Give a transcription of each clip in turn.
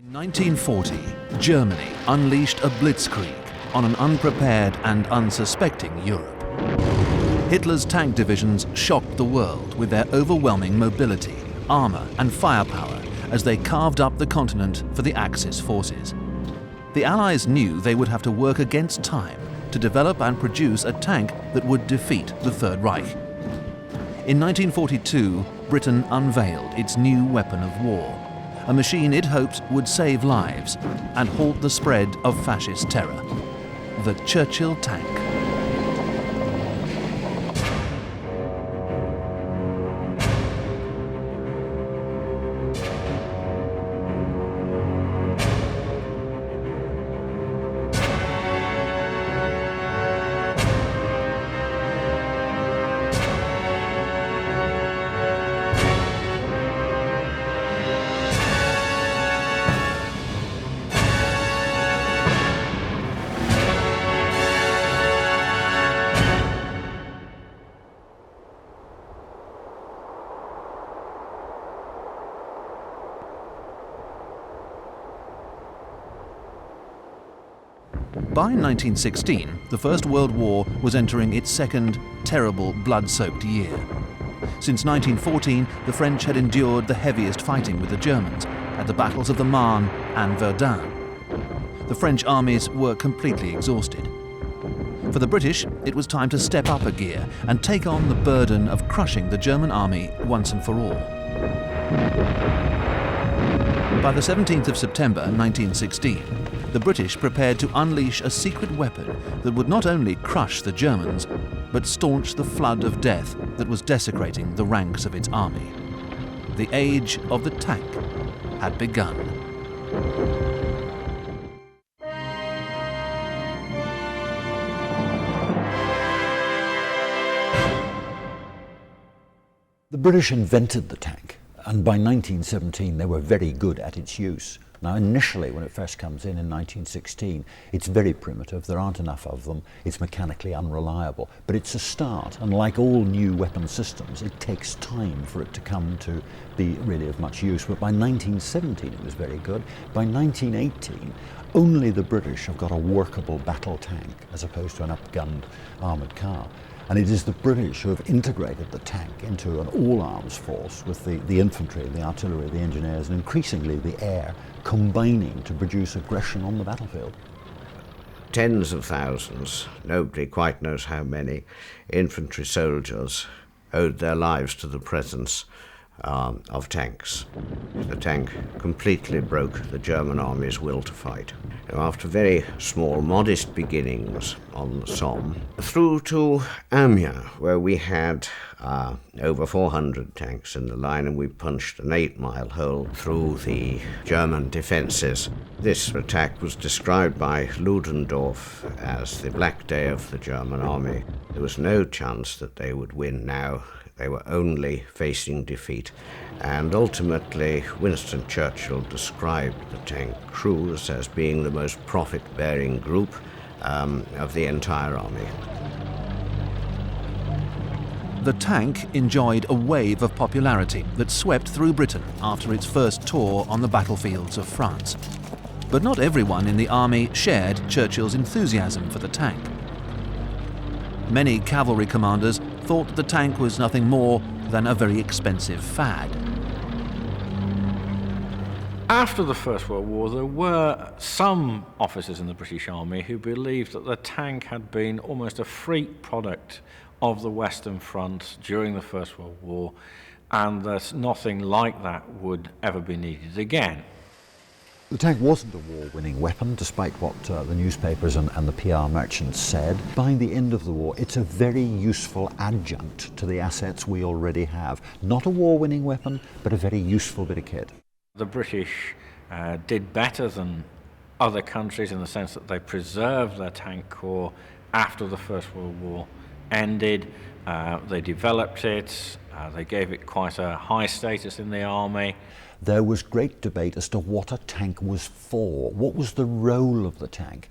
In 1940, Germany unleashed a blitzkrieg on an unprepared and unsuspecting Europe. Hitler's tank divisions shocked the world with their overwhelming mobility, armour and firepower as they carved up the continent for the Axis forces. The Allies knew they would have to work against time to develop and produce a tank that would defeat the Third Reich. In 1942, Britain unveiled its new weapon of war, a machine it hoped would save lives and halt the spread of fascist terror, the Churchill tank. By 1916, the First World War was entering its second, terrible, blood-soaked year. Since 1914, the French had endured the heaviest fighting with the Germans at the battles of the Marne and Verdun. The French armies were completely exhausted. For the British, it was time to step up a gear and take on the burden of crushing the German army once and for all. By the 17th of September 1916, the British prepared to unleash a secret weapon that would not only crush the Germans, but staunch the flood of death that was desecrating the ranks of its army. The age of the tank had begun. The British invented the tank, and by 1917 they were very good at its use. Now initially, when it first comes in 1916, it's very primitive, there aren't enough of them, it's mechanically unreliable, but it's a start, and like all new weapon systems, it takes time for it to come to be really of much use. But by 1917 it was very good. By 1918, only the British have got a workable battle tank as opposed to an upgunned armoured car. And it is the British who have integrated the tank into an all-arms force with the infantry, the artillery, the engineers, and increasingly the air, combining to produce aggression on the battlefield. Tens of thousands, nobody quite knows how many, infantry soldiers owed their lives to the presence of tanks. The tank completely broke the German army's will to fight. After very small, modest beginnings on the Somme, through to Amiens, where we had over 400 tanks in the line, and we punched an 8-mile hole through the German defences. This attack was described by Ludendorff as the Black Day of the German army. There was no chance that they would win now. They were only facing defeat. And ultimately, Winston Churchill described the tank crews as being the most profit-bearing group of the entire army. The tank enjoyed a wave of popularity that swept through Britain after its first tour on the battlefields of France. But not everyone in the army shared Churchill's enthusiasm for the tank. Many cavalry commanders thought the tank was nothing more than a very expensive fad. After the First World War, there were some officers in the British Army who believed that the tank had been almost a freak product of the Western Front during the First World War, and that nothing like that would ever be needed again. The tank wasn't a war-winning weapon, despite what the newspapers and the PR merchants said. By the end of the war, it's a very useful adjunct to the assets we already have. Not a war-winning weapon, but a very useful bit of kit. The British did better than other countries in the sense that they preserved their tank corps after the First World War ended. They developed it, they gave it quite a high status in the army. There was great debate as to what a tank was for. What was the role of the tank?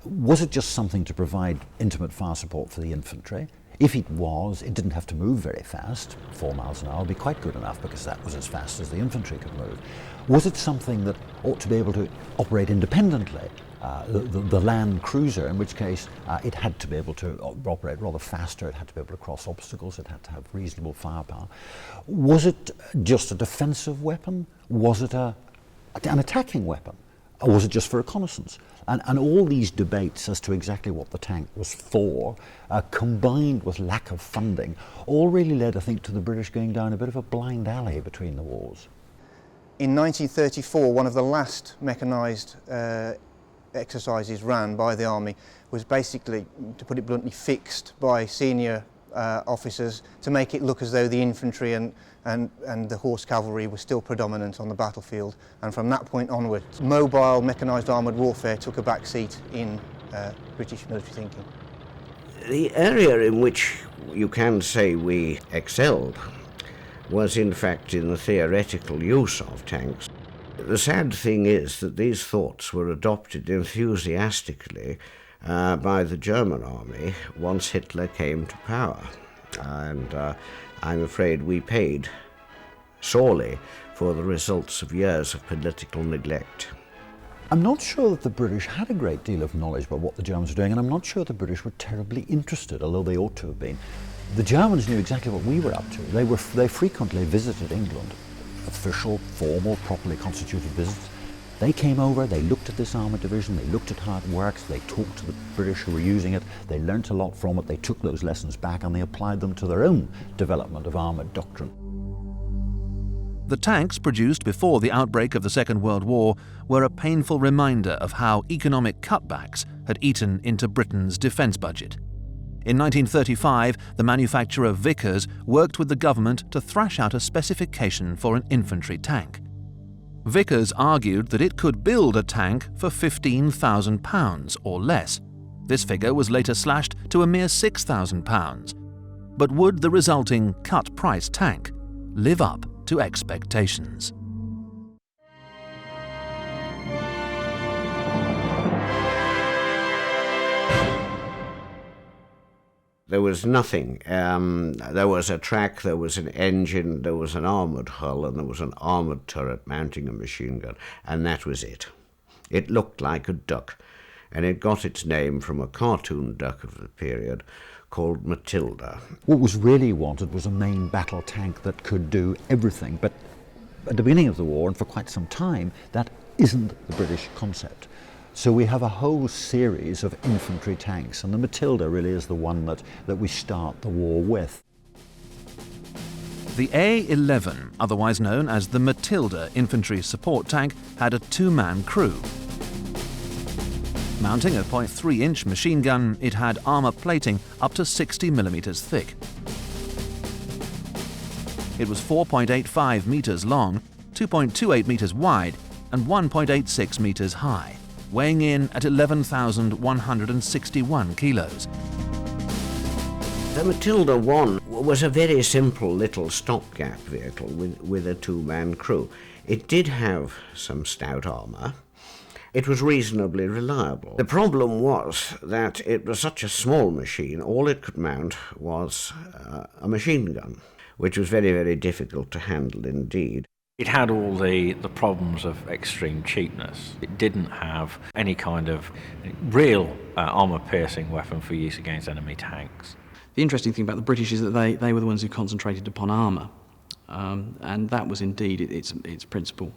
Was it just something to provide intimate fire support for the infantry? If it was, it didn't have to move very fast. 4 miles an hour would be quite good enough because that was as fast as the infantry could move. Was it something that ought to be able to operate independently? The land cruiser, in which case it had to be able to operate rather faster, it had to be able to cross obstacles, it had to have reasonable firepower. Was it just a defensive weapon? Was it an attacking weapon? Or was it just for reconnaissance? And all these debates as to exactly what the tank was for, combined with lack of funding, all really led, I think, to the British going down a bit of a blind alley between the wars. In 1934, one of the last mechanised exercises ran by the army was basically, to put it bluntly, fixed by senior officers to make it look as though the infantry and the horse cavalry were still predominant on the battlefield, and from that point onward mobile mechanised armoured warfare took a back seat in British military thinking. The area in which you can say we excelled was in fact in the theoretical use of tanks. The sad thing is that these thoughts were adopted enthusiastically by the German army once Hitler came to power, and I'm afraid we paid sorely for the results of years of political neglect. I'm not sure that the British had a great deal of knowledge about what the Germans were doing, and I'm not sure the British were terribly interested, although they ought to have been. The Germans knew exactly what we were up to. They frequently visited England, official, formal, properly constituted visits. They came over, they looked at this armoured division, they looked at how it works, they talked to the British who were using it, they learnt a lot from it, they took those lessons back and they applied them to their own development of armoured doctrine. The tanks produced before the outbreak of the Second World War were a painful reminder of how economic cutbacks had eaten into Britain's defence budget. In 1935, the manufacturer Vickers worked with the government to thrash out a specification for an infantry tank. Vickers argued that it could build a tank for £15,000 or less. This figure was later slashed to a mere £6,000. But would the resulting cut-price tank live up to expectations? There was nothing. There was a track, there was an engine, there was an armoured hull, and there was an armoured turret mounting a machine gun, and that was it. It looked like a duck, and it got its name from a cartoon duck of the period called Matilda. What was really wanted was a main battle tank that could do everything, but at the beginning of the war, and for quite some time, that isn't the British concept. So we have a whole series of infantry tanks, and the Matilda really is the one that we start the war with. The A-11, otherwise known as the Matilda infantry support tank, had a two-man crew. Mounting a .3-inch machine gun, it had armour plating up to 60 millimetres thick. It was 4.85 metres long, 2.28 metres wide, and 1.86 metres high, weighing in at 11,161 kilos. The Matilda I was a very simple little stopgap vehicle with a two-man crew. It did have some stout armour. It was reasonably reliable. The problem was that it was such a small machine, all it could mount was a machine gun, which was very, very difficult to handle indeed. It had all the problems of extreme cheapness. It didn't have any kind of real armour-piercing weapon for use against enemy tanks. The interesting thing about the British is that they were the ones who concentrated upon armour. And that was indeed its principal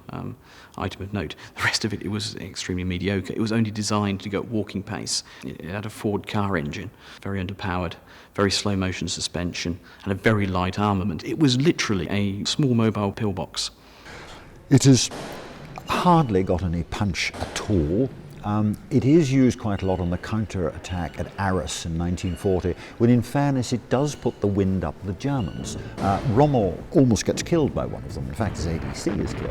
item of note. The rest of it was extremely mediocre. It was only designed to go at walking pace. It had a Ford car engine, very underpowered, very slow motion suspension, and a very light armament. It was literally a small mobile pillbox. It has hardly got any punch at all. It is used quite a lot on the counter-attack at Arras in 1940, when in fairness it does put the wind up the Germans. Rommel almost gets killed by one of them. In fact, his ADC is killed.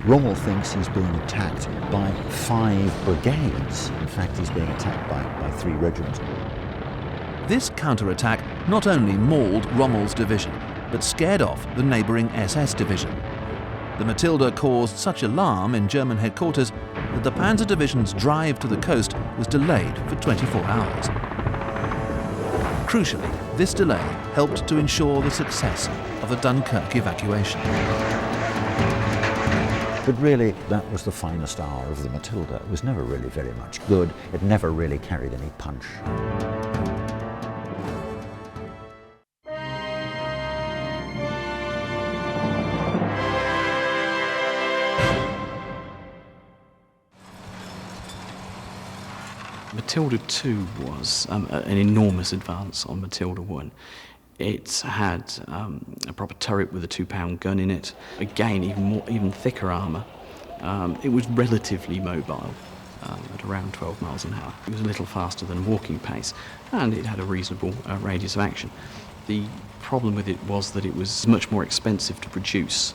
Rommel thinks he's being attacked by 5 brigades. In fact, he's being attacked by 3 regiments. This counter-attack not only mauled Rommel's division, but scared off the neighbouring SS division. The Matilda caused such alarm in German headquarters that the Panzer Division's drive to the coast was delayed for 24 hours. Crucially, This delay helped to ensure the success of the Dunkirk evacuation. But really, that was the finest hour of the Matilda. It was never really very much good. It never really carried any punch. Matilda 2 was an enormous advance on Matilda 1. It had a proper turret with a 2-pound gun in it. Again, even thicker armour. It was relatively mobile at around 12 miles an hour. It was a little faster than walking pace, and it had a reasonable radius of action. The problem with it was that it was much more expensive to produce.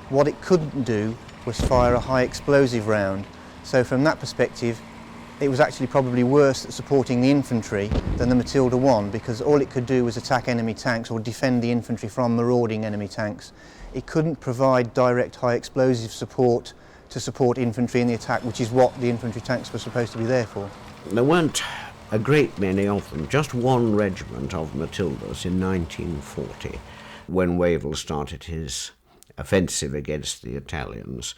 What it couldn't do was fire a high explosive round. So from that perspective, it was actually probably worse at supporting the infantry than the Matilda 1, because all it could do was attack enemy tanks or defend the infantry from marauding enemy tanks. It couldn't provide direct high explosive support to support infantry in the attack, which is what the infantry tanks were supposed to be there for. There weren't a great many of them, just one regiment of Matildas in 1940, when Wavell started his offensive against the Italians.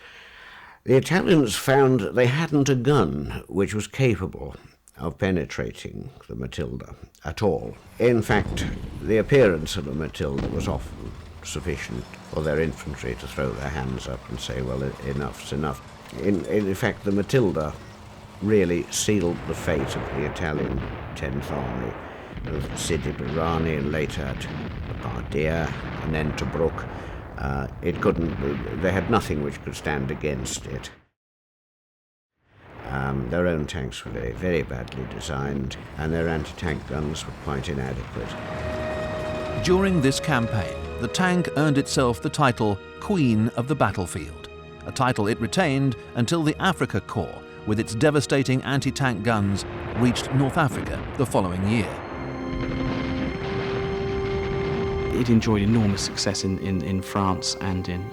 The Italians found that they hadn't a gun which was capable of penetrating the Matilda at all. In fact, the appearance of a Matilda was often sufficient for their infantry to throw their hands up and say, well, enough's enough. In fact, the Matilda really sealed the fate of the Italian 10th Army, of Sidi Barrani and later at Bardia and then Tobruk. They had nothing which could stand against it. Their own tanks were very, very badly designed, and their anti-tank guns were quite inadequate. During this campaign, the tank earned itself the title Queen of the Battlefield, a title it retained until the Africa Corps, with its devastating anti-tank guns, reached North Africa the following year. It enjoyed enormous success in France and in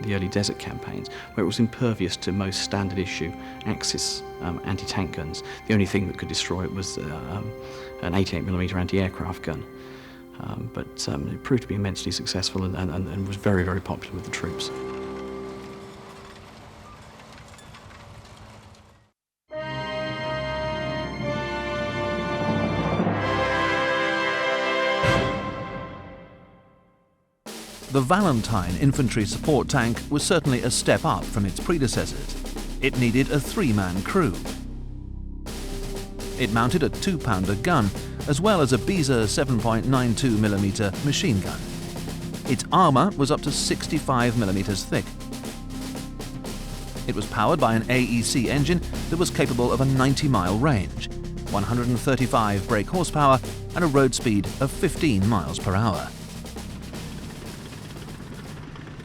the early desert campaigns, where it was impervious to most standard issue Axis anti-tank guns. The only thing that could destroy it was an 88mm anti-aircraft gun. But it proved to be immensely successful and was very, very popular with the troops. The Valentine infantry support tank was certainly a step up from its predecessors. It needed a 3-man crew. It mounted a 2-pounder gun, as well as a Beza 7.92mm machine gun. Its armour was up to 65mm thick. It was powered by an AEC engine that was capable of a 90-mile range, 135 brake horsepower, and a road speed of 15 miles per hour.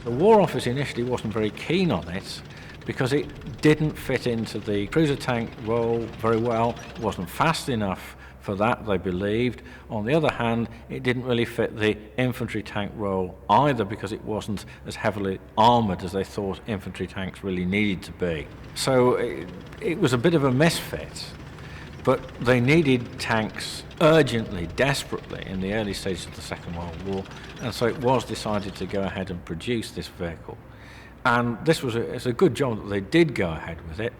The War Office initially wasn't very keen on it because it didn't fit into the cruiser tank role very well. It wasn't fast enough for that, they believed. On the other hand, it didn't really fit the infantry tank role either because it wasn't as heavily armoured as they thought infantry tanks really needed to be. So it was a bit of a misfit. But they needed tanks urgently, desperately, in the early stages of the Second World War, and so it was decided to go ahead and produce this vehicle. And it's a good job that they did go ahead with it,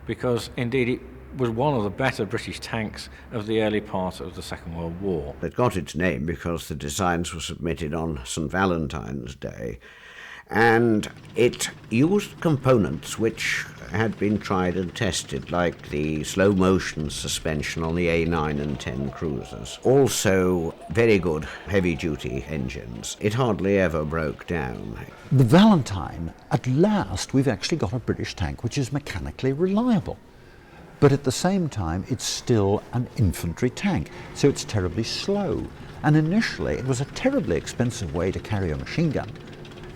because indeed it was one of the better British tanks of the early part of the Second World War. It got its name because the designs were submitted on St. Valentine's Day, and it used components which had been tried and tested, like the slow-motion suspension on the A9 and 10 cruisers. Also, very good heavy-duty engines. It hardly ever broke down. The Valentine, at last, we've actually got a British tank which is mechanically reliable. But at the same time, it's still an infantry tank, so it's terribly slow. And initially, it was a terribly expensive way to carry a machine gun.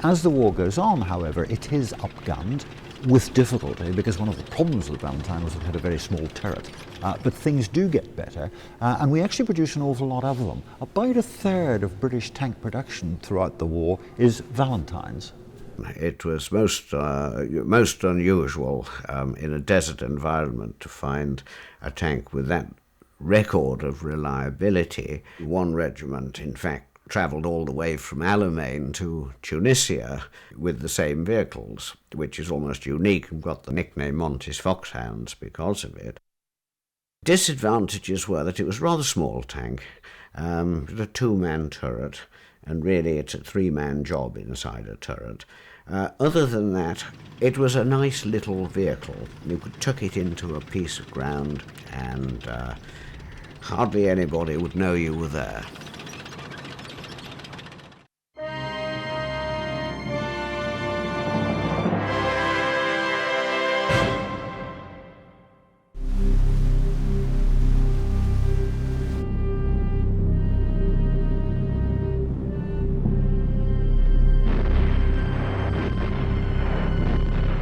As the war goes on, however, it is upgunned with difficulty, because one of the problems with the Valentine was it had a very small turret. But things do get better, and we actually produce an awful lot of them. About a third of British tank production throughout the war is Valentines. It was most unusual in a desert environment to find a tank with that record of reliability. One regiment, in fact, travelled all the way from Alamein to Tunisia with the same vehicles, which is almost unique and got the nickname Monty's Foxhounds because of it. Disadvantages were that it was a rather small tank, a 2-man turret, and really it's a 3-man job inside a turret. Other than that, it was a nice little vehicle. You could tuck it into a piece of ground and hardly anybody would know you were there.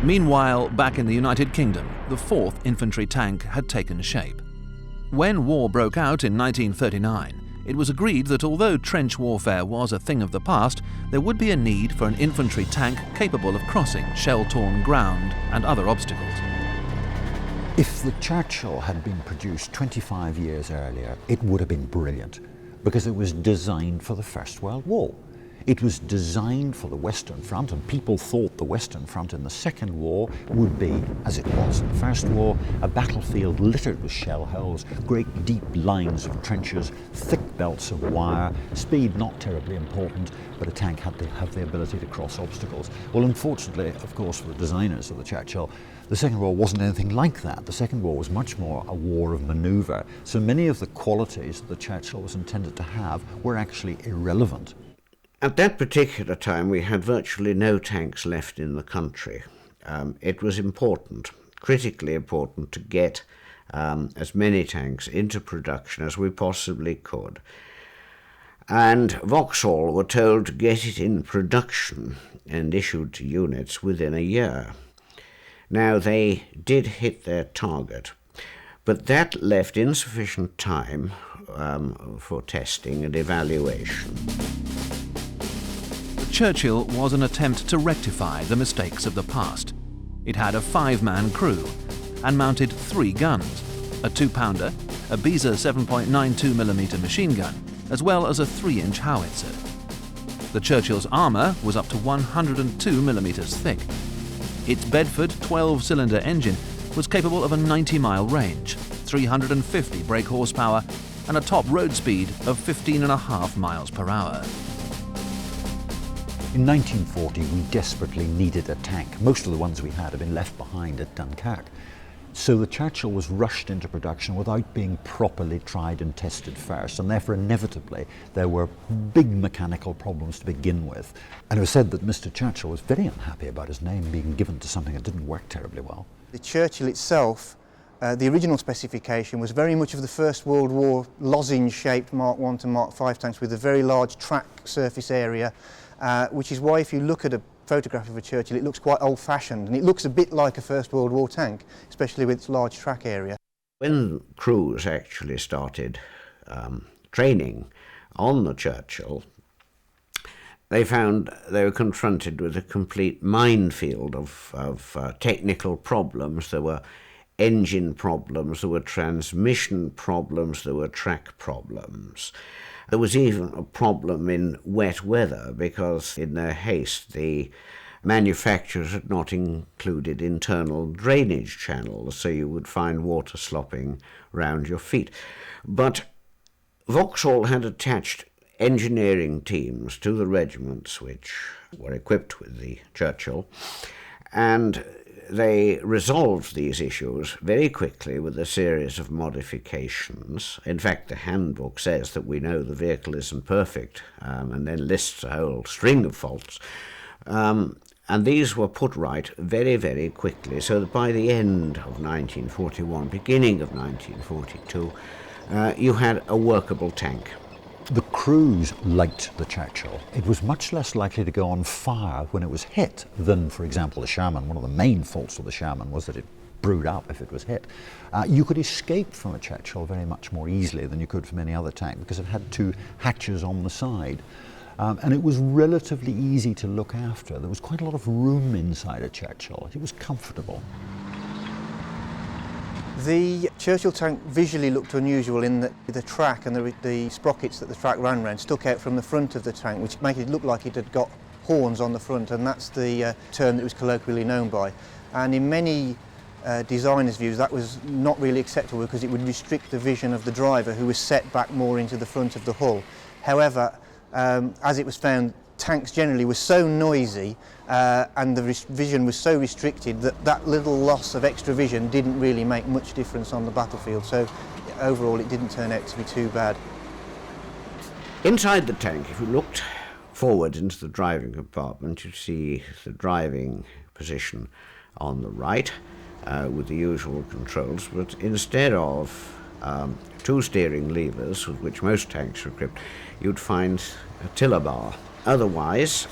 Meanwhile, back in the United Kingdom, the 4th Infantry tank had taken shape. When war broke out in 1939, it was agreed that although trench warfare was a thing of the past, there would be a need for an infantry tank capable of crossing shell-torn ground and other obstacles. If the Churchill had been produced 25 years earlier, it would have been brilliant, because it was designed for the First World War. It was designed for the Western Front, and people thought the Western Front in the Second War would be, as it was in the First War, a battlefield littered with shell holes, great deep lines of trenches, thick belts of wire, speed not terribly important, but a tank had to have the ability to cross obstacles. Well, unfortunately, of course, for the designers of the Churchill, the Second War wasn't anything like that. The Second War was much more a war of manoeuvre, so many of the qualities that the Churchill was intended to have were actually irrelevant. At that particular time, we had virtually no tanks left in the country. It was important, critically important, to get as many tanks into production as we possibly could. And Vauxhall were told to get it in production and issued to units within a year. Now, they did hit their target, but that left insufficient time for testing and evaluation. Churchill was an attempt to rectify the mistakes of the past. It had a 5-man crew and mounted 3 guns, a 2-pounder, a Beza 7.92mm machine gun, as well as a 3-inch howitzer. The Churchill's armour was up to 102mm thick. Its Bedford 12-cylinder engine was capable of a 90-mile range, 350 brake horsepower, and a top road speed of 15.5 miles per hour. In 1940, we desperately needed a tank. Most of the ones we had been left behind at Dunkirk. So the Churchill was rushed into production without being properly tried and tested first, and therefore inevitably there were big mechanical problems to begin with. And it was said that Mr. Churchill was very unhappy about his name being given to something that didn't work terribly well. The Churchill itself, the original specification was very much of the First World War lozenge-shaped Mark I to Mark V tanks with a very large track surface area, which is why if you look at a photograph of a Churchill, it looks quite old-fashioned, and it looks a bit like a First World War tank, especially with its large track area. When crews actually started training on the Churchill, they found they were confronted with a complete minefield of technical problems. There were engine problems, there were transmission problems, there were track problems. There was even a problem in wet weather because in their haste the manufacturers had not included internal drainage channels, so you would find water slopping round your feet. But Vauxhall had attached engineering teams to the regiments which were equipped with the Churchill, and they resolved these issues very quickly with a series of modifications. In fact, the handbook says that we know the vehicle isn't perfect, and then lists a whole string of faults. And these were put right very, very quickly, so that by the end of 1941, beginning of 1942, you had a workable tank. The crews liked the Churchill. It was much less likely to go on fire when it was hit than, for example, the Sherman. One of the main faults of the Sherman was that it brewed up if it was hit. You could escape from a Churchill very much more easily than you could from any other tank because it had 2 hatches on the side. And it was relatively easy to look after. There was quite a lot of room inside a Churchill. It was comfortable. The Churchill tank visually looked unusual in that the track and the sprockets that the track ran around stuck out from the front of the tank, which made it look like it had got horns on the front, and that's the term that it was colloquially known by. And in many designers' views, that was not really acceptable because it would restrict the vision of the driver, who was set back more into the front of the hull. However, as it was found, tanks generally were so noisy and the vision was so restricted that that little loss of extra vision didn't really make much difference on the battlefield. So overall, it didn't turn out to be too bad. Inside the tank, if you looked forward into the driving compartment, you'd see the driving position on the right with the usual controls, but instead of two steering levers with which most tanks are equipped, you'd find a tiller bar. Otherwise,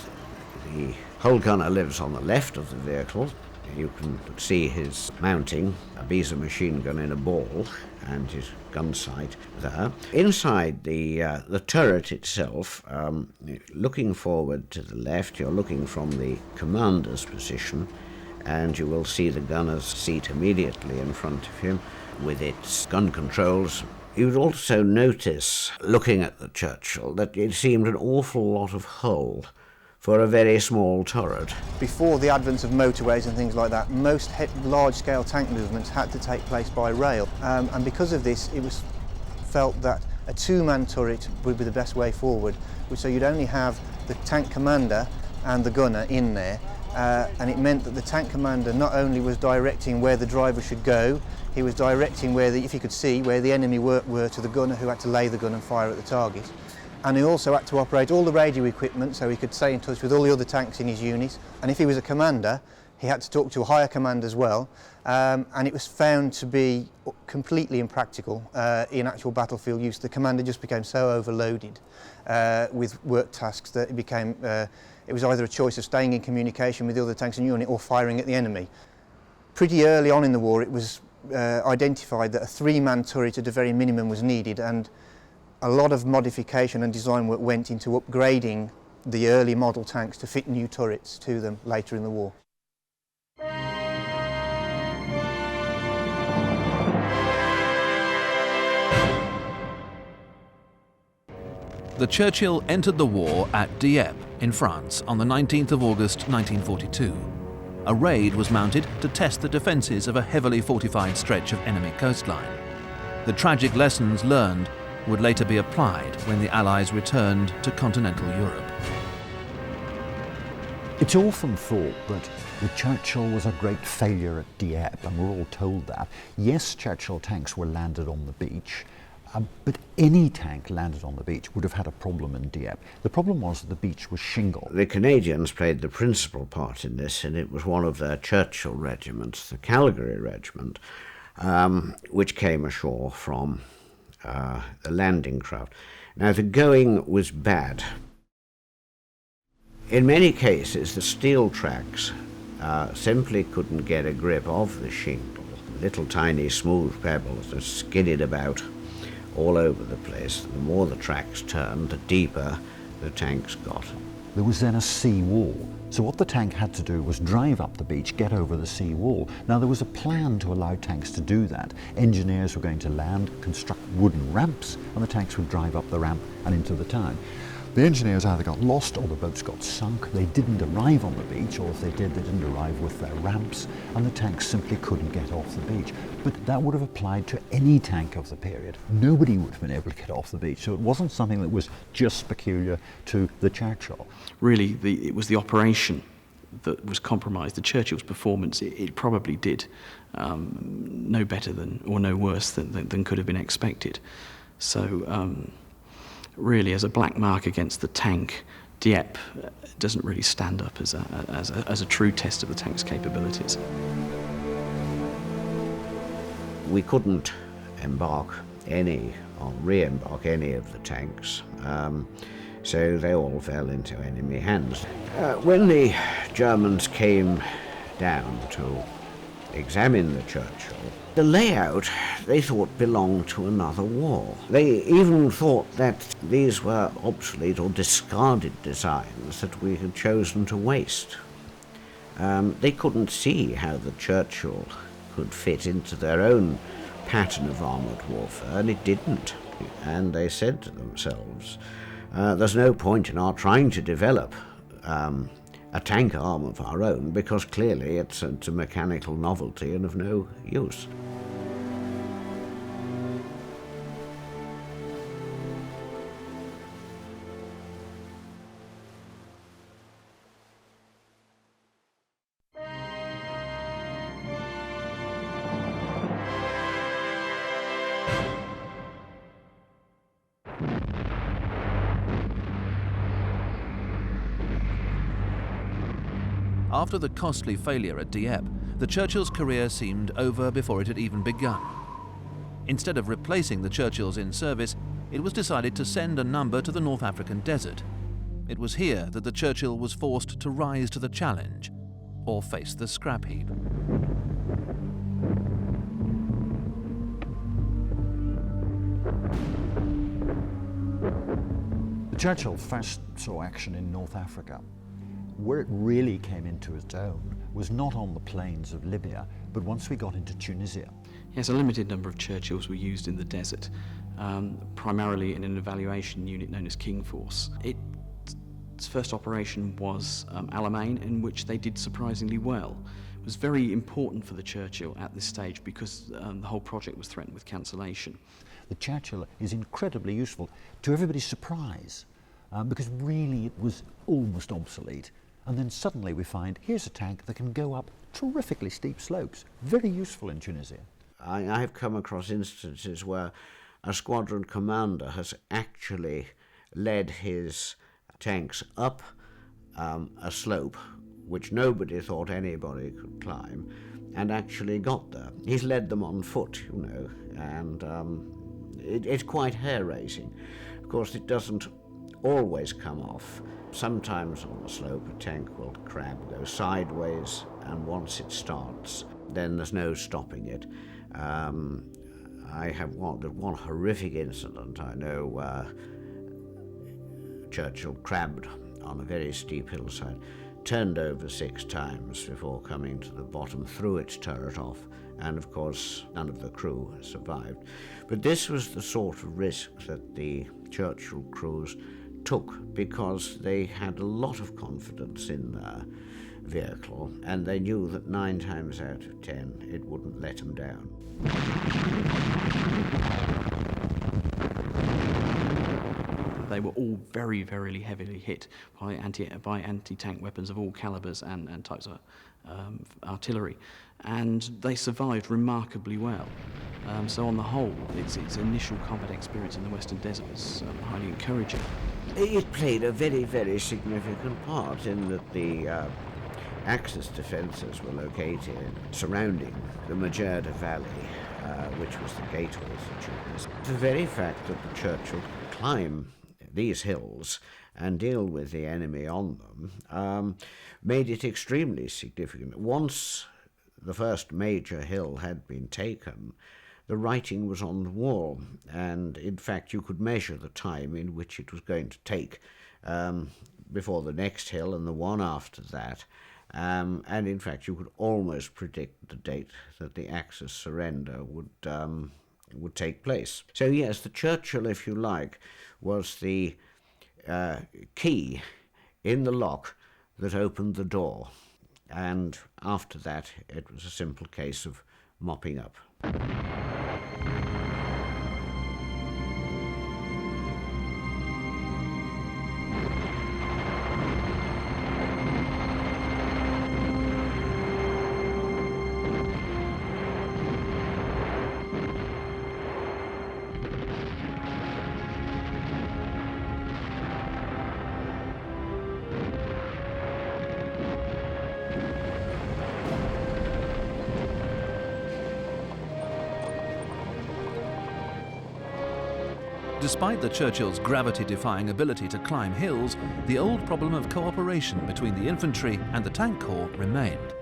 the hull gunner lives on the left of the vehicle. You can see his mounting a Bisa machine gun in a ball and his gun sight there. Inside the turret itself, looking forward to the left, you're looking from the commander's position, and you will see the gunner's seat immediately in front of him with its gun controls. You'd also notice, looking at the Churchill, that it seemed an awful lot of hull for a very small turret. Before the advent of motorways and things like that, most large-scale tank movements had to take place by rail. And because of this, it was felt that a two-man turret would be the best way forward. So you'd only have the tank commander and the gunner in there, and it meant that the tank commander not only was directing where the driver should go, he was directing where, if he could see, where the enemy were to the gunner, who had to lay the gun and fire at the target. And he also had to operate all the radio equipment so he could stay in touch with all the other tanks in his unit. And if he was a commander, he had to talk to a higher command as well. And it was found to be completely impractical in actual battlefield use. The commander just became so overloaded with work tasks that it was either a choice of staying in communication with the other tanks in the unit or firing at the enemy. Pretty early on in the war, it was identified that a three-man turret at a very minimum was needed, and a lot of modification and design work went into upgrading the early model tanks to fit new turrets to them later in the war. The Churchill entered the war at Dieppe in France on the 19th of August 1942. A raid was mounted to test the defences of a heavily fortified stretch of enemy coastline. The tragic lessons learned would later be applied when the Allies returned to continental Europe. It's often thought that the Churchill was a great failure at Dieppe, and we're all told that. Yes, Churchill tanks were landed on the beach, but any tank landed on the beach would have had a problem in Dieppe. The problem was that the beach was shingle. The Canadians played the principal part in this, and it was one of their Churchill regiments, the Cavalier regiment, which came ashore from the landing craft. Now, the going was bad. In many cases, the steel tracks simply couldn't get a grip of the shingle. Little tiny smooth pebbles that skidded about all over the place. The more the tracks turned, the deeper the tanks got. There was then a sea wall. So what the tank had to do was drive up the beach, get over the sea wall. Now there was a plan to allow tanks to do that. Engineers were going to land, construct wooden ramps, and the tanks would drive up the ramp and into the town. The engineers either got lost or the boats got sunk. They didn't arrive on the beach, or if they did, they didn't arrive with their ramps, and the tanks simply couldn't get off the beach. But that would have applied to any tank of the period. Nobody would have been able to get off the beach, so it wasn't something that was just peculiar to the Churchill. Really, it was the operation that was compromised. The Churchill's performance, it probably did no better than, or no worse than could have been expected. So, really, as a black mark against the tank, Dieppe doesn't really stand up as a true test of the tank's capabilities. We couldn't re-embark any of the tanks, so they all fell into enemy hands. When the Germans came down to examine the Churchill, the layout they thought belonged to another war. They even thought that these were obsolete or discarded designs that we had chosen to waste. They couldn't see how the Churchill could fit into their own pattern of armoured warfare, and it didn't. And they said to themselves, there's no point in our trying to develop a tank arm of our own, because clearly it's a mechanical novelty and of no use. After the costly failure at Dieppe, the Churchills' career seemed over before it had even begun. Instead of replacing the Churchills in service, it was decided to send a number to the North African desert. It was here that the Churchill was forced to rise to the challenge, or face the scrap heap. The Churchill first saw action in North Africa. Where it really came into its own was not on the plains of Libya, but once we got into Tunisia. Yes, a limited number of Churchills were used in the desert, primarily in an evaluation unit known as King Force. Its first operation was Alamein, in which they did surprisingly well. It was very important for the Churchill at this stage because the whole project was threatened with cancellation. The Churchill is incredibly useful, to everybody's surprise, because really it was almost obsolete. And then suddenly we find, here's a tank that can go up terrifically steep slopes. Very useful in Tunisia. I have come across instances where a squadron commander has actually led his tanks up a slope which nobody thought anybody could climb, and actually got there. He's led them on foot, you know, and it's quite hair-raising. Of course, it doesn't always come off. Sometimes on the slope a tank will crab, go sideways, and once it starts, then there's no stopping it. I have one horrific incident I know where Churchill crabbed on a very steep hillside, turned over 6 times before coming to the bottom, threw its turret off, and of course none of the crew survived. But this was the sort of risk that the Churchill crews took because they had a lot of confidence in their vehicle, and they knew that 9 times out of 10 it wouldn't let them down. They were all very, very heavily hit by anti-tank weapons of all calibers and types of artillery, and they survived remarkably well. So on the whole, its initial combat experience in the Western Desert was highly encouraging. It played a very, very significant part in that the Axis defences were located surrounding the Matilda Valley, which was the gateway to Tunis. The very fact that the Churchill could climb these hills and deal with the enemy on them made it extremely significant. Once the first major hill had been taken, the writing was on the wall, and in fact you could measure the time in which it was going to take before the next hill and the one after that, and in fact you could almost predict the date that the Axis surrender would take place. So yes, the Churchill, if you like, was the key in the lock that opened the door, and after that it was a simple case of mopping up. Despite the Churchill's gravity-defying ability to climb hills, the old problem of cooperation between the infantry and the tank corps remained.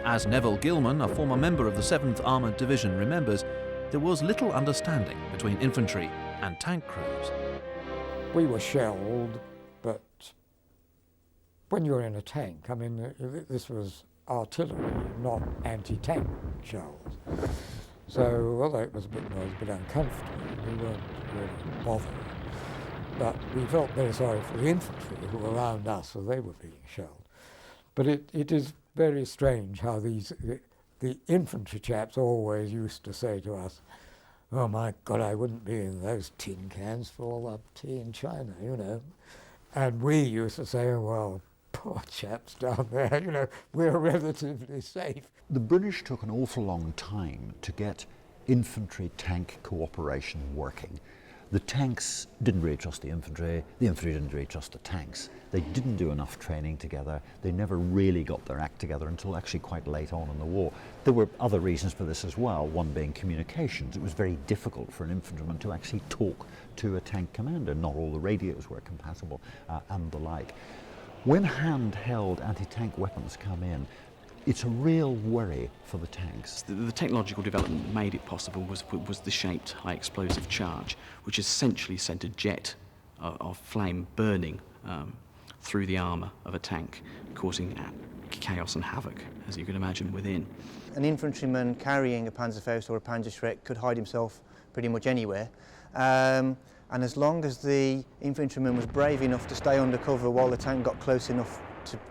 As Neville Gilman, a former member of the 7th Armoured Division, remembers, there was little understanding between infantry and tank crews. We were shelled, but when you're in a tank, I mean, this was artillery, not anti-tank shells. So, although it was a bit uncomfortable, we weren't really bothered. But we felt very sorry for the infantry who were around us, so they were being shelled. But it is very strange how the infantry chaps always used to say to us, "Oh my God, I wouldn't be in those tin cans for all the tea in China, you know." And we used to say, "Oh, well, poor chaps down there, you know, we're relatively safe." The British took an awful long time to get infantry-tank cooperation working. The tanks didn't really trust the infantry didn't really trust the tanks. They didn't do enough training together. They never really got their act together until actually quite late on in the war. There were other reasons for this as well, one being communications. It was very difficult for an infantryman to actually talk to a tank commander. Not all the radios were compatible and the like. When handheld anti-tank weapons come in, it's a real worry for the tanks. The technological development that made it possible was the shaped high explosive charge, which essentially sent a jet of flame burning through the armour of a tank, causing chaos and havoc, as you can imagine, within. An infantryman carrying a Panzerfaust or a Panzerschreck could hide himself pretty much anywhere. And as long as the infantryman was brave enough to stay under cover while the tank got close enough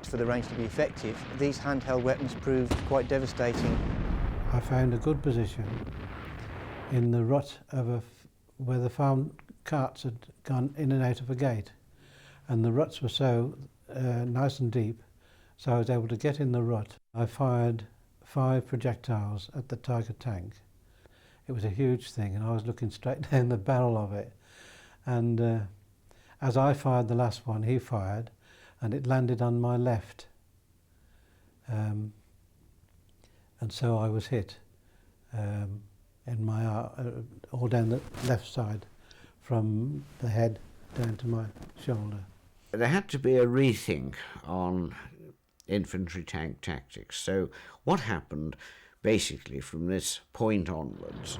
for the range to be effective, these handheld weapons proved quite devastating. I found a good position in the rut of where the farm carts had gone in and out of a gate, and the ruts were so nice and deep, so I was able to get in the rut. I fired 5 projectiles at the Tiger tank. It was a huge thing, and I was looking straight down the barrel of it, and as I fired the last one, he fired, and it landed on my left, and so I was hit in my all down the left side, from the head down to my shoulder. There had to be a rethink on infantry tank tactics. So what happened basically from this point onwards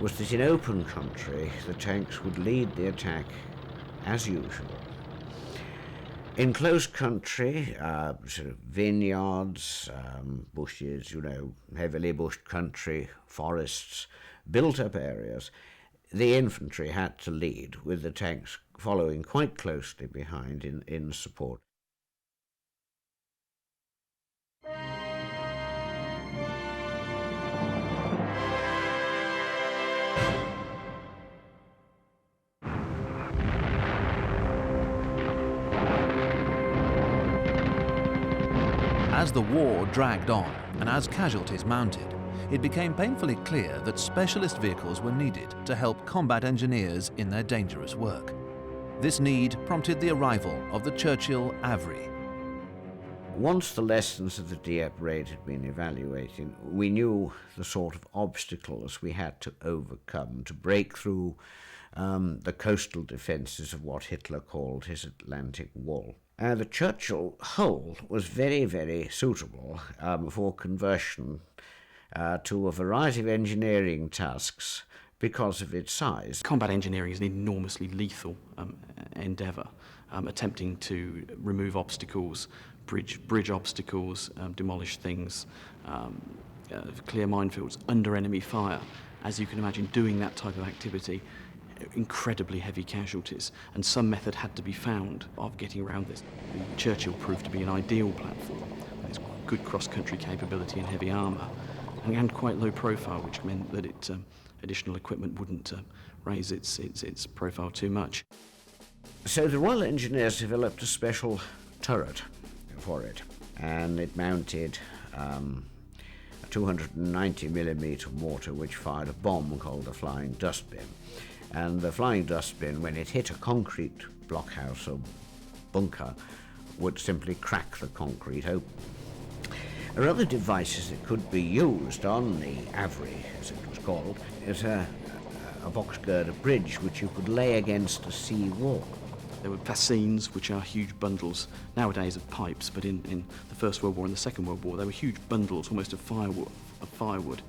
was that in open country the tanks would lead the attack as usual. In close country, sort of vineyards, bushes, you know, heavily bushed country, forests, built-up areas, the infantry had to lead, with the tanks following quite closely behind in support. As the war dragged on and as casualties mounted, it became painfully clear that specialist vehicles were needed to help combat engineers in their dangerous work. This need prompted the arrival of the Churchill AVRE. Once the lessons of the Dieppe raid had been evaluated, we knew the sort of obstacles we had to overcome to break through the coastal defences of what Hitler called his Atlantic Wall. The Churchill hull was very, very suitable for conversion to a variety of engineering tasks because of its size. Combat engineering is an enormously lethal endeavour, attempting to remove obstacles, bridge obstacles, demolish things, clear minefields under enemy fire. As you can imagine, doing that type of activity, incredibly heavy casualties, and some method had to be found of getting around this. The Churchill proved to be an ideal platform. It's good cross-country capability and heavy armour, and quite low profile, which meant that additional equipment wouldn't raise its profile too much. So the Royal Engineers developed a special turret for it, and it mounted a 290mm mortar which fired a bomb called the Flying Dustbin. And the Flying Dustbin, when it hit a concrete blockhouse or bunker, would simply crack the concrete open. There are other devices that could be used on the AVRE, as it was called. Is a box girder bridge which you could lay against a sea wall. There were fascines, which are huge bundles nowadays of pipes, but in the First World War and the Second World War, they were huge bundles, almost of firewood.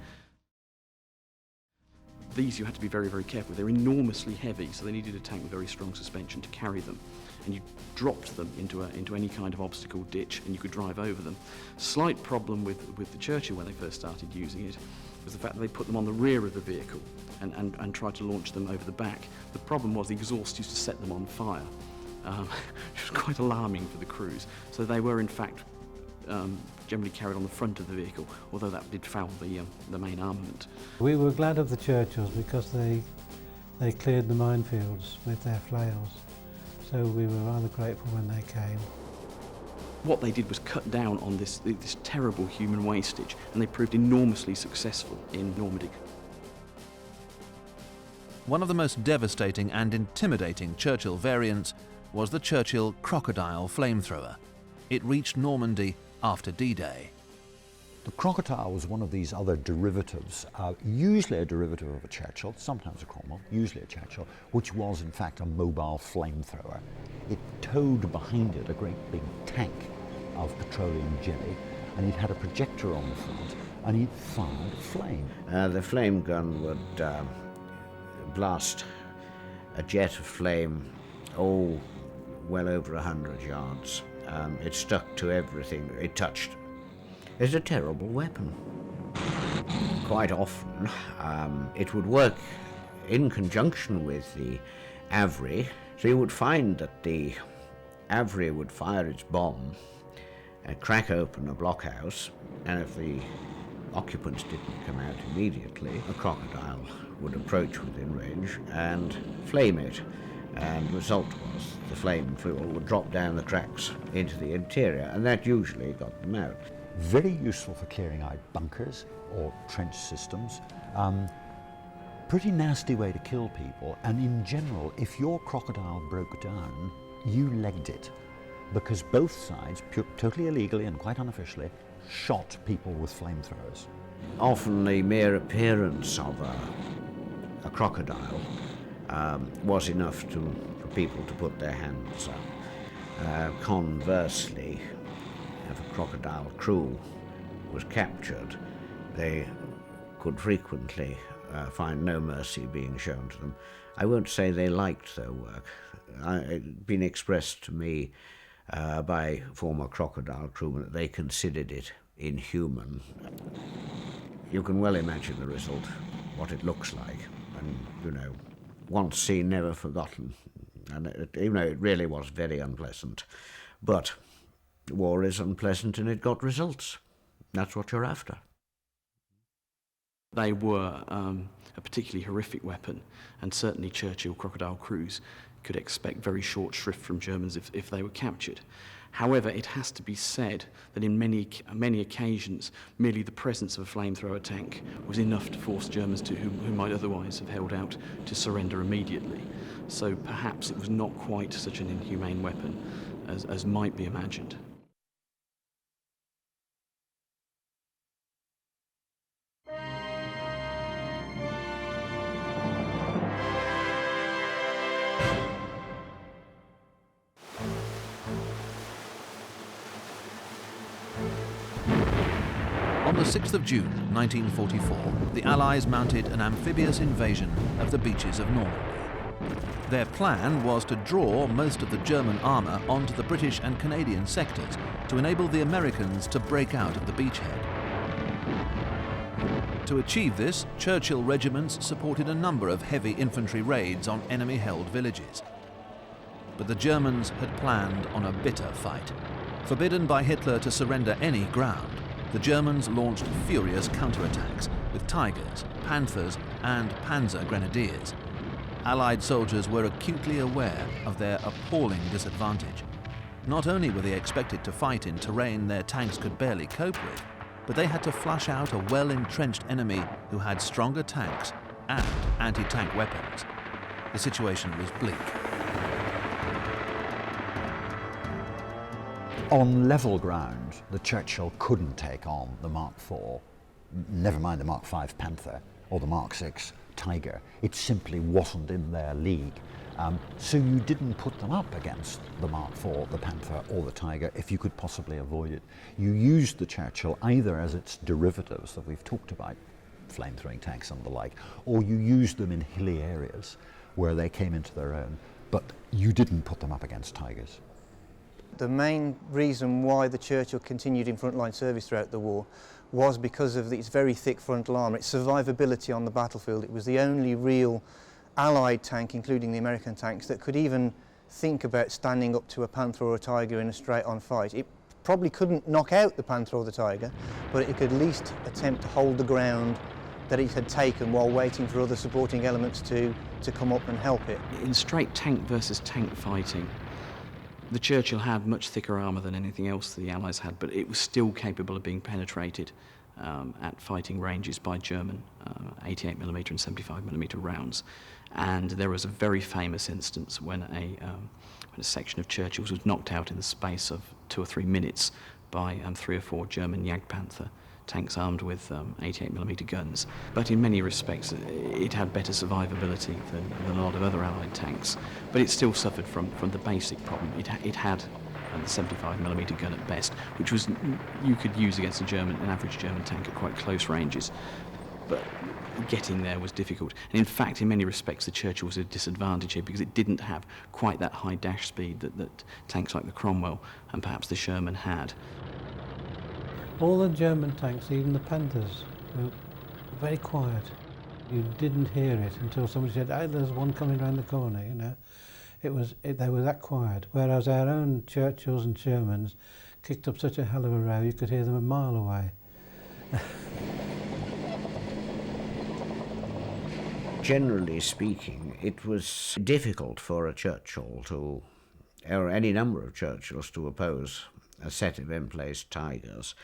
These you had to be very, very careful with. They're enormously heavy, so they needed a tank with very strong suspension to carry them. and you dropped them into any kind of obstacle ditch, and you could drive over them. Slight problem with the Churchill when they first started using it was the fact that they put them on the rear of the vehicle and tried to launch them over the back. The problem was the exhaust used to set them on fire, which was quite alarming for the crews. So they were in fact generally carried on the front of the vehicle, although that did foul the main armament. We were glad of the Churchills because they cleared the minefields with their flails, so we were rather grateful when they came. What they did was cut down on this terrible human wastage, and they proved enormously successful in Normandy. One of the most devastating and intimidating Churchill variants was the Churchill Crocodile flamethrower. It reached Normandy after D-Day. The Crocodile was one of these other derivatives, usually a derivative of a Churchill, sometimes a Cromwell, usually a Churchill, which was in fact a mobile flamethrower. It towed behind it a great big tank of petroleum jelly, and it had a projector on the front, and it fired flame. The flame gun would blast a jet of flame, well over 100 yards. It stuck to everything it touched. It's a terrible weapon. Quite often, it would work in conjunction with the AVRE. So you would find that the AVRE would fire its bomb, crack open a blockhouse, and if the occupants didn't come out immediately, a Crocodile would approach within range and flame it. And the result was the flame fuel would drop down the tracks into the interior, and that usually got them out. Very useful for clearing out bunkers or trench systems. Pretty nasty way to kill people, and in general, if your Crocodile broke down, you legged it, because both sides, totally illegally and quite unofficially, shot people with flamethrowers. Often the mere appearance of a crocodile was enough for people to put their hands up. Conversely, if a crocodile crew was captured, they could frequently find no mercy being shown to them. I won't say they liked their work. It's been expressed to me by former crocodile crewmen that they considered it inhuman. You can well imagine the result, what it looks like, and once seen, never forgotten. And it really was very unpleasant. But war is unpleasant, and it got results. That's what you're after. They were a particularly horrific weapon, and certainly Churchill Crocodile crews could expect very short shrift from Germans if they were captured. However, it has to be said that in many occasions, merely the presence of a flamethrower tank was enough to force Germans who might otherwise have held out to surrender immediately. So perhaps it was not quite such an inhumane weapon as might be imagined. On the 6th of June 1944, the Allies mounted an amphibious invasion of the beaches of Normandy. Their plan was to draw most of the German armour onto the British and Canadian sectors to enable the Americans to break out of the beachhead. To achieve this, Churchill regiments supported a number of heavy infantry raids on enemy-held villages. But the Germans had planned on a bitter fight. Forbidden by Hitler to surrender any ground, the Germans launched furious counterattacks with Tigers, Panthers and Panzer Grenadiers. Allied soldiers were acutely aware of their appalling disadvantage. Not only were they expected to fight in terrain their tanks could barely cope with, but they had to flush out a well-entrenched enemy who had stronger tanks and anti-tank weapons. The situation was bleak. On level ground, the Churchill couldn't take on the Mark IV, never mind the Mark V Panther or the Mark VI Tiger. It simply wasn't in their league. So you didn't put them up against the Mark IV, the Panther or the Tiger if you could possibly avoid it. You used the Churchill either as its derivatives that we've talked about, flamethrowing tanks and the like, or you used them in hilly areas where they came into their own. but you didn't put them up against Tigers. The main reason why the Churchill continued in frontline service throughout the war was because of its very thick frontal armour, its survivability on the battlefield. It was the only real Allied tank, including the American tanks, that could even think about standing up to a Panther or a Tiger in a straight-on fight. It probably couldn't knock out the Panther or the Tiger, but it could at least attempt to hold the ground that it had taken while waiting for other supporting elements to come up and help it. In straight tank versus tank fighting, the Churchill had much thicker armour than anything else the Allies had, but it was still capable of being penetrated at fighting ranges by German 88mm and 75mm rounds. And there was a very famous instance when a section of Churchill's was knocked out in the space of 2 or 3 minutes by 3 or 4 German Jagdpanther tanks armed with 88mm guns. But in many respects, it had better survivability than a lot of other Allied tanks. But it still suffered from the basic problem. It had the 75mm gun at best, which was you could use against an average German tank at quite close ranges. But getting there was difficult. And in fact, in many respects, the Churchill was at a disadvantage here because it didn't have quite that high dash speed that tanks like the Cromwell and perhaps the Sherman had. All the German tanks, even the Panthers, were very quiet. You didn't hear it until somebody said, "Oh, there's one coming round the corner," you know. They were that quiet, whereas our own Churchills and Shermans kicked up such a hell of a row you could hear them a mile away. Generally speaking, it was difficult for a Churchill or any number of Churchills to oppose a set of emplaced Tigers.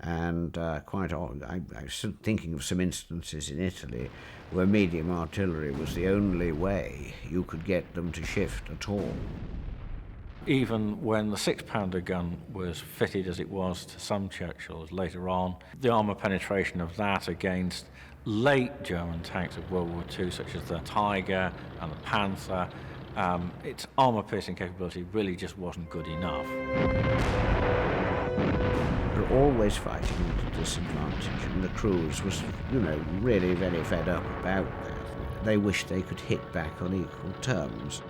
And quite often, I was thinking of some instances in Italy where medium artillery was the only way you could get them to shift at all. Even when the 6-pounder gun was fitted as it was to some Churchills later on, the armour penetration of that against late German tanks of World War II, such as the Tiger and the Panther, its armour-piercing capability really just wasn't good enough. They're always fighting at a disadvantage, and the crews was, really very fed up about that. They wished they could hit back on equal terms.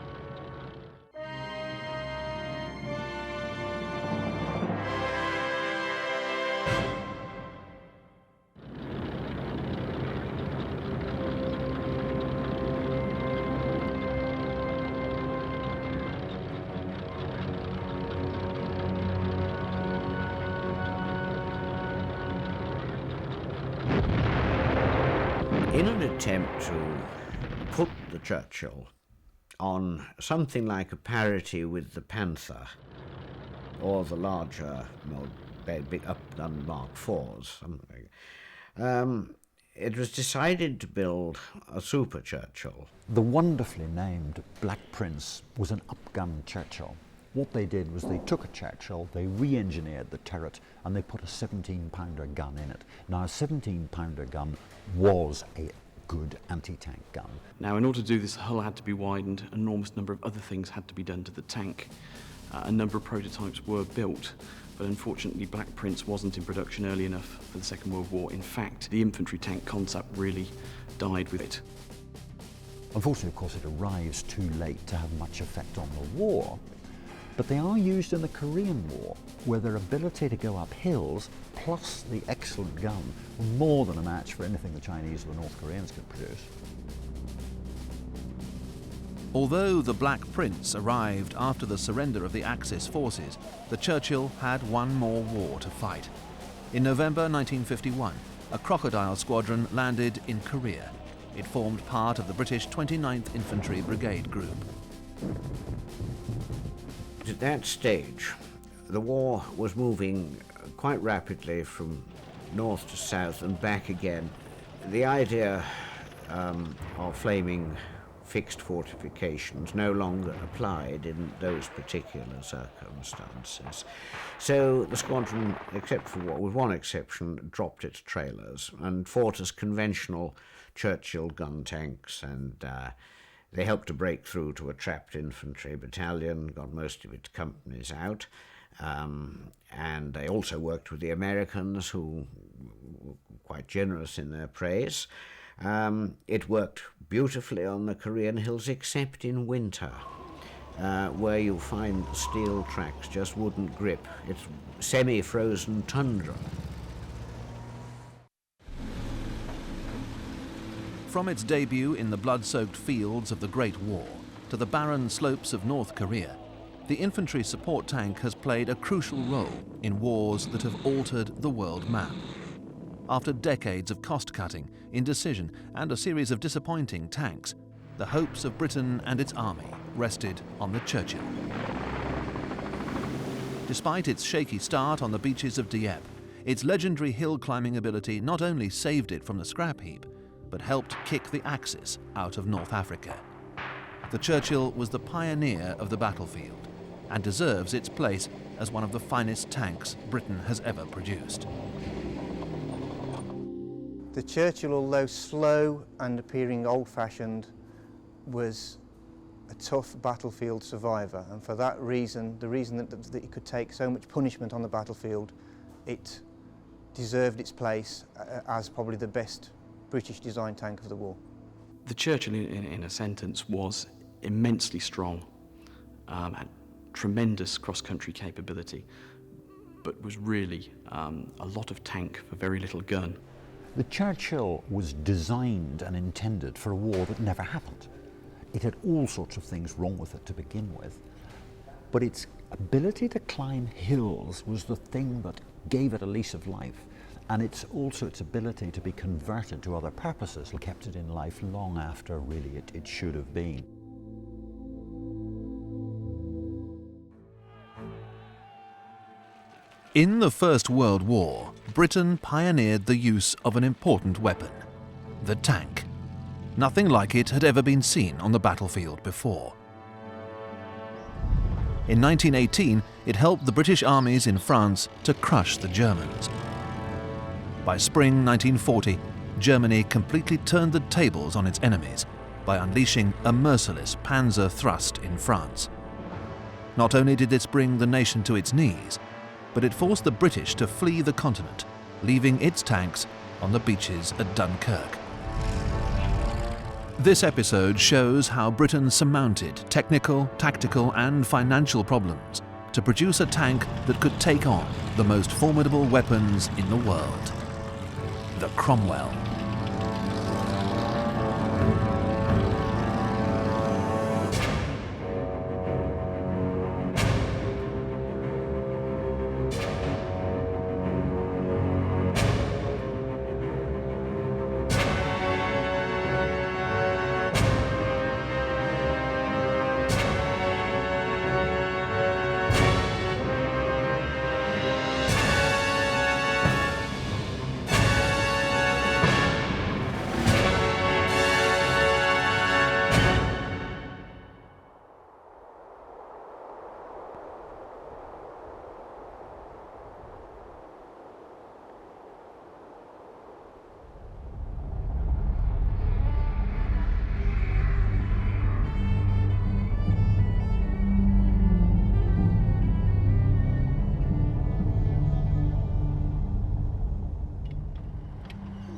In an attempt to put the Churchill on something like a parity with the Panther or the larger, more big up-gun Mark IVs, something, it was decided to build a super Churchill. The wonderfully named Black Prince was an up-gun Churchill. What they did was they took a Churchill, they re-engineered the turret, and they put a 17-pounder gun in it. Now, a 17-pounder gun was a good anti-tank gun. Now, in order to do this, the hull had to be widened. An enormous number of other things had to be done to the tank. A number of prototypes were built, but unfortunately Black Prince wasn't in production early enough for the Second World War. In fact, the infantry tank concept really died with it. Unfortunately, of course, it arrives too late to have much effect on the war. But they are used in the Korean War, where their ability to go up hills, plus the excellent gun, were more than a match for anything the Chinese or the North Koreans could produce. Although the Black Prince arrived after the surrender of the Axis forces, the Churchill had one more war to fight. In November 1951, a Crocodile squadron landed in Korea. It formed part of the British 29th Infantry Brigade Group. At that stage, the war was moving quite rapidly from north to south and back again. The idea of flaming fixed fortifications no longer applied in those particular circumstances. So the squadron, with one exception, dropped its trailers and fought as conventional Churchill gun tanks, and they helped to break through to a trapped infantry battalion, got most of its companies out, and they also worked with the Americans, who were quite generous in their praise. It worked beautifully on the Korean hills, except in winter. where you'll find steel tracks just wouldn't grip. It's semi-frozen tundra. From its debut in the blood-soaked fields of the Great War to the barren slopes of North Korea, the infantry support tank has played a crucial role in wars that have altered the world map. After decades of cost-cutting, indecision, and a series of disappointing tanks, the hopes of Britain and its army rested on the Churchill. Despite its shaky start on the beaches of Dieppe, its legendary hill-climbing ability not only saved it from the scrap heap, but helped kick the Axis out of North Africa. The Churchill was the pioneer of the battlefield and deserves its place as one of the finest tanks Britain has ever produced. The Churchill, although slow and appearing old-fashioned, was a tough battlefield survivor, and for that reason, the reason that it could take so much punishment on the battlefield, it deserved its place as probably the best British design tank of the war. The Churchill, in a sentence, was immensely strong, had tremendous cross-country capability, but was really a lot of tank for very little gun. The Churchill was designed and intended for a war that never happened. It had all sorts of things wrong with it to begin with, but its ability to climb hills was the thing that gave it a lease of life. And it's also its ability to be converted to other purposes that kept it in life long after really it should have been. In the First World War, Britain pioneered the use of an important weapon, the tank. Nothing like it had ever been seen on the battlefield before. In 1918, it helped the British armies in France to crush the Germans. By spring 1940, Germany completely turned the tables on its enemies by unleashing a merciless panzer thrust in France. Not only did this bring the nation to its knees, but it forced the British to flee the continent, leaving its tanks on the beaches at Dunkirk. This episode shows how Britain surmounted technical, tactical, and financial problems to produce a tank that could take on the most formidable weapons in the world. The Cromwell.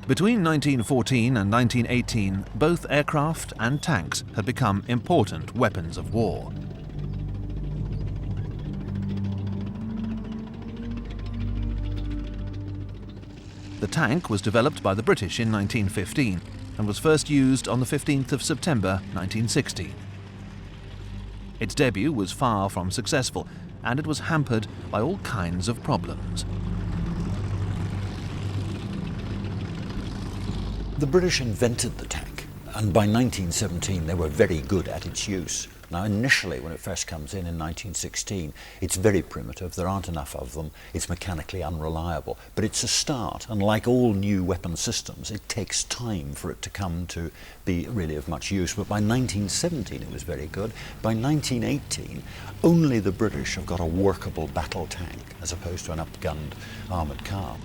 Between 1914 and 1918, both aircraft and tanks had become important weapons of war. The tank was developed by the British in 1915 and was first used on the 15th of September 1916. Its debut was far from successful, and it was hampered by all kinds of problems. The British invented the tank, and by 1917 they were very good at its use. Now initially, when it first comes in 1916, it's very primitive, there aren't enough of them, it's mechanically unreliable, but it's a start, and like all new weapon systems, it takes time for it to come to be really of much use. But by 1917 it was very good. By 1918, only the British have got a workable battle tank, as opposed to an upgunned armoured car.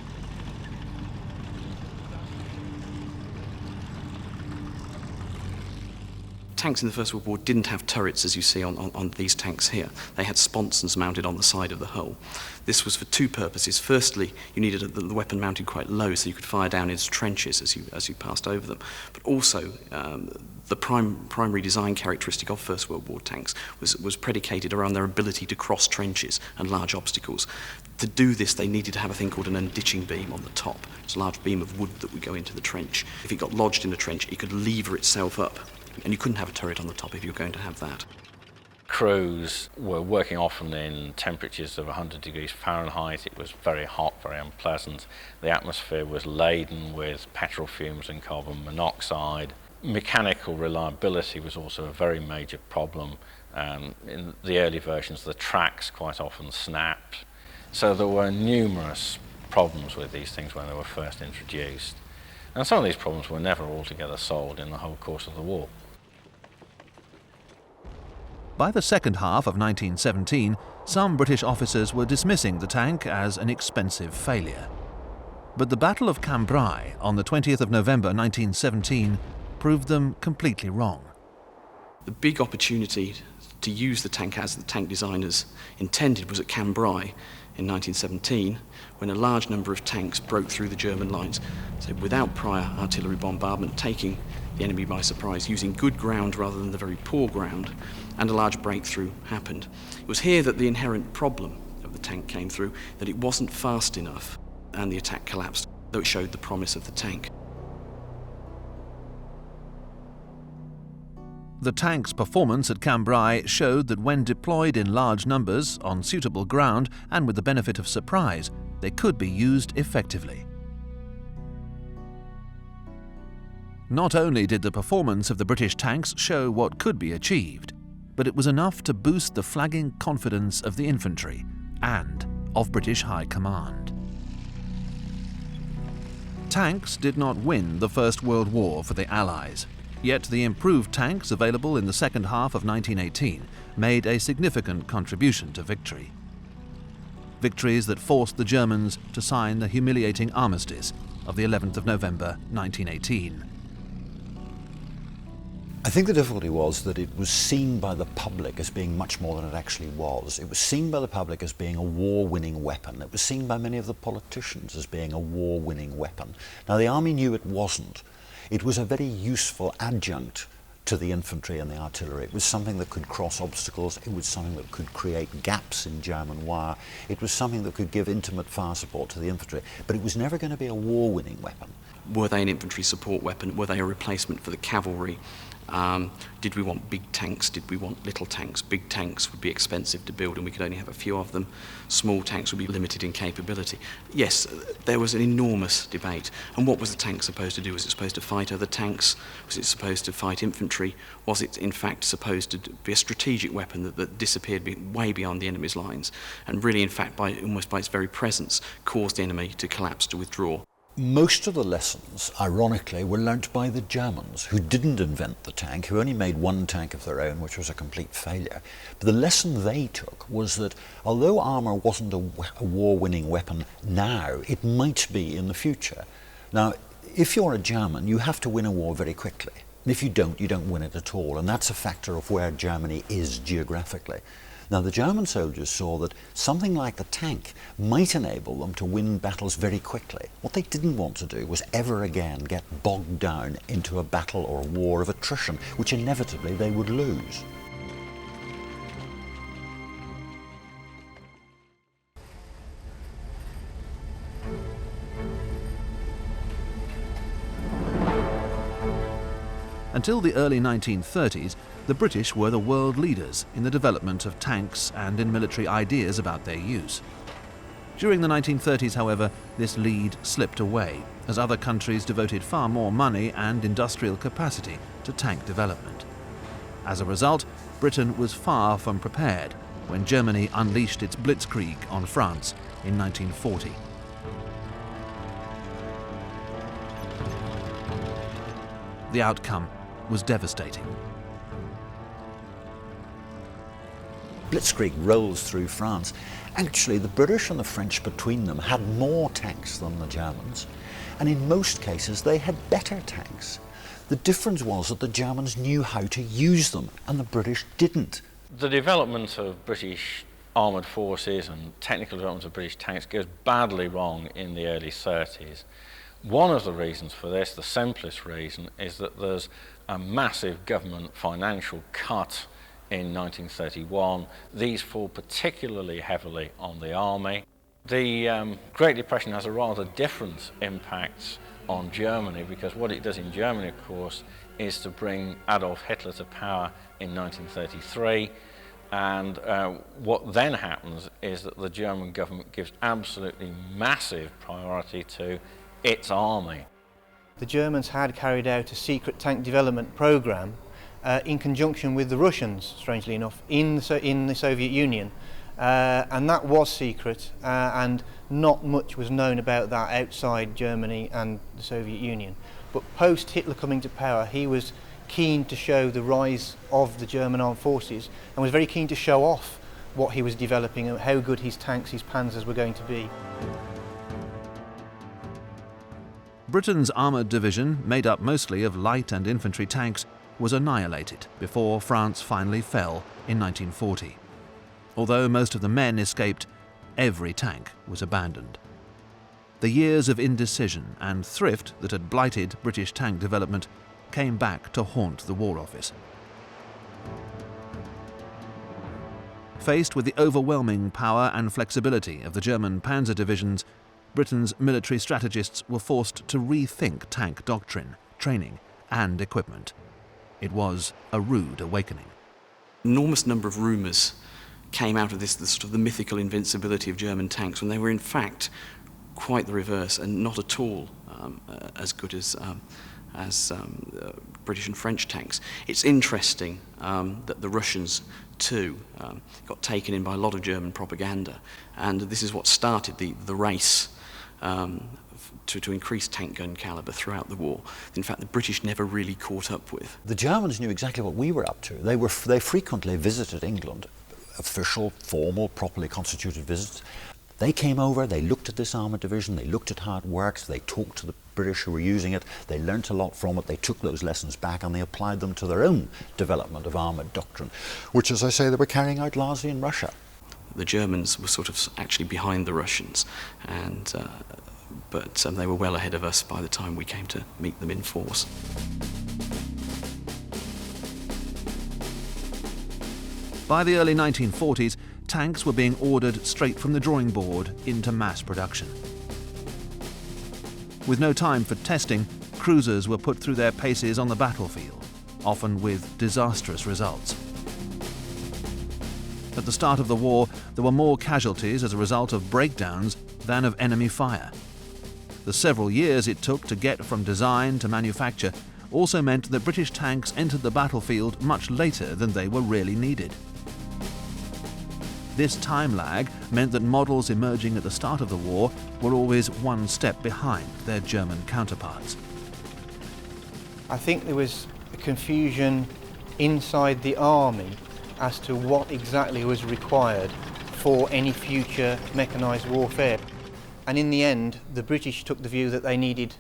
Tanks in the First World War didn't have turrets, as you see on these tanks here. They had sponsons mounted on the side of the hull. This was for two purposes. Firstly, you needed the weapon mounted quite low so you could fire down into trenches as you passed over them. But also, the primary design characteristic of First World War tanks was predicated around their ability to cross trenches and large obstacles. To do this, they needed to have a thing called an unditching beam on the top. It's a large beam of wood that would go into the trench. If it got lodged in the trench, it could lever itself up. And you couldn't have a turret on the top if you were going to have that. Crews were working often in temperatures of 100 degrees Fahrenheit. It was very hot, very unpleasant. The atmosphere was laden with petrol fumes and carbon monoxide. Mechanical reliability was also a very major problem. In the early versions, the tracks quite often snapped. So there were numerous problems with these things when they were first introduced. And some of these problems were never altogether solved in the whole course of the war. By the second half of 1917, some British officers were dismissing the tank as an expensive failure. But the Battle of Cambrai on the 20th of November 1917 proved them completely wrong. The big opportunity to use the tank as the tank designers intended was at Cambrai in 1917, when a large number of tanks broke through the German lines. So without prior artillery bombardment, taking the enemy by surprise, using good ground rather than the very poor ground, and a large breakthrough happened. It was here that the inherent problem of the tank came through, that it wasn't fast enough, and the attack collapsed, though it showed the promise of the tank. The tank's performance at Cambrai showed that when deployed in large numbers on suitable ground and with the benefit of surprise, they could be used effectively. Not only did the performance of the British tanks show what could be achieved, but it was enough to boost the flagging confidence of the infantry and of British High Command. Tanks did not win the First World War for the Allies, yet the improved tanks available in the second half of 1918 made a significant contribution to victory. Victories that forced the Germans to sign the humiliating armistice of the 11th of November 1918. I think the difficulty was that it was seen by the public as being much more than it actually was. It was seen by the public as being a war-winning weapon. It was seen by many of the politicians as being a war-winning weapon. Now, the army knew it wasn't. It was a very useful adjunct to the infantry and the artillery. It was something that could cross obstacles. It was something that could create gaps in German wire. It was something that could give intimate fire support to the infantry. But it was never going to be a war-winning weapon. Were they an infantry support weapon? Were they a replacement for the cavalry? Did we want big tanks? Did we want little tanks? Big tanks would be expensive to build and we could only have a few of them. Small tanks would be limited in capability. Yes, there was an enormous debate. And what was the tank supposed to do? Was it supposed to fight other tanks? Was it supposed to fight infantry? Was it in fact supposed to be a strategic weapon that disappeared way beyond the enemy's lines and really in fact almost by its very presence caused the enemy to collapse, to withdraw? Most of the lessons, ironically, were learnt by the Germans, who didn't invent the tank, who only made one tank of their own, which was a complete failure. But the lesson they took was that although armour wasn't a war-winning weapon now, it might be in the future. Now, if you're a German, you have to win a war very quickly. And if you don't win it at all. And that's a factor of where Germany is geographically. Now, the German soldiers saw that something like the tank might enable them to win battles very quickly. What they didn't want to do was ever again get bogged down into a battle or a war of attrition, which inevitably they would lose. Until the early 1930s, the British were the world leaders in the development of tanks and in military ideas about their use. During the 1930s, however, this lead slipped away as other countries devoted far more money and industrial capacity to tank development. As a result, Britain was far from prepared when Germany unleashed its blitzkrieg on France in 1940. The outcome was devastating. Blitzkrieg rolls through France. Actually, the British and the French between them had more tanks than the Germans, and in most cases they had better tanks. The difference was that the Germans knew how to use them and the British didn't. The development of British armoured forces and technical development of British tanks goes badly wrong in the early 30s. One of the reasons for this, the simplest reason, is that there's a massive government financial cut in 1931. These fall particularly heavily on the army. The Great Depression has a rather different impact on Germany, because what it does in Germany, of course, is to bring Adolf Hitler to power in 1933. And what then happens is that the German government gives absolutely massive priority to its army. The Germans had carried out a secret tank development program in conjunction with the Russians, strangely enough, in the Soviet Union. And that was secret, and not much was known about that outside Germany and the Soviet Union. But post Hitler coming to power, he was keen to show the rise of the German armed forces and was very keen to show off what he was developing and how good his tanks, his panzers were going to be. Britain's armoured division, made up mostly of light and infantry tanks, was annihilated before France finally fell in 1940. Although most of the men escaped, every tank was abandoned. The years of indecision and thrift that had blighted British tank development came back to haunt the War Office. Faced with the overwhelming power and flexibility of the German panzer divisions, Britain's military strategists were forced to rethink tank doctrine, training, and equipment. It was a rude awakening. Enormous number of rumours came out of this, the sort of the mythical invincibility of German tanks, when they were in fact quite the reverse and not at all as good as British and French tanks. It's interesting that the Russians too got taken in by a lot of German propaganda, and this is what started the race to increase tank gun calibre throughout the war. In fact, the British never really caught up with. The Germans knew exactly what we were up to. They frequently visited England, official, formal, properly constituted visits. They came over, they looked at this armoured division, they looked at how it works, they talked to the British who were using it, they learnt a lot from it, they took those lessons back and they applied them to their own development of armoured doctrine, which, as I say, they were carrying out largely in Russia. The Germans were sort of actually behind the Russians, and but they were well ahead of us by the time we came to meet them in force. By the early 1940s, tanks were being ordered straight from the drawing board into mass production. With no time for testing, cruisers were put through their paces on the battlefield, often with disastrous results. At the start of the war, there were more casualties as a result of breakdowns than of enemy fire. The several years it took to get from design to manufacture also meant that British tanks entered the battlefield much later than they were really needed. This time lag meant that models emerging at the start of the war were always one step behind their German counterparts. I think there was a confusion inside the army as to what exactly was required for any future mechanised warfare. And in the end, the British took the view that they needed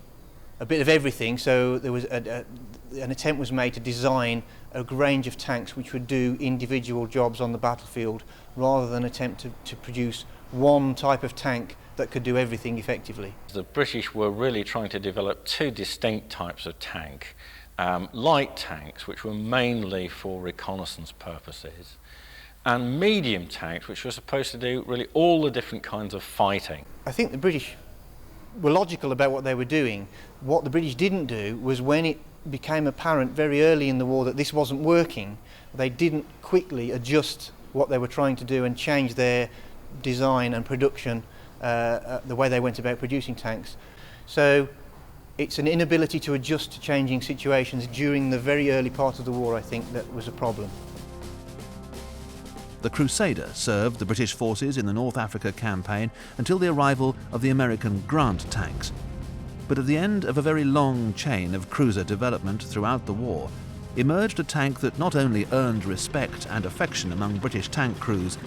a bit of everything, so there was an attempt was made to design a range of tanks which would do individual jobs on the battlefield, rather than attempt to produce one type of tank that could do everything effectively. The British were really trying to develop two distinct types of tank. Light tanks, which were mainly for reconnaissance purposes, and medium tanks, which were supposed to do really all the different kinds of fighting. I think the British were logical about what they were doing. What the British didn't do was, when it became apparent very early in the war that this wasn't working, they didn't quickly adjust what they were trying to do and change their design and production, the way they went about producing tanks. So it's an inability to adjust to changing situations during the very early part of the war, I think, that was a problem. The Crusader served the British forces in the North Africa campaign until the arrival of the American Grant tanks. But at the end of a very long chain of cruiser development throughout the war, emerged a tank that not only earned respect and affection among British tank crews,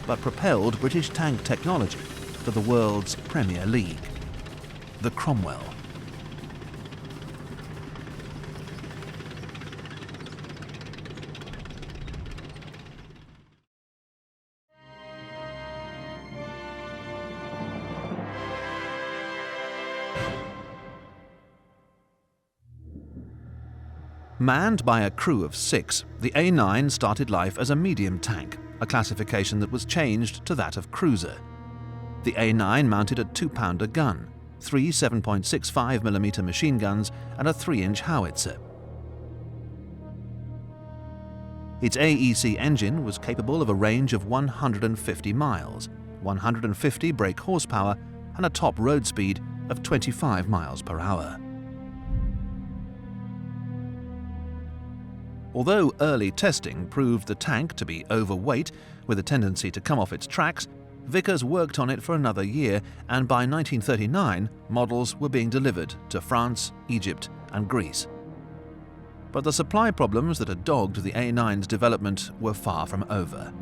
but propelled British tank technology to the world's Premier League: the Cromwell. Manned by a crew of 6, the A9 started life as a medium tank, a classification that was changed to that of cruiser. The A9 mounted a 2-pounder gun, 3 7.65mm machine guns and a 3-inch howitzer. Its AEC engine was capable of a range of 150 miles, 150 brake horsepower and a top road speed of 25 miles per hour. Although early testing proved the tank to be overweight with a tendency to come off its tracks, Vickers worked on it for another year, and by 1939 models were being delivered to France, Egypt and Greece. But the supply problems that had dogged the A9's development were far from over.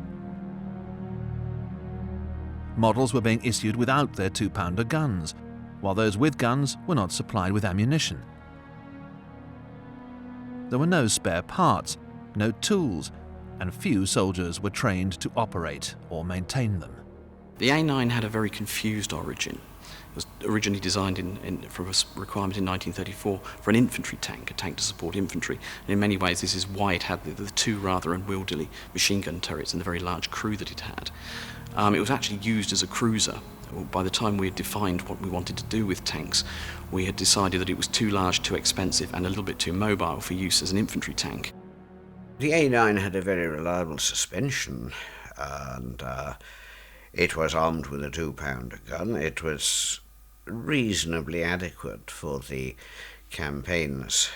Models were being issued without their 2-pounder guns, while those with guns were not supplied with ammunition. There were no spare parts, no tools, and few soldiers were trained to operate or maintain them. The A9 had a very confused origin. It was originally designed for a requirement in 1934 for an infantry tank, a tank to support infantry. And in many ways, this is why it had the 2 rather unwieldy machine gun turrets and the very large crew that it had. It was actually used as a cruiser. By the time we had defined what we wanted to do with tanks, we had decided that it was too large, too expensive, and a little bit too mobile for use as an infantry tank. The A9 had a very reliable suspension, and it was armed with a 2-pounder gun. It was reasonably adequate for the campaigns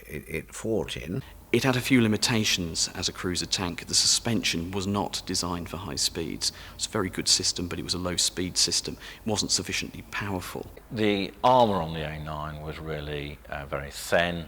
it fought in. It had a few limitations as a cruiser tank. The suspension was not designed for high speeds. It was a very good system, but it was a low-speed system. It wasn't sufficiently powerful. The armour on the A9 was really very thin.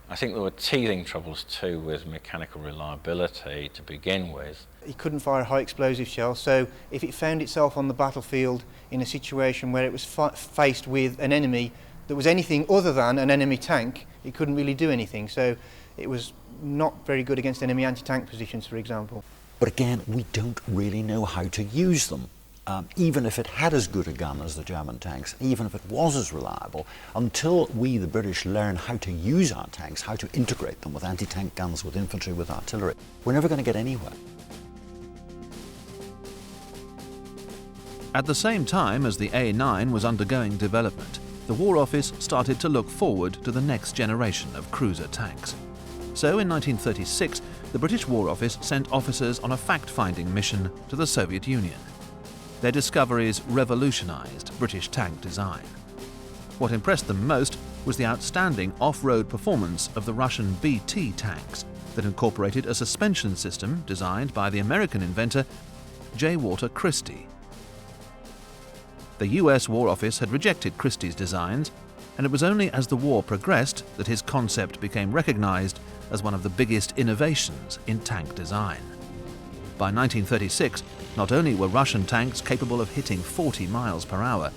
I think there were teething troubles too with mechanical reliability to begin with. It couldn't fire a high explosive shell, so if it found itself on the battlefield in a situation where it was faced with an enemy that was anything other than an enemy tank, it couldn't really do anything. So it was not very good against enemy anti-tank positions, for example. But again, we don't really know how to use them. Even if it had as good a gun as the German tanks, even if it was as reliable, until we, the British, learn how to use our tanks, how to integrate them with anti-tank guns, with infantry, with artillery, we're never going to get anywhere. At the same time as the A9 was undergoing development, the War Office started to look forward to the next generation of cruiser tanks. So in 1936, the British War Office sent officers on a fact-finding mission to the Soviet Union. Their discoveries revolutionized British tank design. What impressed them most was the outstanding off-road performance of the Russian BT tanks that incorporated a suspension system designed by the American inventor J. Walter Christie. The US War Office had rejected Christie's designs, and it was only as the war progressed that his concept became recognized as one of the biggest innovations in tank design. By 1936, not only were Russian tanks capable of hitting 40 miles per hour,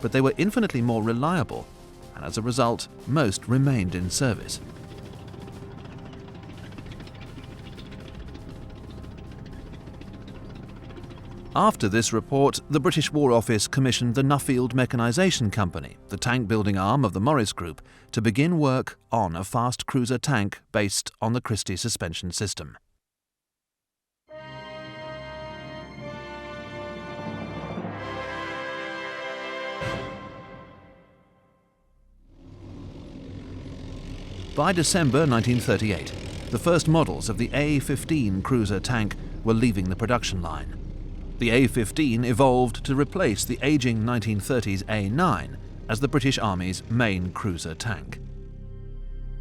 but they were infinitely more reliable, and as a result, most remained in service. After this report, the British War Office commissioned the Nuffield Mechanisation Company, the tank-building arm of the Morris Group, to begin work on a fast cruiser tank based on the Christie suspension system. By December 1938, the first models of the A-15 cruiser tank were leaving the production line. The A-15 evolved to replace the aging 1930s A-9 as the British Army's main cruiser tank.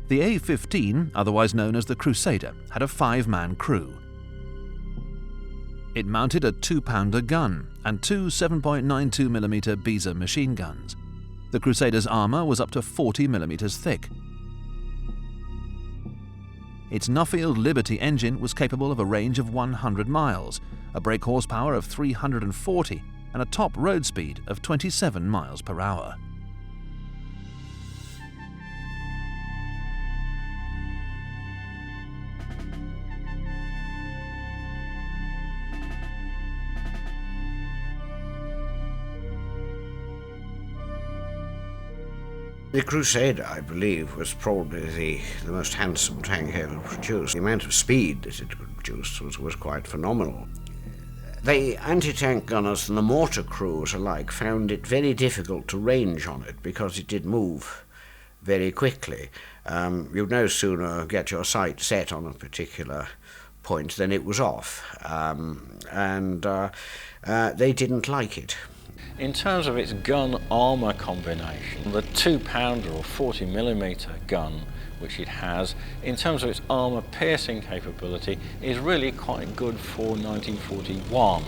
The A-15, otherwise known as the Crusader, had a 5-man crew. It mounted a 2-pounder gun and 2 7.92mm Beezer machine guns. The Crusader's armour was up to 40mm thick. Its Nuffield Liberty engine was capable of a range of 100 miles, a brake horsepower of 340, and a top road speed of 27 miles per hour. The Crusader, I believe, was probably the most handsome tank ever produced. The amount of speed that it could produce was quite phenomenal. The anti-tank gunners and the mortar crews alike found it very difficult to range on it because it did move very quickly. You'd no sooner get your sight set on a particular point than it was off, and they didn't like it. In terms of its gun-armour combination, the 2-pounder or 40mm gun which it has, in terms of its armour-piercing capability, is really quite good for 1941.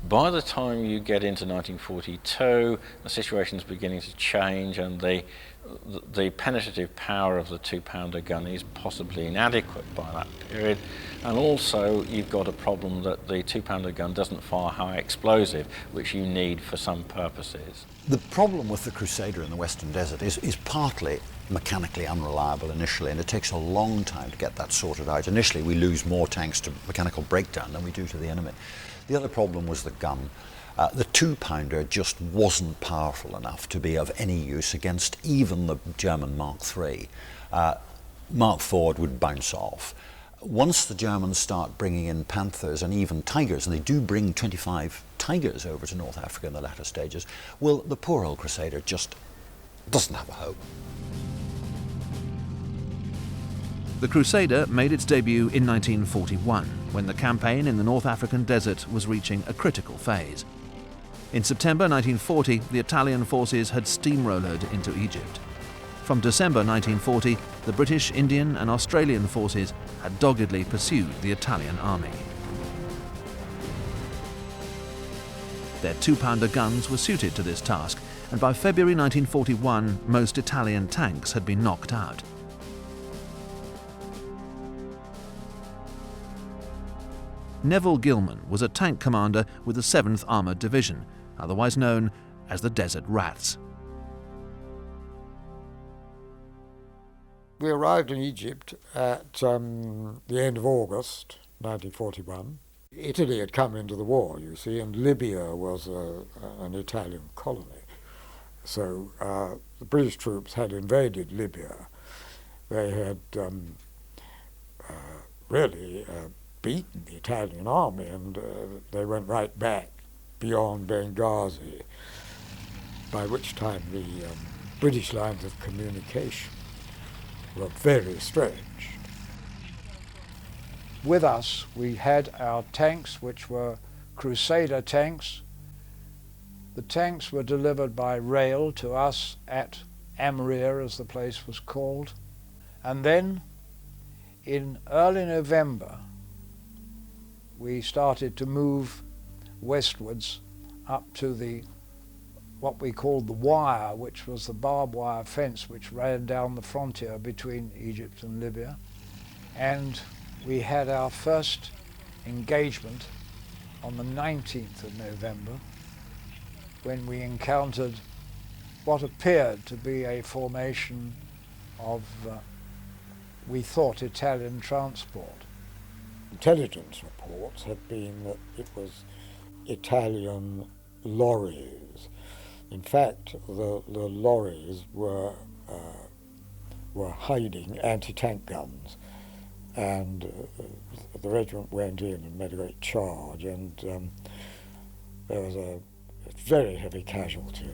By the time you get into 1942, the situation's beginning to change, and the penetrative power of the 2-pounder gun is possibly inadequate by that period. And also, you've got a problem that the 2-pounder gun doesn't fire high explosive, which you need for some purposes. The problem with the Crusader in the Western Desert is partly mechanically unreliable initially, and it takes a long time to get that sorted out. Initially, we lose more tanks to mechanical breakdown than we do to the enemy. The other problem was the gun. The 2-pounder just wasn't powerful enough to be of any use against even the German Mark III. Mark IV would bounce off. Once the Germans start bringing in Panthers and even Tigers, and they do bring 25 Tigers over to North Africa in the latter stages, well, the poor old Crusader just doesn't have a hope. The Crusader made its debut in 1941, when the campaign in the North African desert was reaching a critical phase. In September 1940, the Italian forces had steamrollered into Egypt. From December 1940, the British, Indian and Australian forces had doggedly pursued the Italian army. Their 2-pounder guns were suited to this task, and by February 1941, most Italian tanks had been knocked out. Neville Gilman was a tank commander with the 7th Armoured Division, otherwise known as the Desert Rats. We arrived in Egypt at the end of August 1941. Italy had come into the war, you see, and Libya was an Italian colony. So the British troops had invaded Libya. They had really beaten the Italian army, and they went right back beyond Benghazi, by which time the British lines of communication were very stretched. With us, we had our tanks, which were Crusader tanks. The tanks were delivered by rail to us at Amrir, as the place was called. And then, in early November, we started to move westwards up to what we called the wire, which was the barbed wire fence which ran down the frontier between Egypt and Libya. And we had our first engagement on the 19th of November, when we encountered what appeared to be a formation of, we thought, Italian transport. Intelligence reports had been that it was Italian lorries. In fact, the lorries were hiding anti-tank guns, and the regiment went in and made a great charge, and there was very heavy casualties.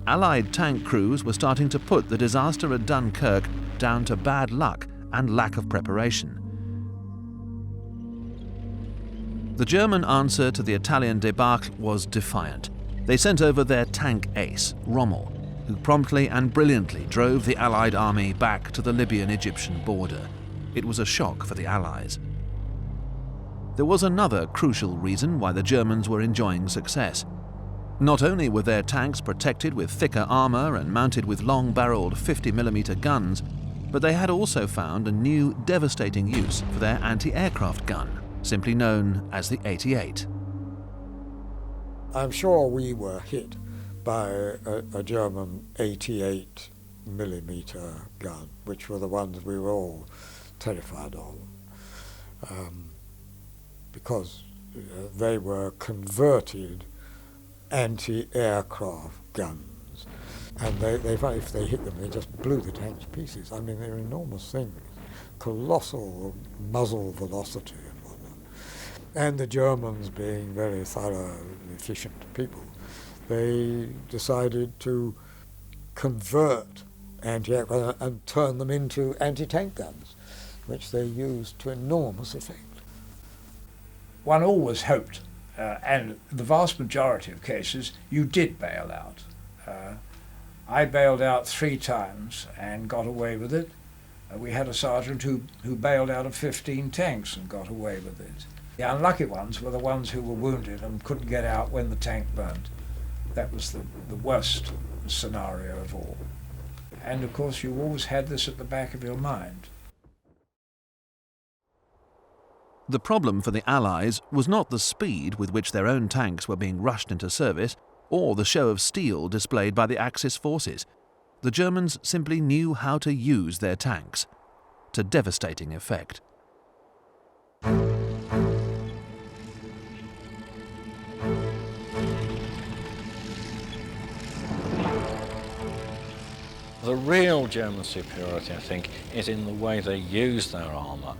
Allied tank crews were starting to put the disaster at Dunkirk down to bad luck and lack of preparation. The German answer to the Italian debacle was defiant. They sent over their tank ace, Rommel, who promptly and brilliantly drove the Allied army back to the Libyan-Egyptian border. It was a shock for the Allies. There was another crucial reason why the Germans were enjoying success. Not only were their tanks protected with thicker armour and mounted with long-barreled 50mm guns, but they had also found a new devastating use for their anti-aircraft gun, simply known as the 88. I'm sure we were hit by a German 88mm gun, which were the ones we were all terrified of, because they were converted anti-aircraft guns. And if they hit them, they just blew the tanks to pieces. I mean, they're enormous things, colossal muzzle velocity and whatnot. And the Germans, being very thorough, efficient people, they decided to convert anti-aircraft and turn them into anti-tank guns, which they used to enormous effect. One always hoped, and the vast majority of cases, you did bail out. I bailed out 3 times and got away with it. We had a sergeant who bailed out of 15 tanks and got away with it. The unlucky ones were the ones who were wounded and couldn't get out when the tank burned. That was the worst scenario of all. And of course you always had this at the back of your mind. The problem for the Allies was not the speed with which their own tanks were being rushed into service, or the show of steel displayed by the Axis forces. The Germans simply knew how to use their tanks, to devastating effect. The real German superiority, I think, is in the way they use their armour.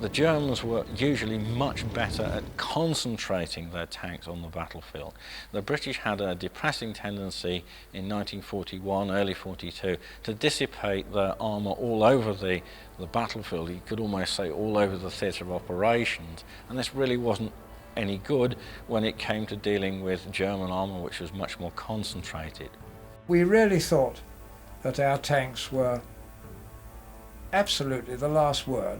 The Germans were usually much better at concentrating their tanks on the battlefield. The British had a depressing tendency in 1941, early 42, to dissipate their armour all over the battlefield. You could almost say all over the theatre of operations. And this really wasn't any good when it came to dealing with German armour, which was much more concentrated. We really thought that our tanks were absolutely the last word.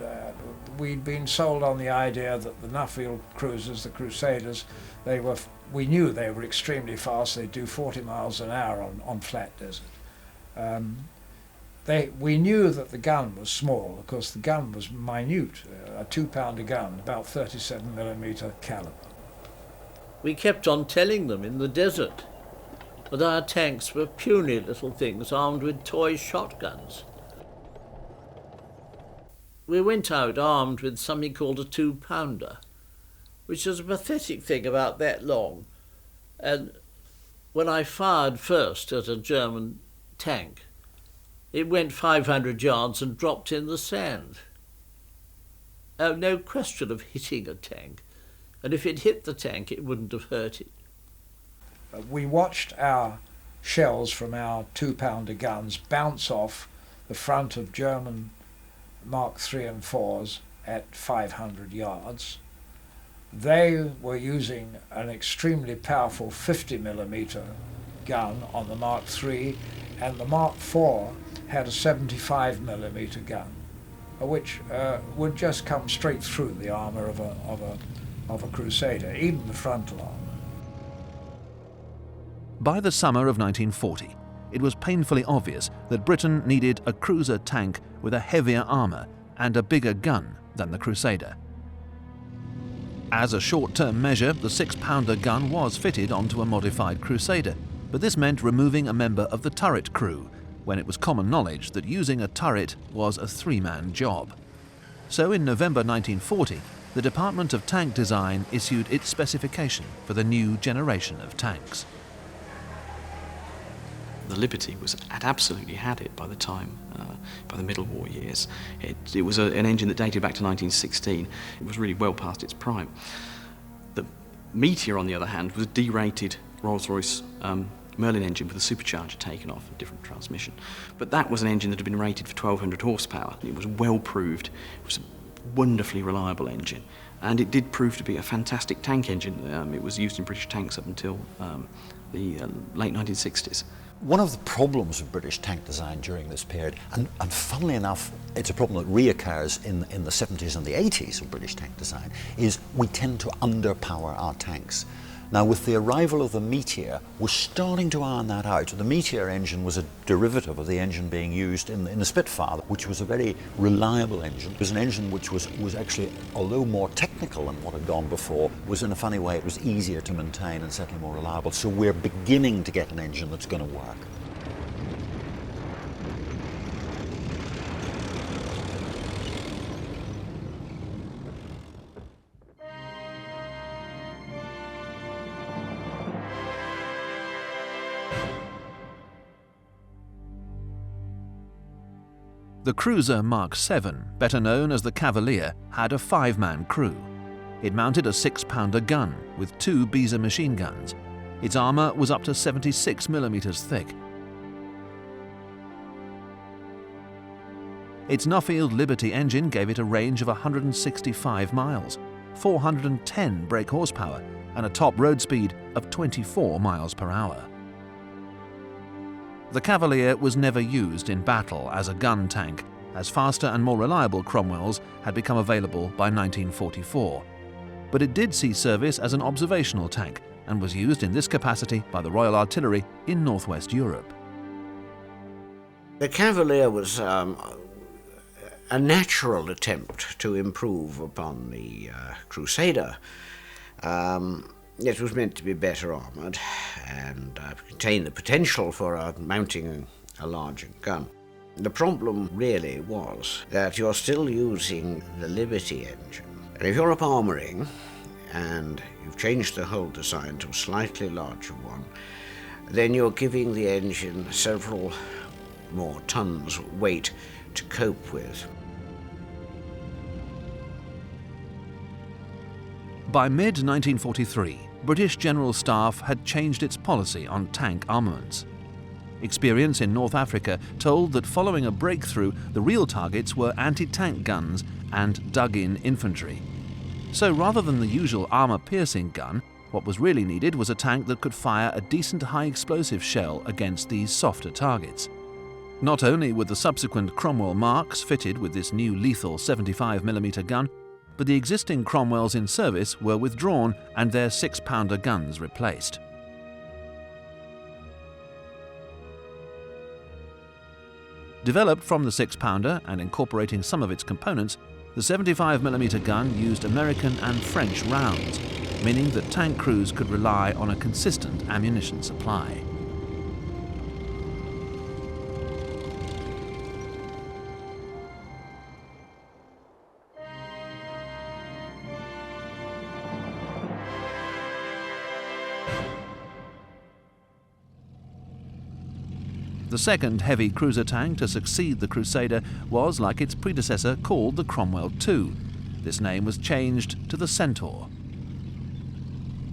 We'd been sold on the idea that the Nuffield cruisers, the Crusaders, we knew they were extremely fast. They'd do 40 miles an hour on flat desert. We knew that the gun was small, because the gun was minute, a 2-pounder gun, about 37mm caliber. We kept on telling them in the desert that our tanks were puny little things armed with toy shotguns. We went out armed with something called a 2-pounder, which was a pathetic thing about that long. And when I fired first at a German tank, it went 500 yards and dropped in the sand. No question of hitting a tank. And if it hit the tank, it wouldn't have hurt it. We watched our shells from our 2-pounder guns bounce off the front of German Mark III and IVs at 500 yards. They were using an extremely powerful 50mm gun on the Mark III, and the Mark IV had a 75mm gun, which would just come straight through the armour of a Crusader, even the frontal armour. By the summer of 1940, it was painfully obvious that Britain needed a cruiser tank with a heavier armour and a bigger gun than the Crusader. As a short-term measure, the 6-pounder gun was fitted onto a modified Crusader, but this meant removing a member of the turret crew, when it was common knowledge that using a turret was a 3-man job. So in November 1940, the Department of Tank Design issued its specification for the new generation of tanks. The Liberty had absolutely had it by the time, by the Middle War years. It was an engine that dated back to 1916. It was really well past its prime. The Meteor, on the other hand, was a derated Rolls-Royce Merlin engine with a supercharger taken off, a different transmission. But that was an engine that had been rated for 1,200 horsepower. It was well proved. It was a wonderfully reliable engine. And it did prove to be a fantastic tank engine. It was used in British tanks up until the late 1960s. One of the problems of British tank design during this period, and funnily enough, it's a problem that reoccurs in the 70s and the 80s of British tank design, is we tend to underpower our tanks. Now, with the arrival of the Meteor, we're starting to iron that out. The Meteor engine was a derivative of the engine being used in the Spitfire, which was a very reliable engine. It was an engine which was actually, although more technical than what had gone before, was in a funny way, it was easier to maintain and certainly more reliable. So we're beginning to get an engine that's going to work. The cruiser Mark VII, better known as the Cavalier, had a 5-man crew. It mounted a 6-pounder gun with 2 Beezer machine guns. Its armour was up to 76 millimeters thick. Its Nuffield Liberty engine gave it a range of 165 miles, 410 brake horsepower, and a top road speed of 24 miles per hour. The Cavalier was never used in battle as a gun tank, as faster and more reliable Cromwells had become available by 1944. But it did see service as an observational tank and was used in this capacity by the Royal Artillery in northwest Europe. The Cavalier was a natural attempt to improve upon the Crusader. It was meant to be better armoured and contained the potential for mounting a larger gun. The problem really was that you're still using the Liberty engine. And if you're up armouring and you've changed the whole design to a slightly larger one, then you're giving the engine several more tons weight to cope with. By mid-1943, British General Staff had changed its policy on tank armaments. Experience in North Africa told that following a breakthrough, the real targets were anti-tank guns and dug-in infantry. So rather than the usual armour-piercing gun, what was really needed was a tank that could fire a decent high-explosive shell against these softer targets. Not only were the subsequent Cromwell Marks fitted with this new lethal 75mm gun, but the existing Cromwells in service were withdrawn and their 6-pounder guns replaced. Developed from the 6-pounder and incorporating some of its components, the 75mm gun used American and French rounds, meaning that tank crews could rely on a consistent ammunition supply. The second heavy cruiser tank to succeed the Crusader was, like its predecessor, called the Cromwell II. This name was changed to the Centaur.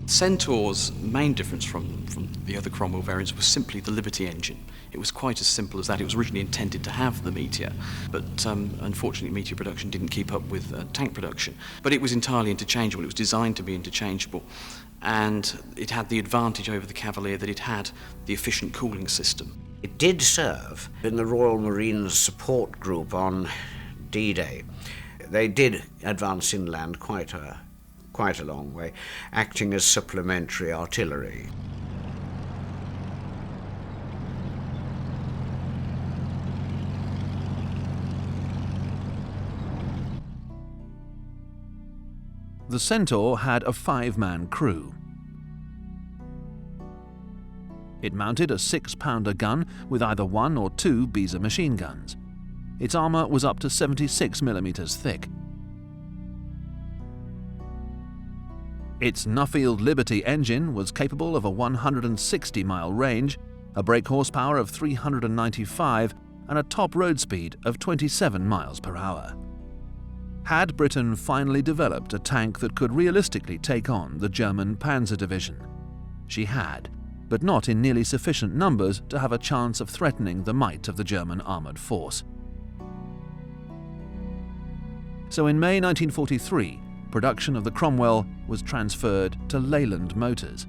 Centaur's main difference from the other Cromwell variants was simply the Liberty engine. It was quite as simple as that. It was originally intended to have the Meteor, but unfortunately Meteor production didn't keep up with tank production. But it was entirely interchangeable. It was designed to be interchangeable, and it had the advantage over the Cavalier that it had the efficient cooling system. It did serve in the Royal Marines support group on D-Day. They did advance inland quite a long way, acting as supplementary artillery. The Centaur had a 5-man crew. It mounted a 6-pounder gun with either 1 or 2 Beezer machine guns. Its armour was up to 76mm thick. Its Nuffield Liberty engine was capable of a 160-mile range, a brake horsepower of 395, and a top road speed of 27 miles per hour. Had Britain finally developed a tank that could realistically take on the German Panzer Division? She had, but not in nearly sufficient numbers to have a chance of threatening the might of the German armoured force. So in May 1943, production of the Cromwell was transferred to Leyland Motors.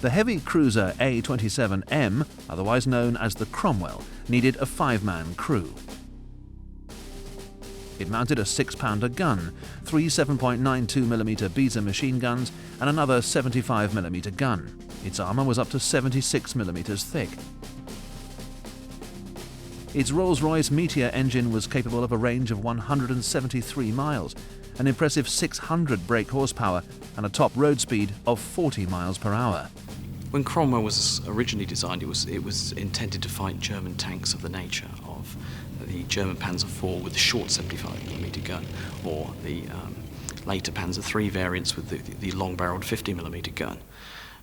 The heavy cruiser A27M, otherwise known as the Cromwell, needed a 5-man crew. It mounted a 6-pounder gun, 3 7.92mm Beezer machine guns, and another 75mm gun. Its armour was up to 76mm thick. Its Rolls-Royce Meteor engine was capable of a range of 173 miles, an impressive 600 brake horsepower, and a top road speed of 40 miles per hour. When Cromwell was originally designed, it was intended to fight German tanks of the nature of the German Panzer IV with the short 75mm gun, or the later Panzer III variants with the long-barreled 50mm gun.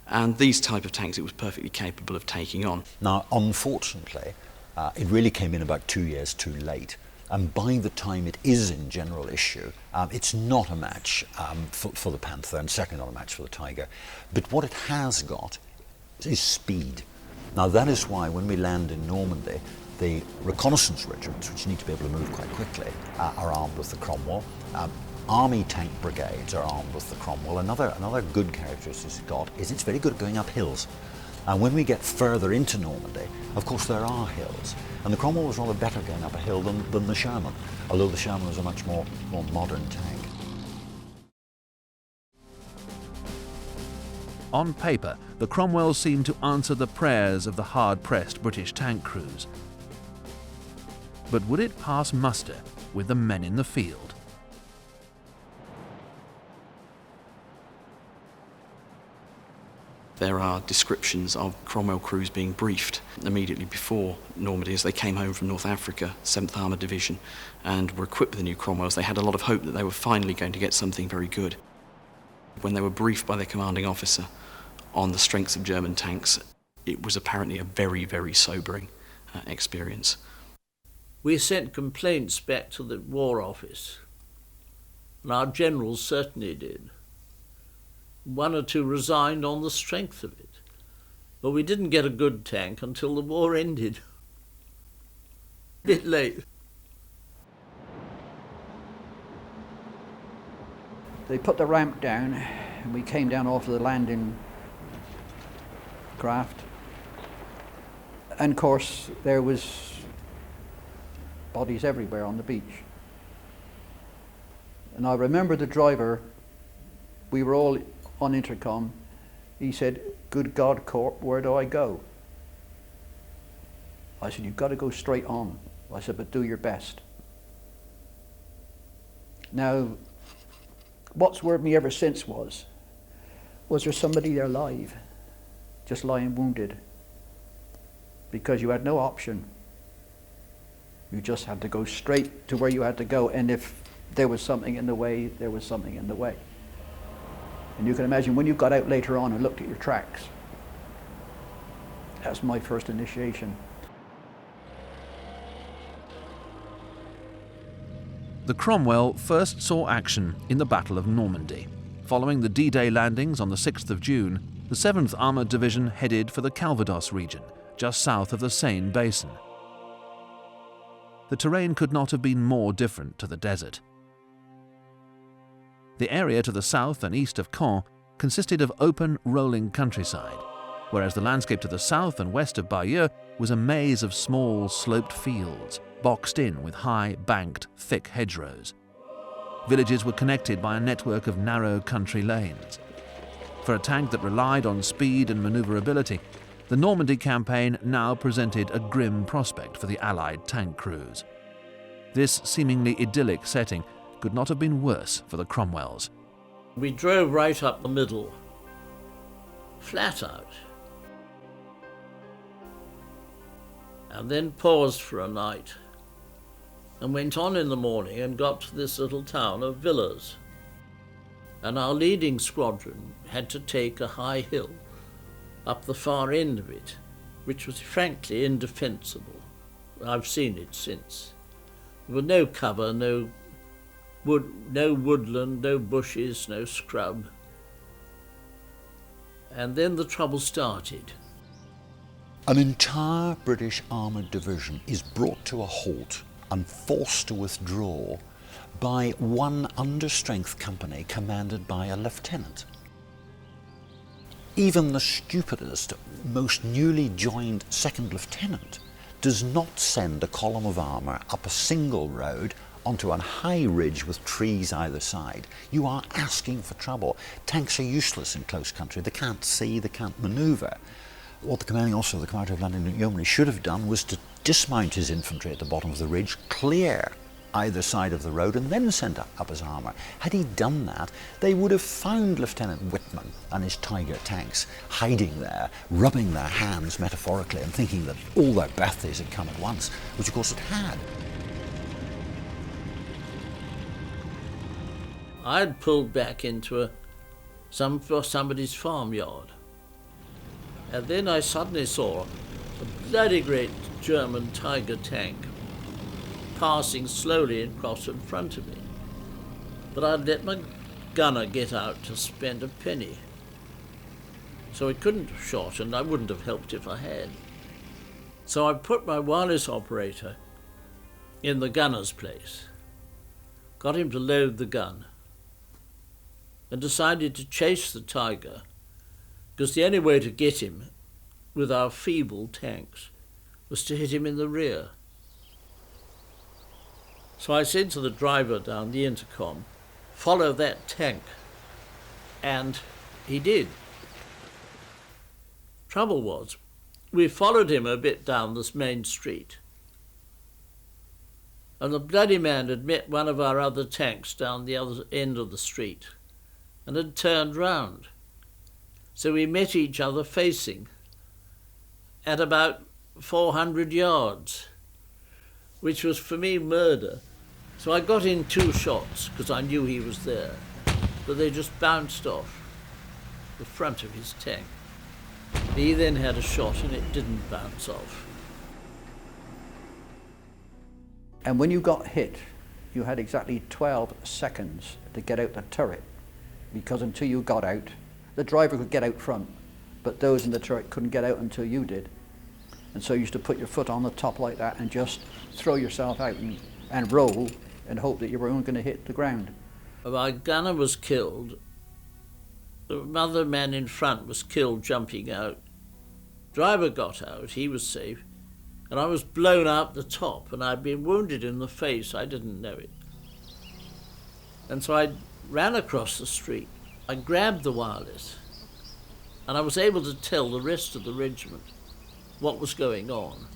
And these type of tanks it was perfectly capable of taking on. Now, unfortunately, it really came in about 2 years too late. And by the time it is in general issue, it's not a match for the Panther, and certainly not a match for the Tiger. But what it has got is speed. Now, that is why when we land in Normandy, the reconnaissance regiments, which need to be able to move quite quickly, are armed with the Cromwell. Army tank brigades are armed with the Cromwell. Another good characteristic it's got is it's very good at going up hills. And when we get further into Normandy, of course there are hills. And the Cromwell was rather better going up a hill than the Sherman, although the Sherman was a much more modern tank. On paper, the Cromwell seemed to answer the prayers of the hard-pressed British tank crews. But would it pass muster with the men in the field? There are descriptions of Cromwell crews being briefed immediately before Normandy as they came home from North Africa, 7th Armoured Division, and were equipped with the new Cromwells. They had a lot of hope that they were finally going to get something very good. When they were briefed by their commanding officer on the strengths of German tanks, it was apparently a very, very sobering experience. We sent complaints back to the War Office, and our generals certainly did. One or two resigned on the strength of it, but we didn't get a good tank until the war ended. A bit late. They put the ramp down, and we came down off of the landing craft. And of course, there was bodies everywhere on the beach. And I remember the driver, we were all on intercom, he said, "Good God, Corp, where do I go?" I said, "You've got to go straight on." I said, "But do your best." Now, what's worried me ever since was there somebody there live, just lying wounded? Because you had no option. You just had to go straight to where you had to go, and if there was something in the way, there was something in the way. And you can imagine when you got out later on and looked at your tracks. That was my first initiation. The Cromwell first saw action in the Battle of Normandy. Following the D-Day landings on the 6th of June, the 7th Armoured Division headed for the Calvados region, just south of the Seine Basin. The terrain could not have been more different to the desert. The area to the south and east of Caen consisted of open, rolling countryside, whereas the landscape to the south and west of Bayeux was a maze of small, sloped fields, boxed in with high, banked, thick hedgerows. Villages were connected by a network of narrow country lanes. For a tank that relied on speed and maneuverability, the Normandy campaign now presented a grim prospect for the Allied tank crews. This seemingly idyllic setting could not have been worse for the Cromwells. We drove right up the middle, flat out, and then paused for a night and went on in the morning and got to this little town of villas. And our leading squadron had to take a high hill up the far end of it, which was frankly indefensible. I've seen it since. There was no cover, no woodland, no bushes, no scrub. And then the trouble started. An entire British armoured division is brought to a halt and forced to withdraw by one understrength company commanded by a lieutenant. Even the stupidest, most newly joined second lieutenant does not send a column of armour up a single road onto a high ridge with trees either side. You are asking for trouble. Tanks are useless in close country. They can't see, they can't manoeuvre. What the commanding officer of the Command of London Yeomanry should have done was to dismount his infantry at the bottom of the ridge, clear either side of the road and then sent up his armour. Had he done that, they would have found Lieutenant Whitman and his Tiger tanks hiding there, rubbing their hands metaphorically and thinking that all their birthdays had come at once, which of course it had. I'd pulled back into somebody's farmyard, and then I suddenly saw a bloody great German Tiger tank passing slowly across in front of me. But I'd let my gunner get out to spend a penny, so he couldn't have shot, and I wouldn't have helped if I had. So I put my wireless operator in the gunner's place, got him to load the gun, and decided to chase the Tiger, because the only way to get him with our feeble tanks was to hit him in the rear. So I said to the driver down the intercom, "Follow that tank," and he did. Trouble was, we followed him a bit down this main street, and the bloody man had met one of our other tanks down the other end of the street and had turned round. So we met each other facing at about 400 yards, which was for me murder. So I got in 2 shots because I knew he was there, but they just bounced off the front of his tank. He then had a shot and it didn't bounce off. And when you got hit, you had exactly 12 seconds to get out the turret, because until you got out, the driver could get out front, but those in the turret couldn't get out until you did. And so you used to put your foot on the top like that and just throw yourself out and roll and hope that you were only going to hit the ground. My gunner was killed. The other man in front was killed jumping out. Driver got out, he was safe, and I was blown out the top, and I'd been wounded in the face, I didn't know it. And so I ran across the street. I grabbed the wireless, and I was able to tell the rest of the regiment what was going on.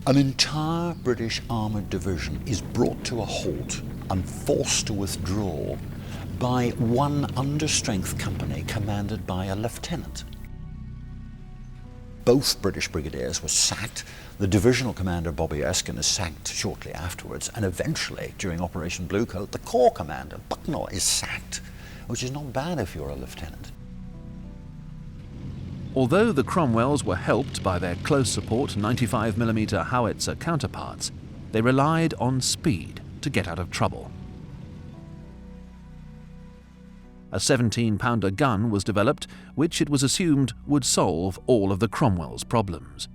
An entire British armoured division is brought to a halt and forced to withdraw by one understrength company commanded by a lieutenant. Both British brigadiers were sacked. The divisional commander, Bobby Erskine, is sacked shortly afterwards, and eventually, during Operation Bluecoat, the corps commander, Bucknell, is sacked, which is not bad if you're a lieutenant. Although the Cromwells were helped by their close support 95mm howitzer counterparts, they relied on speed to get out of trouble. A 17-pounder gun was developed, which it was assumed would solve all of the Cromwell's problems.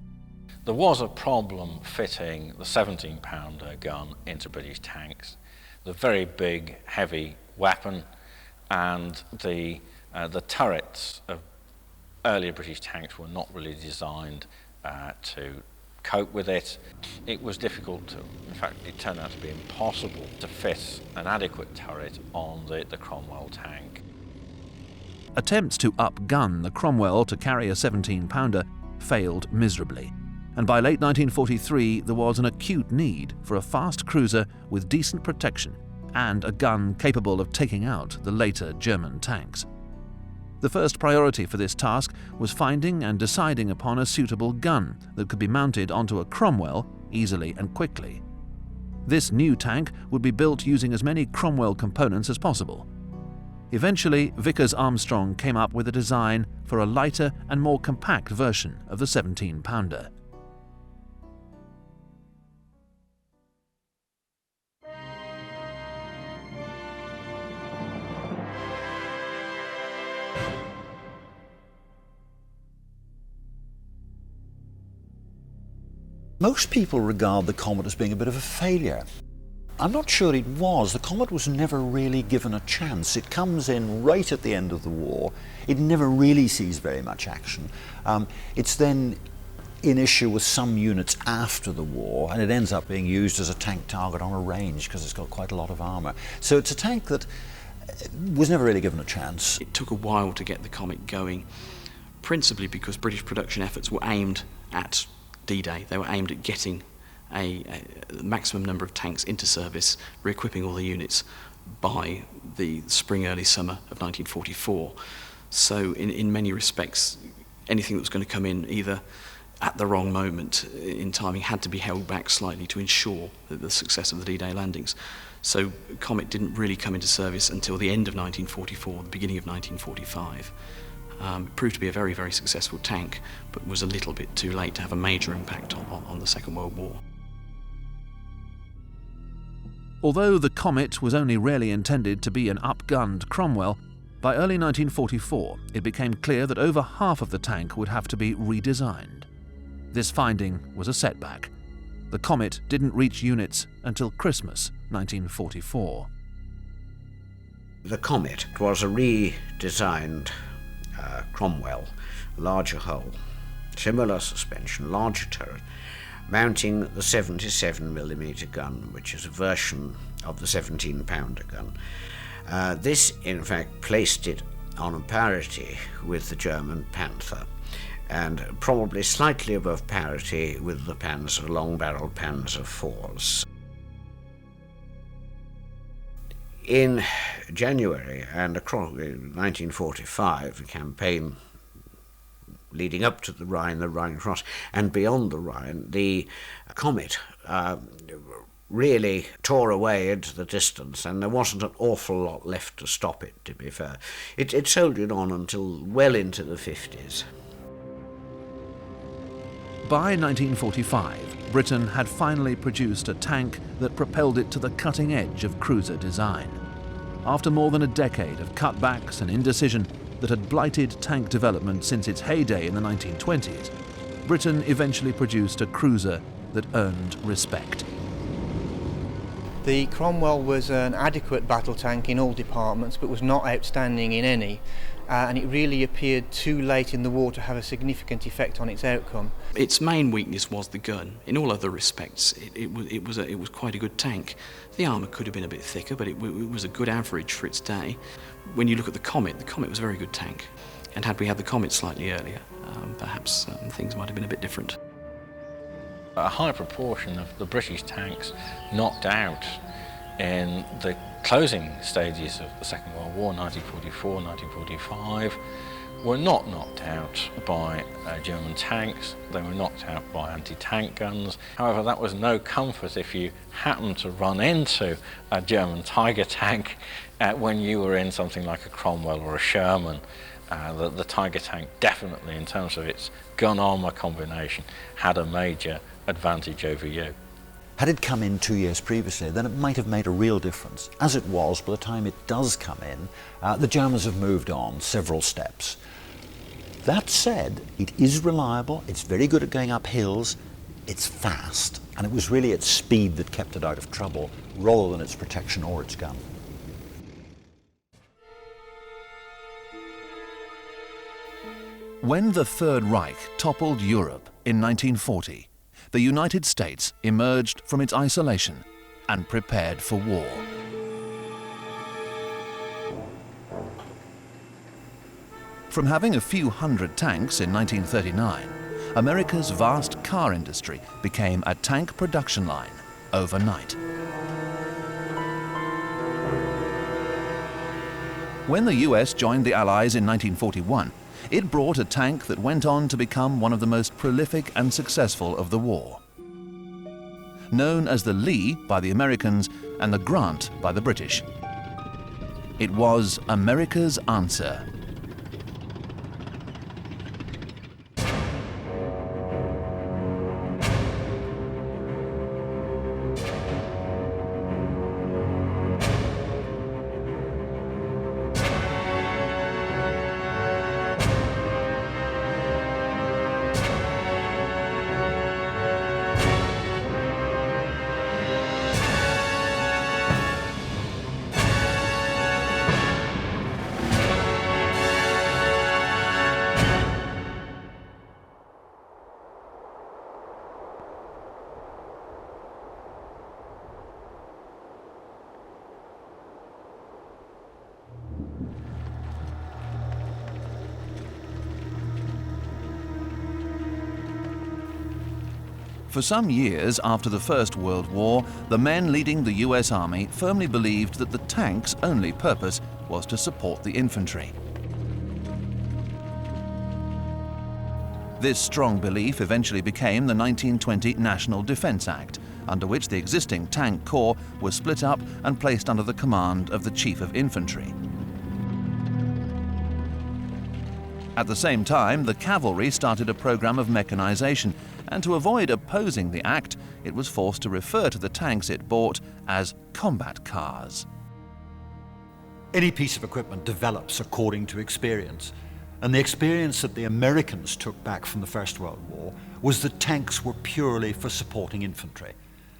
There was a problem fitting the 17-pounder gun into British tanks. The very big, heavy weapon, and the turrets of earlier British tanks were not really designed to cope with it. It was difficult to, in fact, it turned out to be impossible to fit an adequate turret on the Cromwell tank. Attempts to up-gun the Cromwell to carry a 17-pounder failed miserably, and by late 1943 there was an acute need for a fast cruiser with decent protection and a gun capable of taking out the later German tanks. The first priority for this task was finding and deciding upon a suitable gun that could be mounted onto a Cromwell easily and quickly. This new tank would be built using as many Cromwell components as possible. Eventually, Vickers-Armstrong came up with a design for a lighter and more compact version of the 17-pounder. Most people regard the Comet as being a bit of a failure. I'm not sure it was. The Comet was never really given a chance. It comes in right at the end of the war. It never really sees very much action. It's then in issue with some units after the war, and it ends up being used as a tank target on a range because it's got quite a lot of armour. So it's a tank that was never really given a chance. It took a while to get the Comet going, principally because British production efforts were aimed at D-Day. They were aimed at getting a maximum number of tanks into service, re-equipping all the units by the spring, early summer of 1944. So in many respects, anything that was going to come in either at the wrong moment in timing had to be held back slightly to ensure the success of the D-Day landings. So Comet didn't really come into service until the end of 1944, the beginning of 1945. It proved to be a very, very successful tank, but was a little bit too late to have a major impact on the Second World War. Although the Comet was only rarely intended to be an upgunned Cromwell, by early 1944 it became clear that over half of the tank would have to be redesigned. This finding was a setback. The Comet didn't reach units until Christmas 1944. The Comet was a redesigned Cromwell, larger hull, similar suspension, larger turret, mounting the 77mm gun, which is a version of the 17-pounder gun. This, in fact, placed it on a parity with the German Panther, and probably slightly above parity with the Panzer, long-barreled Panzer IVs. In January and across 1945, the campaign leading up to the Rhine Cross, and beyond the Rhine, the Comet really tore away into the distance, and there wasn't an awful lot left to stop it, to be fair. It soldiered on until well into the 50s. By 1945, Britain had finally produced a tank that propelled it to the cutting edge of cruiser design. After more than a decade of cutbacks and indecision that had blighted tank development since its heyday in the 1920s, Britain eventually produced a cruiser that earned respect. The Cromwell was an adequate battle tank in all departments, but was not outstanding in any, and it really appeared too late in the war to have a significant effect on its outcome. Its main weakness was the gun. In all other respects, it was quite a good tank. The armour could have been a bit thicker, but it was a good average for its day. When you look at the Comet was a very good tank, and had we had the Comet slightly earlier, perhaps things might have been a bit different. A high proportion of the British tanks knocked out in the closing stages of the Second World War, 1944, 1945, were not knocked out by German tanks. They were knocked out by anti-tank guns. However, that was no comfort if you happened to run into a German Tiger tank when you were in something like a Cromwell or a Sherman. The Tiger tank definitely, in terms of its gun armour combination, had a major advantage over you. Had it come in 2 years previously, then it might have made a real difference. As it was, by the time it does come in, the Germans have moved on several steps. That said, it is reliable, it's very good at going up hills, it's fast, and it was really its speed that kept it out of trouble, rather than its protection or its gun. When the Third Reich toppled Europe in 1940, the United States emerged from its isolation and prepared for war. From having a few hundred tanks in 1939, America's vast car industry became a tank production line overnight. When the US joined the Allies in 1941, it brought a tank that went on to become one of the most prolific and successful of the war. Known as the Lee by the Americans and the Grant by the British. It was America's answer. For some years after the First World War, the men leading the US Army firmly believed that the tank's only purpose was to support the infantry. This strong belief eventually became the 1920 National Defense Act, under which the existing tank corps was split up and placed under the command of the Chief of Infantry. At the same time, the cavalry started a program of mechanization, and to avoid opposing the act, it was forced to refer to the tanks it bought as combat cars. Any piece of equipment develops according to experience, and the experience that the Americans took back from the First World War was that tanks were purely for supporting infantry.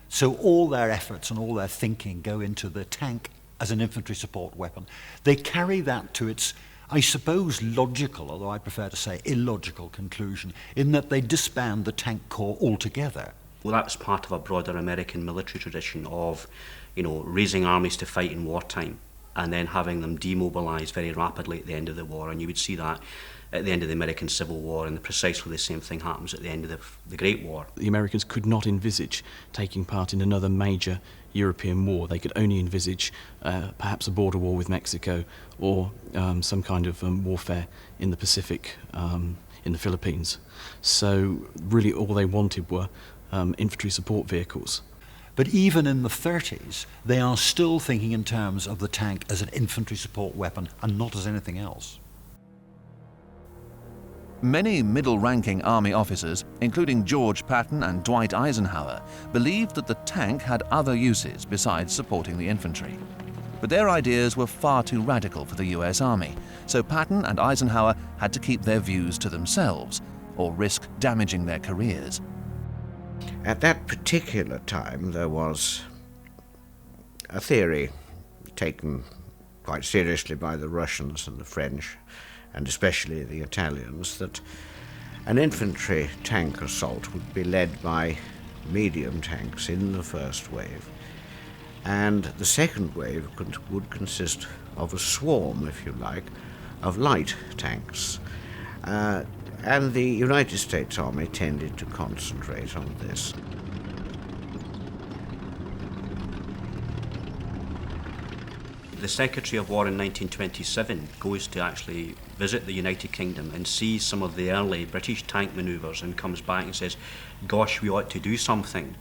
So all their efforts and all their thinking go into the tank as an infantry support weapon. They carry that to its, I suppose, logical, although I prefer to say illogical conclusion, in that they disband the tank corps altogether. Well, that was part of a broader American military tradition of, raising armies to fight in wartime and then having them demobilise very rapidly at the end of the war. And you would see that at the end of the American Civil War, and precisely the same thing happens at the end of the Great War. The Americans could not envisage taking part in another major European war. They could only envisage perhaps a border war with Mexico or some kind of warfare in the Pacific, in the Philippines. So really all they wanted were infantry support vehicles. But even in the 30s, they are still thinking in terms of the tank as an infantry support weapon and not as anything else. Many middle-ranking army officers, including George Patton and Dwight Eisenhower, believed that the tank had other uses besides supporting the infantry. But their ideas were far too radical for the US Army, so Patton and Eisenhower had to keep their views to themselves or risk damaging their careers. At that particular time, there was a theory taken quite seriously by the Russians and the French, and especially the Italians, that an infantry tank assault would be led by medium tanks in the first wave, and the second wave would consist of a swarm, if you like, of light tanks. And the United States Army tended to concentrate on this. The Secretary of War in 1927 goes to actually visit the United Kingdom and sees some of the early British tank manoeuvres and comes back and says, gosh, we ought to do something.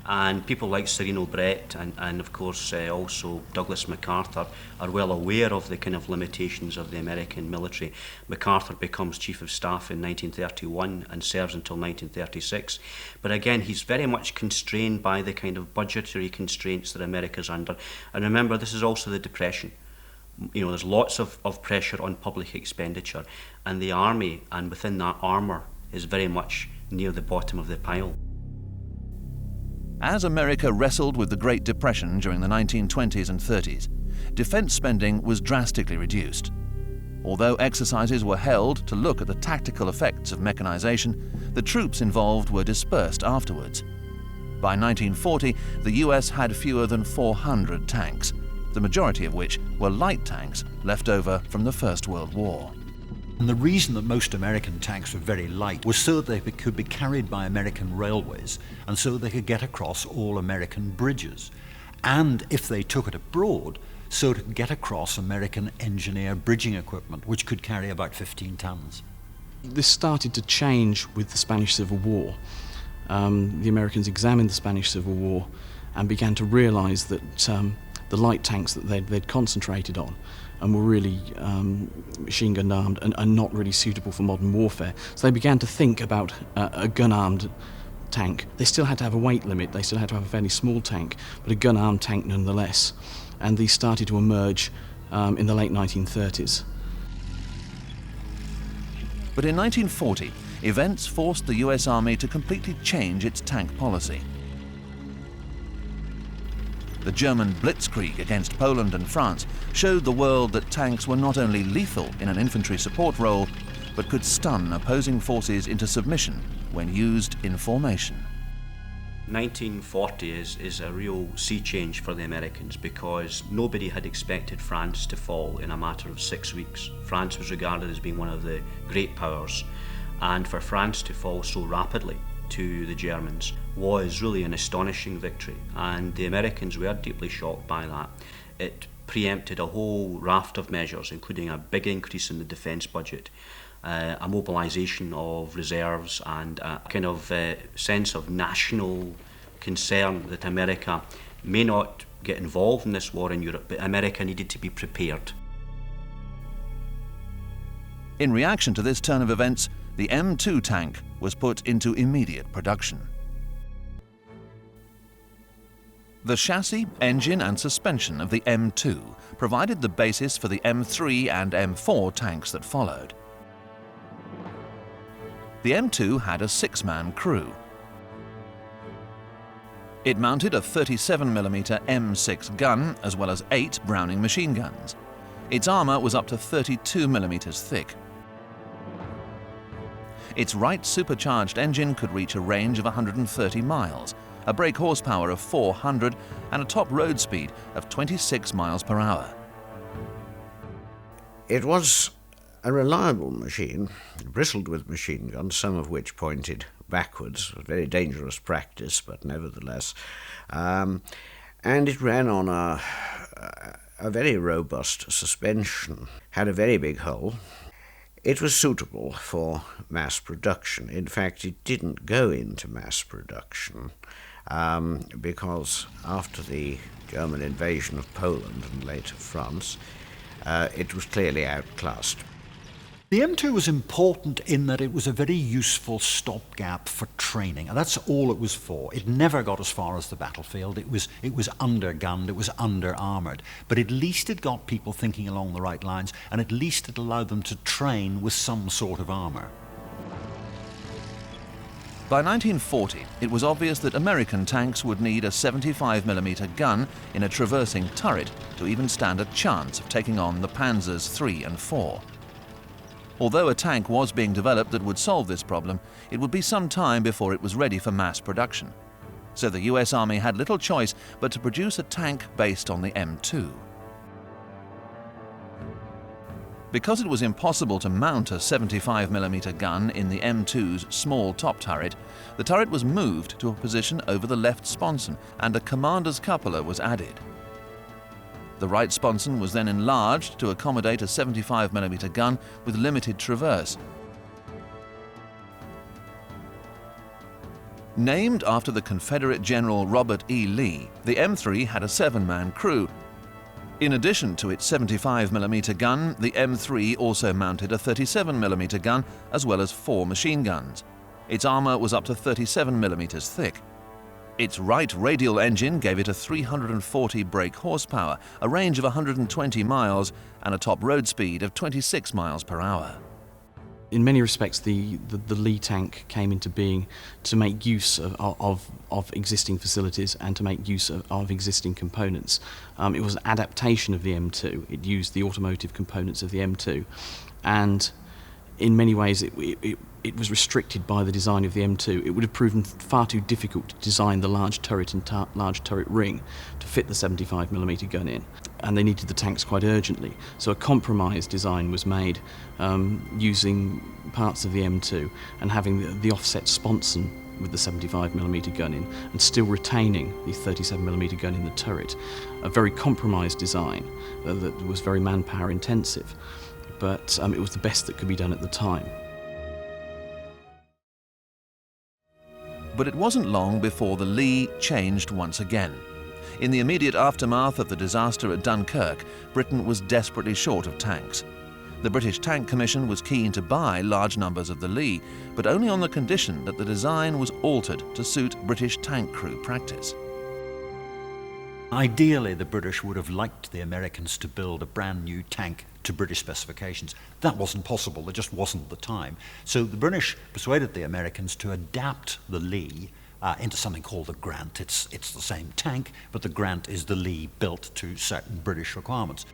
And people like Sereno Brett and of course also Douglas MacArthur are well aware of the kind of limitations of the American military. MacArthur becomes Chief of Staff in 1931 and serves until 1936. But again, he's very much constrained by the kind of budgetary constraints that America's under. And remember, this is also the Depression. There's lots of pressure on public expenditure, and the army, and within that armour, is very much near the bottom of the pile. As America wrestled with the Great Depression during the 1920s and 30s, defense spending was drastically reduced. Although exercises were held to look at the tactical effects of mechanization, the troops involved were dispersed afterwards. By 1940, the US had fewer than 400 tanks, the majority of which were light tanks left over from the First World War. And the reason that most American tanks were very light was so that they could be carried by American railways and so they could get across all American bridges. And if they took it abroad, so to get across American engineer bridging equipment, which could carry about 15 tons. This started to change with the Spanish Civil War. The Americans examined the Spanish Civil War and began to realise that the light tanks that they'd concentrated on and were really machine gun armed and not really suitable for modern warfare. So they began to think about a gun armed tank. They still had to have a weight limit, they still had to have a fairly small tank, but a gun armed tank nonetheless. And these started to emerge in the late 1930s. But in 1940, events forced the US Army to completely change its tank policy. The German blitzkrieg against Poland and France showed the world that tanks were not only lethal in an infantry support role, but could stun opposing forces into submission when used in formation. 1940 is a real sea change for the Americans because nobody had expected France to fall in a matter of 6 weeks. France was regarded as being one of the great powers, and for France to fall so rapidly to the Germans was really an astonishing victory, and the Americans were deeply shocked by that. It preempted a whole raft of measures, including a big increase in the defence budget, a mobilisation of reserves, and a kind of sense of national concern that America may not get involved in this war in Europe, but America needed to be prepared. In reaction to this turn of events, the M2 tank was put into immediate production. The chassis, engine and suspension of the M2 provided the basis for the M3 and M4 tanks that followed. The M2 had a 6-man crew. It mounted a 37mm M6 gun as well as 8 Browning machine guns. Its armour was up to 32mm thick. Its right supercharged engine could reach a range of 130 miles, a brake horsepower of 400 and a top road speed of 26 miles per hour. It was a reliable machine, bristled with machine guns, some of which pointed backwards, a very dangerous practice, but nevertheless. And it ran on a very robust suspension, had a very big hull. It was suitable for mass production. In fact, it didn't go into mass production because after the German invasion of Poland and later France, it was clearly outclassed. The M2 was important in that it was a very useful stopgap for training, and that's all it was for. It never got as far as the battlefield. It was undergunned, it was under-armoured, but at least it got people thinking along the right lines, and at least it allowed them to train with some sort of armour. By 1940, it was obvious that American tanks would need a 75mm gun in a traversing turret to even stand a chance of taking on the Panzers III and IV. Although a tank was being developed that would solve this problem, it would be some time before it was ready for mass production. So the US Army had little choice but to produce a tank based on the M2. Because it was impossible to mount a 75mm gun in the M2's small top turret, the turret was moved to a position over the left sponson and a commander's cupola was added. The right sponson was then enlarged to accommodate a 75mm gun with limited traverse. Named after the Confederate General Robert E. Lee, the M3 had a 7-man crew. In addition to its 75mm gun, the M3 also mounted a 37mm gun as well as 4 machine guns. Its armour was up to 37mm thick. Its right radial engine gave it a 340 brake horsepower, a range of 120 miles, and a top road speed of 26 miles per hour. In many respects, the Lee tank came into being to make use of existing facilities and to make use of existing components. It was an adaptation of the M2. It used the automotive components of the M2, and in many ways it was restricted by the design of the M2. It would have proven far too difficult to design the large turret and large turret ring to fit the 75mm gun in, and they needed the tanks quite urgently. So a compromise design was made using parts of the M2 and having the offset sponson with the 75mm gun in and still retaining the 37mm gun in the turret. A very compromised design that was very manpower intensive, but it was the best that could be done at the time. But it wasn't long before the Lee changed once again. In the immediate aftermath of the disaster at Dunkirk, Britain was desperately short of tanks. The British Tank Commission was keen to buy large numbers of the Lee, but only on the condition that the design was altered to suit British tank crew practice. Ideally, the British would have liked the Americans to build a brand new tank to British specifications. That wasn't possible, there just wasn't the time. So the British persuaded the Americans to adapt the Lee into something called the Grant. It's the same tank, but the Grant is the Lee built to certain British requirements.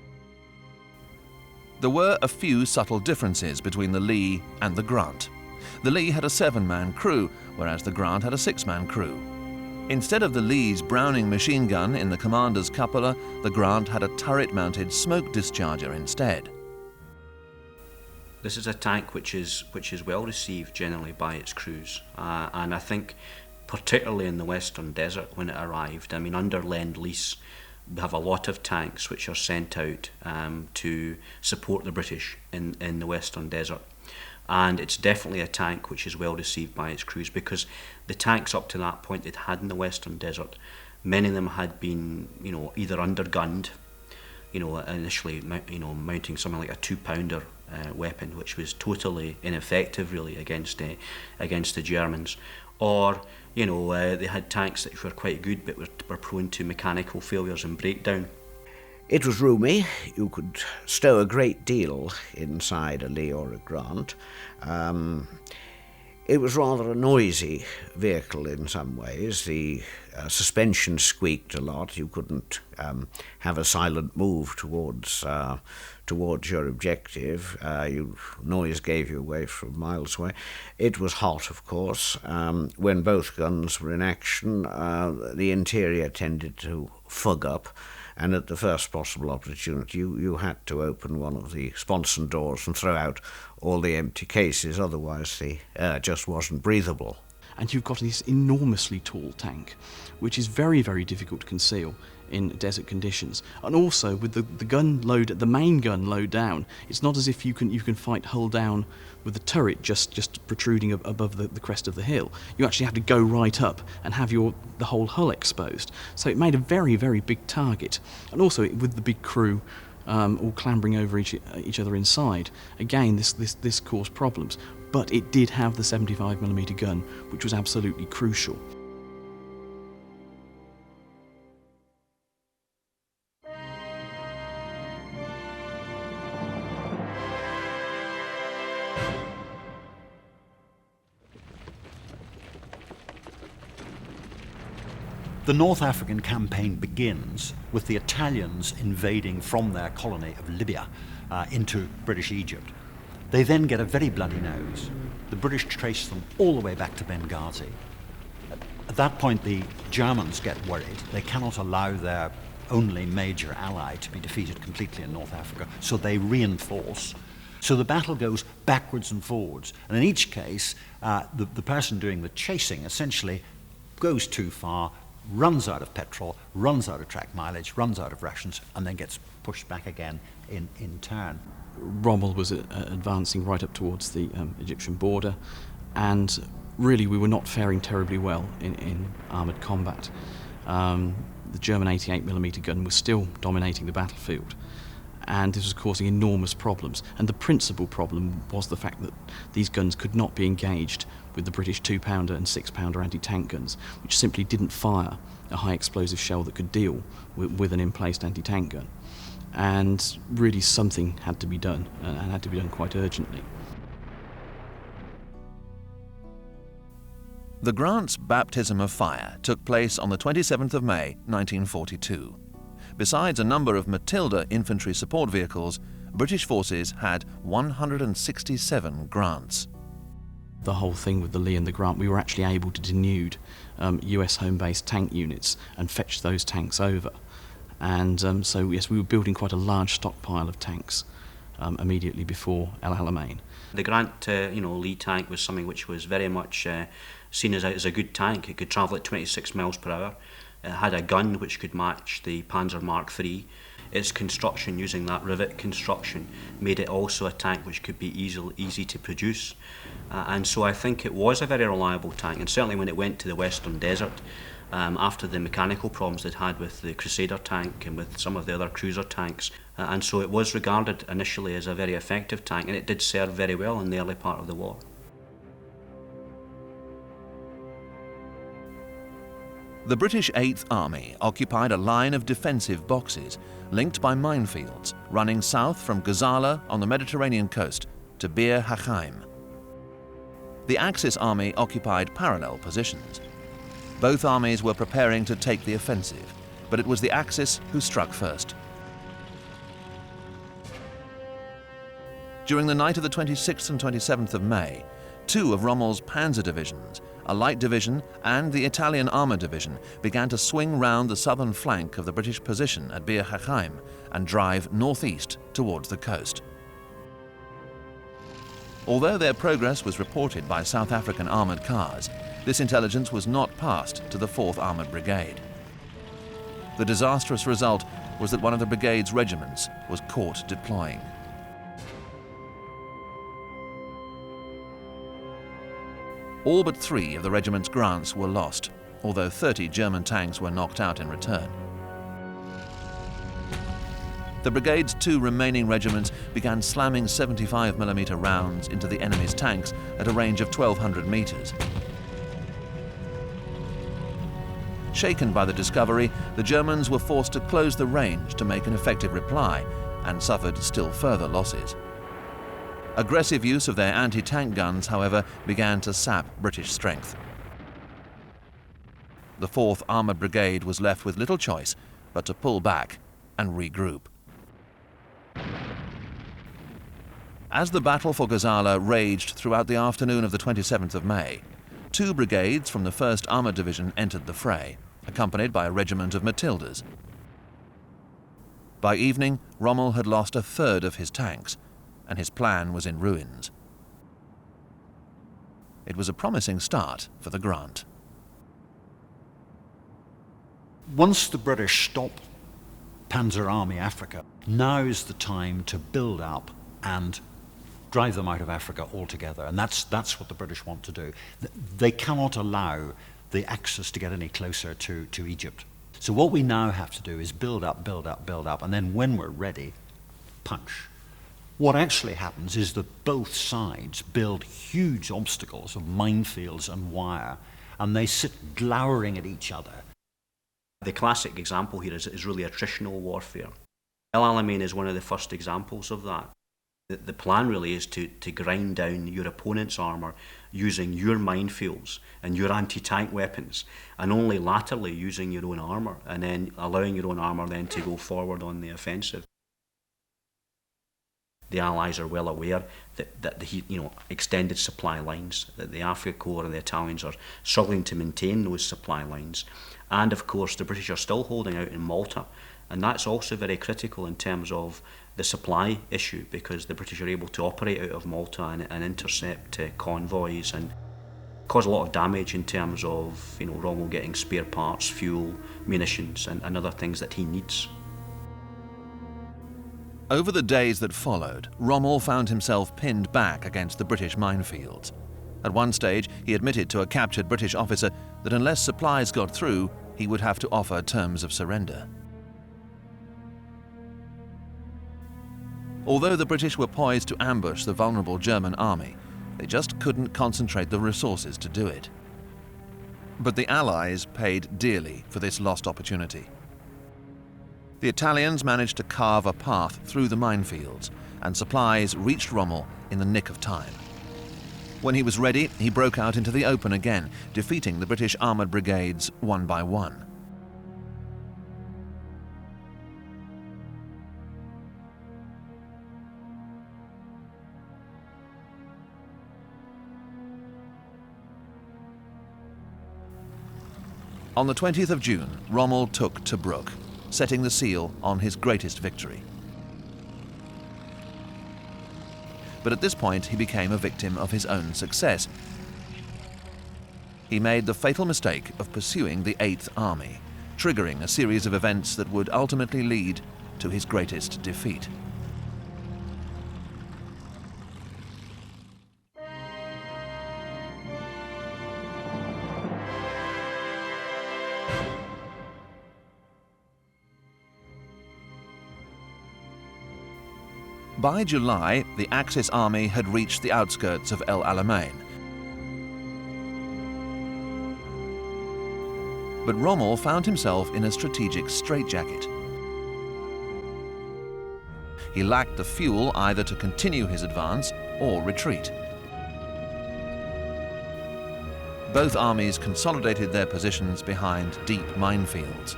There were a few subtle differences between the Lee and the Grant. The Lee had a 7-man crew, whereas the Grant had a 6-man crew. Instead of the Lee's Browning machine gun in the commander's cupola, the Grant had a turret-mounted smoke discharger instead. This is a tank which is well received generally by its crews, and I think particularly in the Western Desert when it arrived. I mean, under Lend-Lease, we have a lot of tanks which are sent out to support the British in the Western Desert. And it's definitely a tank which is well received by its crews, because the tanks up to that point they'd had in the Western Desert, many of them had been, either undergunned, initially, mounting something like a 2-pounder weapon, which was totally ineffective really against the Germans, or they had tanks that were quite good but were prone to mechanical failures and breakdown. It was roomy. You could stow a great deal inside a Lee or a Grant. It was rather a noisy vehicle in some ways. The suspension squeaked a lot. You couldn't have a silent move towards your objective. Noise gave you away from miles away. It was hot, of course. When both guns were in action, the interior tended to fog up, and at the first possible opportunity you had to open one of the sponson doors and throw out all the empty cases, otherwise the air just wasn't breathable. And you've got this enormously tall tank, which is very, very difficult to conceal in desert conditions. And also with the gun load, the main gun load down, it's not as if you can fight hull down with the turret just protruding above the crest of the hill. You actually have to go right up and have the whole hull exposed. So it made a very, very big target. And also with the big crew all clambering over each other inside, again this caused problems. But it did have the 75mm gun, which was absolutely crucial. The North African campaign begins with the Italians invading from their colony of Libya into British Egypt. They then get a very bloody nose. The British trace them all the way back to Benghazi. At that point, the Germans get worried. They cannot allow their only major ally to be defeated completely in North Africa, so they reinforce. So the battle goes backwards and forwards. And in each case, the person doing the chasing essentially goes too far, runs out of petrol, runs out of track mileage, runs out of rations, and then gets pushed back again in turn. Rommel was advancing right up towards the Egyptian border, and really we were not faring terribly well in armoured combat. The German 88mm gun was still dominating the battlefield, and this was causing enormous problems. And the principal problem was the fact that these guns could not be engaged with the British 2-pounder and 6-pounder anti-tank guns, which simply didn't fire a high explosive shell that could deal with an in-placed anti-tank gun. And really something had to be done, and had to be done quite urgently. The Grant's baptism of fire took place on the 27th of May 1942. Besides a number of Matilda infantry support vehicles, British forces had 167 Grants. The whole thing with the Lee and the Grant, we were actually able to denude US home-based tank units and fetch those tanks over. And so yes, we were building quite a large stockpile of tanks immediately before El Alamein. The Grant Lee tank was something which was very much seen as a good tank. It could travel at 26 miles per hour. It had a gun which could match the Panzer Mark III. Its construction, using that rivet construction, made it also a tank which could be easy to produce. And so I think it was a very reliable tank, and certainly when it went to the Western Desert, after the mechanical problems they'd had with the Crusader tank and with some of the other cruiser tanks. And so it was regarded initially as a very effective tank, and it did serve very well in the early part of the war. The British 8th Army occupied a line of defensive boxes linked by minefields running south from Gazala on the Mediterranean coast to Bir Hakeim. The Axis Army occupied parallel positions. Both armies were preparing to take the offensive, but it was the Axis who struck first. During the night of the 26th and 27th of May, two of Rommel's panzer divisions, a light division and the Italian armour division, began to swing round the southern flank of the British position at Bir Hakeim and drive northeast towards the coast. Although their progress was reported by South African armoured cars, this intelligence was not passed to the 4th Armoured Brigade. The disastrous result was that one of the brigade's regiments was caught deploying. All but 3 of the regiment's grants were lost, although 30 German tanks were knocked out in return. The brigade's 2 remaining regiments began slamming 75mm rounds into the enemy's tanks at a range of 1,200 meters. Shaken by the discovery, the Germans were forced to close the range to make an effective reply and suffered still further losses. Aggressive use of their anti-tank guns, however, began to sap British strength. The 4th Armoured Brigade was left with little choice but to pull back and regroup. As the battle for Gazala raged throughout the afternoon of the 27th of May, 2 brigades from the 1st Armoured Division entered the fray, accompanied by a regiment of Matildas. By evening, Rommel had lost a third of his tanks, and his plan was in ruins. It was a promising start for the grant. Once the British stop Panzer Army Africa, now is the time to build up and drive them out of Africa altogether, and that's what the British want to do. They cannot allow the Axis to get any closer to Egypt. So what we now have to do is build up, and then when we're ready, punch. What actually happens is that both sides build huge obstacles of minefields and wire, and they sit glowering at each other. The classic example here is really attritional warfare. El Alamein is one of the first examples of that. The plan really is to grind down your opponent's armour using your minefields and your anti-tank weapons, and only latterly using your own armour, and then allowing your own armour then to go forward on the offensive. The Allies are well aware that the extended supply lines, that the Afrika Korps and the Italians are struggling to maintain those supply lines, and of course the British are still holding out in Malta, and that's also very critical in terms of the supply issue, because the British are able to operate out of Malta and intercept convoys and cause a lot of damage in terms of Rommel getting spare parts, fuel, munitions and other things that he needs. Over the days that followed, Rommel found himself pinned back against the British minefields. At one stage, he admitted to a captured British officer that unless supplies got through, he would have to offer terms of surrender. Although the British were poised to ambush the vulnerable German army, they just couldn't concentrate the resources to do it. But the Allies paid dearly for this lost opportunity. The Italians managed to carve a path through the minefields, and supplies reached Rommel in the nick of time. When he was ready, he broke out into the open again, defeating the British armoured brigades one by one. On the 20th of June, Rommel took Tobruk, setting the seal on his greatest victory. But at this point, he became a victim of his own success. He made the fatal mistake of pursuing the 8th Army, triggering a series of events that would ultimately lead to his greatest defeat. By July, the Axis army had reached the outskirts of El Alamein. But Rommel found himself in a strategic straitjacket. He lacked the fuel either to continue his advance or retreat. Both armies consolidated their positions behind deep minefields.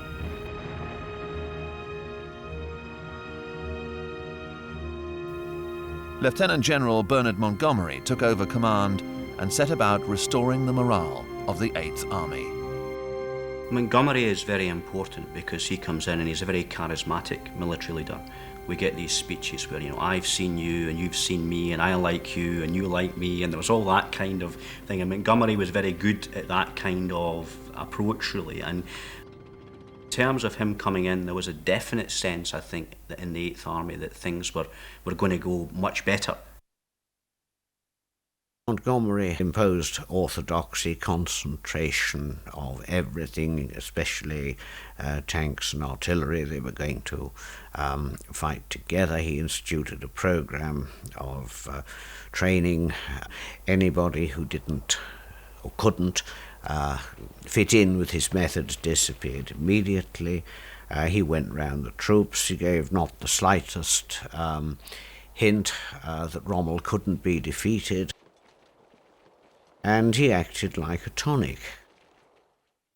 Lieutenant General Bernard Montgomery took over command and set about restoring the morale of the 8th Army. Montgomery is very important because he comes in and he's a very charismatic military leader we get these speeches where, you know, I've seen you and you've seen me and I like you and you like me, and there was all that kind of thing. And Montgomery was very good at that kind of approach, really. And in terms of him coming in, there was a definite sense, I think, that in the 8th Army that things were going to go much better. Montgomery imposed orthodoxy, concentration of everything, especially tanks and artillery. They were going to fight together. He instituted a program of training. Anybody who didn't or couldn't fit in with his methods disappeared immediately. He went round the troops. He gave not the slightest hint that Rommel couldn't be defeated. And he acted like a tonic.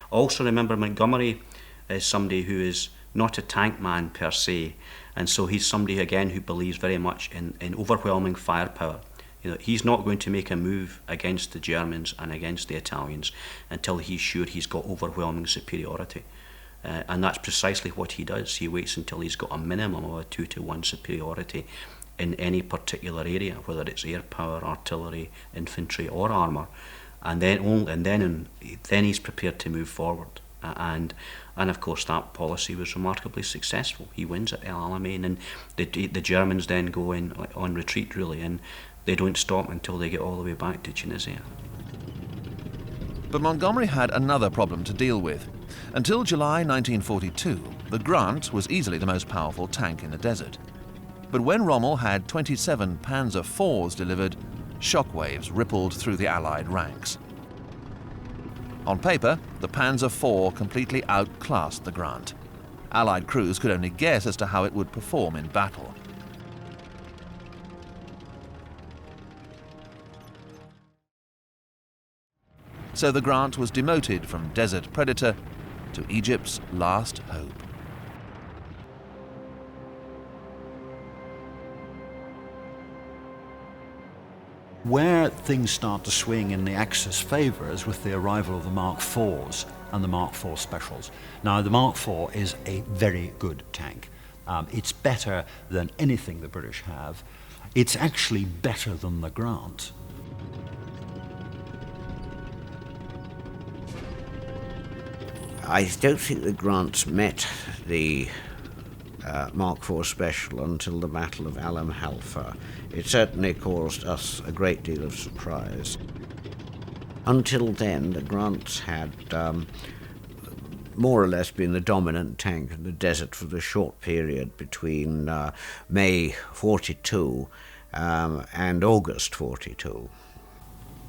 Also remember, Montgomery is somebody who is not a tank man per se, and so he's somebody again who believes very much in overwhelming firepower. You know, he's not going to make a move against the Germans and against the Italians until he's sure he's got overwhelming superiority. And that's precisely what he does. He waits until he's got a minimum of a 2-to-1 superiority in any particular area, whether it's air power, artillery, infantry or armour, and then he's prepared to move forward. And of course that policy was remarkably successful. He wins at El Alamein, and the Germans then go on retreat, really, and they don't stop until they get all the way back to Tunisia. But Montgomery had another problem to deal with. Until July 1942, the Grant was easily the most powerful tank in the desert. But when Rommel had 27 Panzer IVs delivered, shockwaves rippled through the Allied ranks. On paper, the Panzer IV completely outclassed the Grant. Allied crews could only guess as to how it would perform in battle. So the Grant was demoted from desert predator to Egypt's last hope. Where things start to swing in the Axis favour is with the arrival of the Mark IVs and the Mark IV Specials. Now, the Mark IV is a very good tank. It's better than anything the British have. It's actually better than the Grant. I don't think the Grants met the Mark IV Special until the Battle of Halfa. It certainly caused us a great deal of surprise. Until then, the Grants had more or less been the dominant tank in the desert for the short period between May 42 and August 42.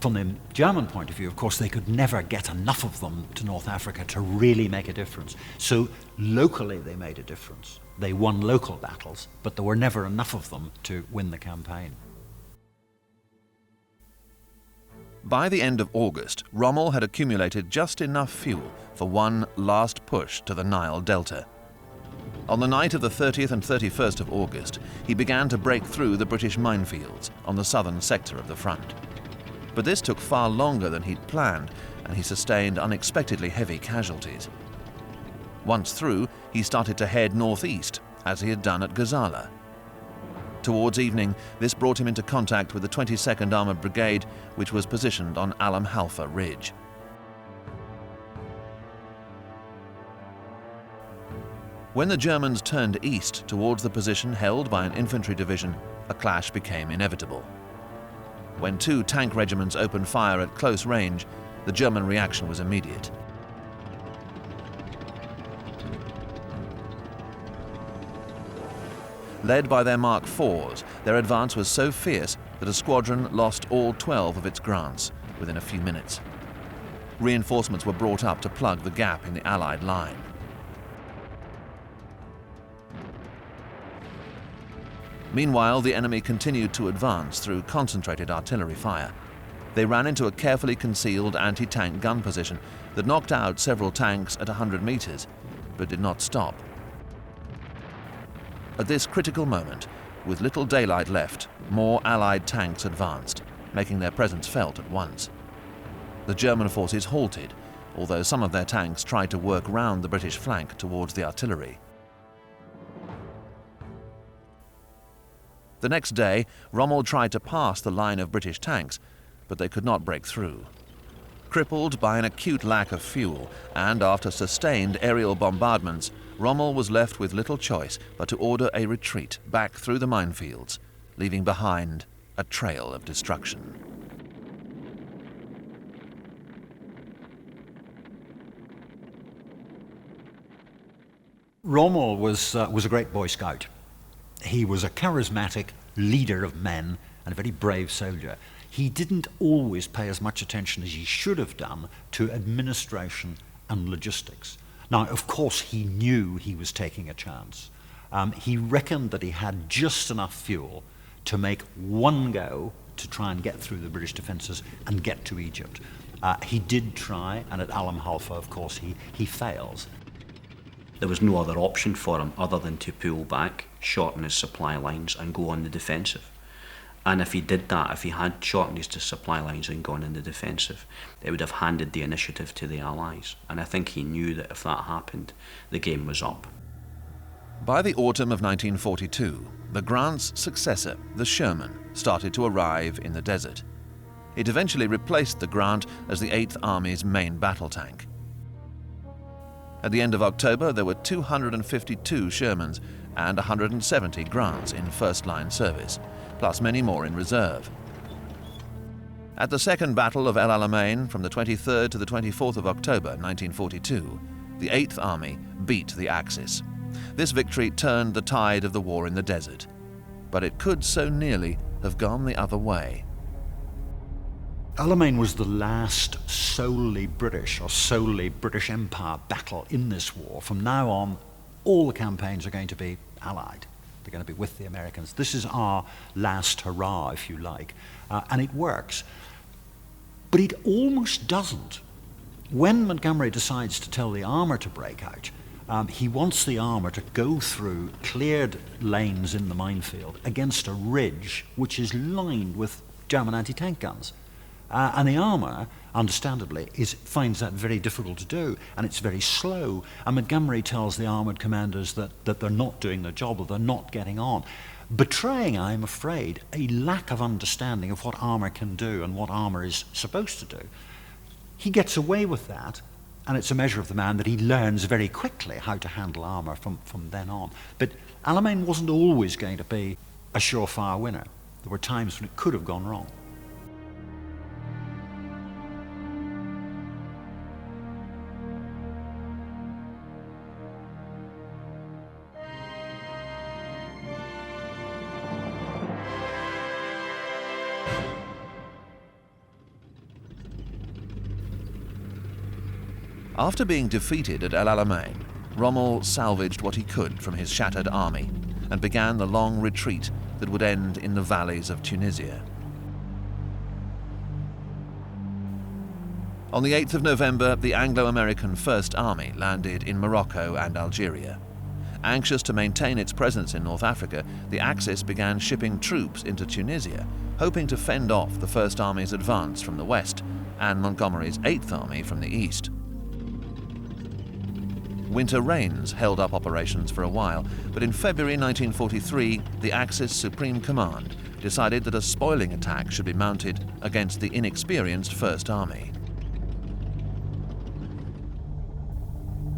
From the German point of view, of course, they could never get enough of them to North Africa to really make a difference. So locally they made a difference. They won local battles, but there were never enough of them to win the campaign. By the end of August, Rommel had accumulated just enough fuel for one last push to the Nile Delta. On the night of the 30th and 31st of August, he began to break through the British minefields on the southern sector of the front. But this took far longer than he'd planned, and he sustained unexpectedly heavy casualties. Once through, he started to head northeast, as he had done at Gazala. Towards evening, this brought him into contact with the 22nd Armoured Brigade, which was positioned on Alam Halfa Ridge. When the Germans turned east towards the position held by an infantry division, a clash became inevitable. When two tank regiments opened fire at close range, the German reaction was immediate. Led by their Mark IVs, their advance was so fierce that a squadron lost all 12 of its Grants within a few minutes. Reinforcements were brought up to plug the gap in the Allied line. Meanwhile, the enemy continued to advance through concentrated artillery fire. They ran into a carefully concealed anti-tank gun position that knocked out several tanks at 100 meters, but did not stop. At this critical moment, with little daylight left, more Allied tanks advanced, making their presence felt at once. The German forces halted, although some of their tanks tried to work round the British flank towards the artillery. The next day, Rommel tried to pass the line of British tanks, but they could not break through. Crippled by an acute lack of fuel, and after sustained aerial bombardments, Rommel was left with little choice but to order a retreat back through the minefields, leaving behind a trail of destruction. Rommel was a great Boy Scout. He was a charismatic leader of men and a very brave soldier. He didn't always pay as much attention as he should have done to administration and logistics. Now, of course, he knew he was taking a chance. He reckoned that he had just enough fuel to make one go to try and get through the British defences and get to Egypt. He did try, and at Halfa, of course, he fails. There was no other option for him other than to pull back, shorten his supply lines and go on the defensive. And if he did that, if he had shortened his supply lines and gone in the defensive, it would have handed the initiative to the Allies. And I think he knew that if that happened, the game was up. By the autumn of 1942, the Grant's successor, the Sherman, started to arrive in the desert. It eventually replaced the Grant as the 8th Army's main battle tank. At the end of October, there were 252 Shermans and 170 Grants in first-line service, plus many more in reserve. At the Second Battle of El Alamein, from the 23rd to the 24th of October 1942, the 8th Army beat the Axis. This victory turned the tide of the war in the desert, but it could so nearly have gone the other way. Alamein was the last solely British or solely British Empire battle in this war. From now on, all the campaigns are going to be Allied. They're going to be with the Americans. This is our last hurrah, if you like, and it works. But it almost doesn't. When Montgomery decides to tell the armour to break out, he wants the armour to go through cleared lanes in the minefield against a ridge which is lined with German anti-tank guns. And the armour, understandably, finds that very difficult to do, and it's very slow. And Montgomery tells the armoured commanders that they're not doing their job, or they're not getting on, betraying, I'm afraid, a lack of understanding of what armour can do and what armour is supposed to do. He gets away with that, and it's a measure of the man that he learns very quickly how to handle armour from then on. But Alamein wasn't always going to be a surefire winner. There were times when it could have gone wrong. After being defeated at El Alamein, Rommel salvaged what he could from his shattered army and began the long retreat that would end in the valleys of Tunisia. On the 8th of November, the Anglo-American First Army landed in Morocco and Algeria. Anxious to maintain its presence in North Africa, the Axis began shipping troops into Tunisia, hoping to fend off the First Army's advance from the west and Montgomery's 8th Army from the east. Winter rains held up operations for a while, but in February 1943, the Axis Supreme Command decided that a spoiling attack should be mounted against the inexperienced First Army.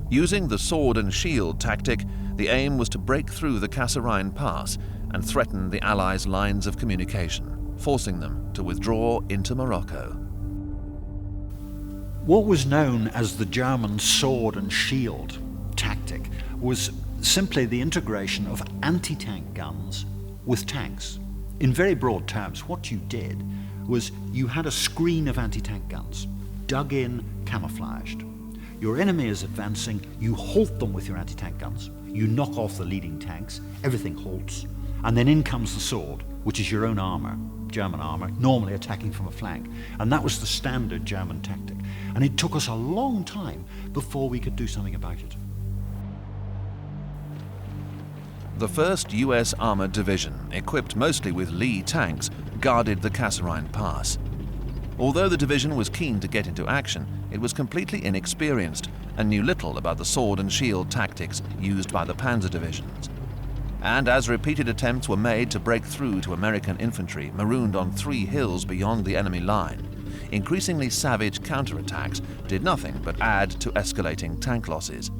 Using the sword and shield tactic, the aim was to break through the Kasserine Pass and threaten the Allies' lines of communication, forcing them to withdraw into Morocco. What was known as the German sword and shield tactic was simply the integration of anti-tank guns with tanks. In very broad terms, what you did was you had a screen of anti-tank guns, dug in, camouflaged. Your enemy is advancing, you halt them with your anti-tank guns, you knock off the leading tanks, everything halts, and then in comes the sword, which is your own armour, German armour, normally attacking from a flank. And that was the standard German tactic. And it took us a long time before we could do something about it. The 1st US Armoured Division, equipped mostly with Lee tanks, guarded the Kasserine Pass. Although the division was keen to get into action, it was completely inexperienced and knew little about the sword and shield tactics used by the panzer divisions. And as repeated attempts were made to break through to American infantry marooned on 3 hills beyond the enemy line, increasingly savage counterattacks did nothing but add to escalating tank losses.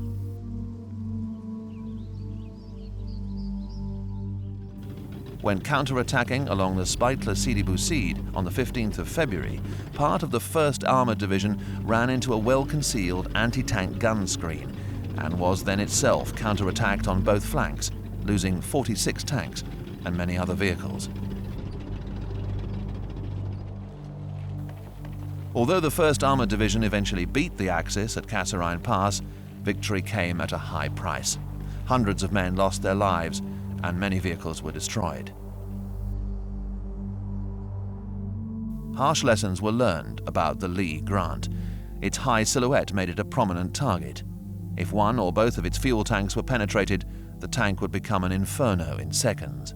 When counterattacking along the Spitler-Sidi Bouzid on the 15th of February, part of the 1st Armoured Division ran into a well-concealed anti-tank gun screen and was then itself counterattacked on both flanks, losing 46 tanks and many other vehicles. Although the 1st Armoured Division eventually beat the Axis at Kasserine Pass, victory came at a high price. Hundreds of men lost their lives and many vehicles were destroyed. Harsh lessons were learned about the Lee Grant. Its high silhouette made it a prominent target. If one or both of its fuel tanks were penetrated, the tank would become an inferno in seconds.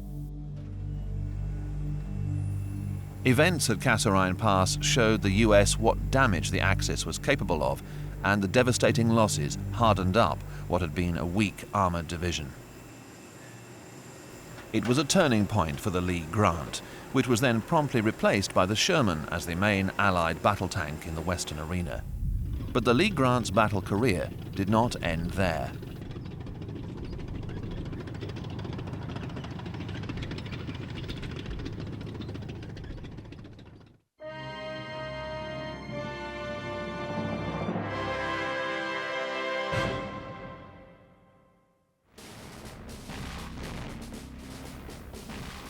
Events at Kasserine Pass showed the US what damage the Axis was capable of, and the devastating losses hardened up what had been a weak armoured division. It was a turning point for the Lee Grant, which was then promptly replaced by the Sherman as the main Allied battle tank in the Western arena. But the Lee Grant's battle career did not end there.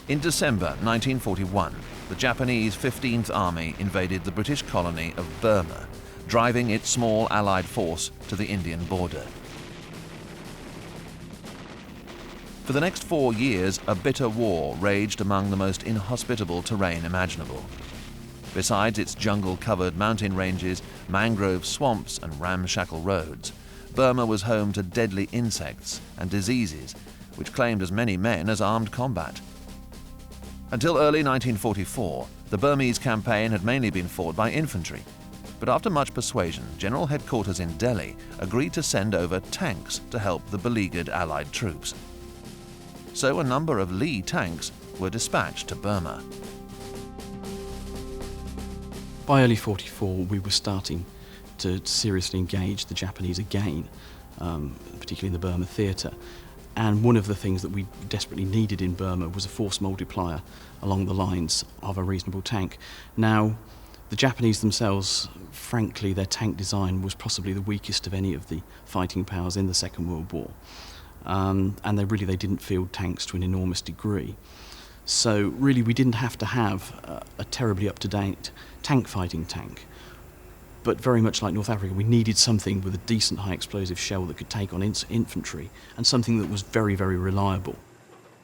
In December 1941, the Japanese 15th Army invaded the British colony of Burma, driving its small Allied force to the Indian border. For the next 4 years, a bitter war raged among the most inhospitable terrain imaginable. Besides its jungle-covered mountain ranges, mangrove swamps and ramshackle roads, Burma was home to deadly insects and diseases, which claimed as many men as armed combat. Until early 1944, the Burmese campaign had mainly been fought by infantry. But after much persuasion, General Headquarters in Delhi agreed to send over tanks to help the beleaguered Allied troops. So a number of Lee tanks were dispatched to Burma. By early 44, we were starting to seriously engage the Japanese again, particularly in the Burma theatre. And one of the things that we desperately needed in Burma was a force multiplier along the lines of a reasonable tank. Now, the Japanese themselves, frankly, their tank design was possibly the weakest of any of the fighting powers in the Second World War. And they didn't field tanks to an enormous degree. So really we didn't have to have a terribly up-to-date tank-fighting tank. But very much like North Africa, we needed something with a decent high explosive shell that could take on infantry, and something that was very, very reliable.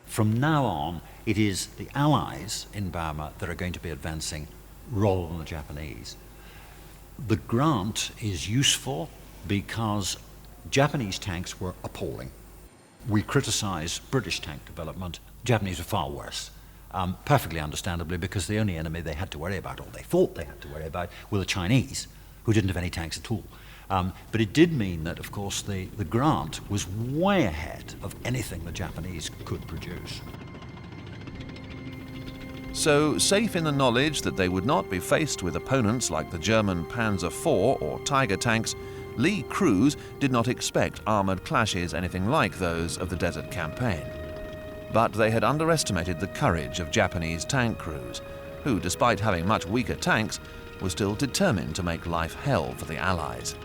From now on, it is the Allies in Burma that are going to be advancing rather than the Japanese. The Grant is useful because Japanese tanks were appalling. We criticize British tank development. Japanese are far worse. Perfectly understandably, because the only enemy they had to worry about, or they thought they had to worry about, were the Chinese, who didn't have any tanks at all. But it did mean that, of course, the Grant was way ahead of anything the Japanese could produce. So, safe in the knowledge that they would not be faced with opponents like the German Panzer IV or Tiger tanks, Lee crews did not expect armoured clashes anything like those of the Desert Campaign. But they had underestimated the courage of Japanese tank crews, who, despite having much weaker tanks, were still determined to make life hell for the Allies.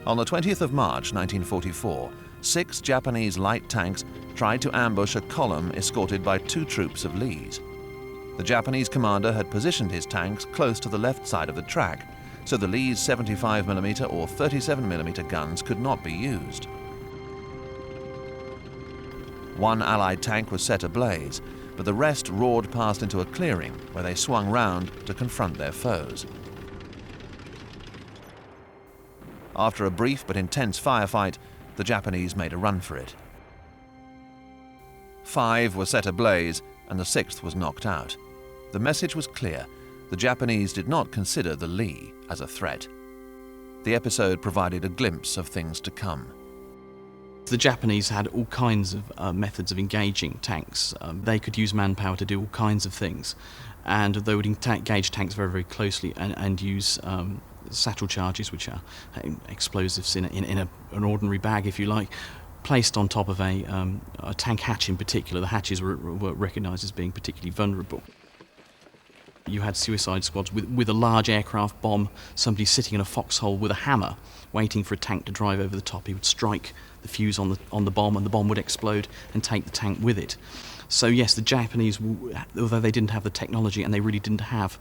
On the 20th of March 1944, 6 Japanese light tanks tried to ambush a column escorted by 2 troops of Lee's. The Japanese commander had positioned his tanks close to the left side of the track, so the Lee's 75mm or 37mm guns could not be used. One Allied tank was set ablaze, but the rest roared past into a clearing where they swung round to confront their foes. After a brief but intense firefight, the Japanese made a run for it. 5 were set ablaze and the 6th was knocked out. The message was clear. The Japanese did not consider the Lee as a threat. The episode provided a glimpse of things to come. The Japanese had all kinds of methods of engaging tanks. They could use manpower to do all kinds of things, and they would engage tanks very, very closely and use satchel charges, which are explosives in an ordinary bag, if you like, placed on top of a tank hatch in particular. The hatches were recognised as being particularly vulnerable. You had suicide squads with a large aircraft bomb, somebody sitting in a foxhole with a hammer, waiting for a tank to drive over the top. He would strike the fuse on the bomb, and the bomb would explode and take the tank with it. So yes, the Japanese, although they didn't have the technology and they really didn't have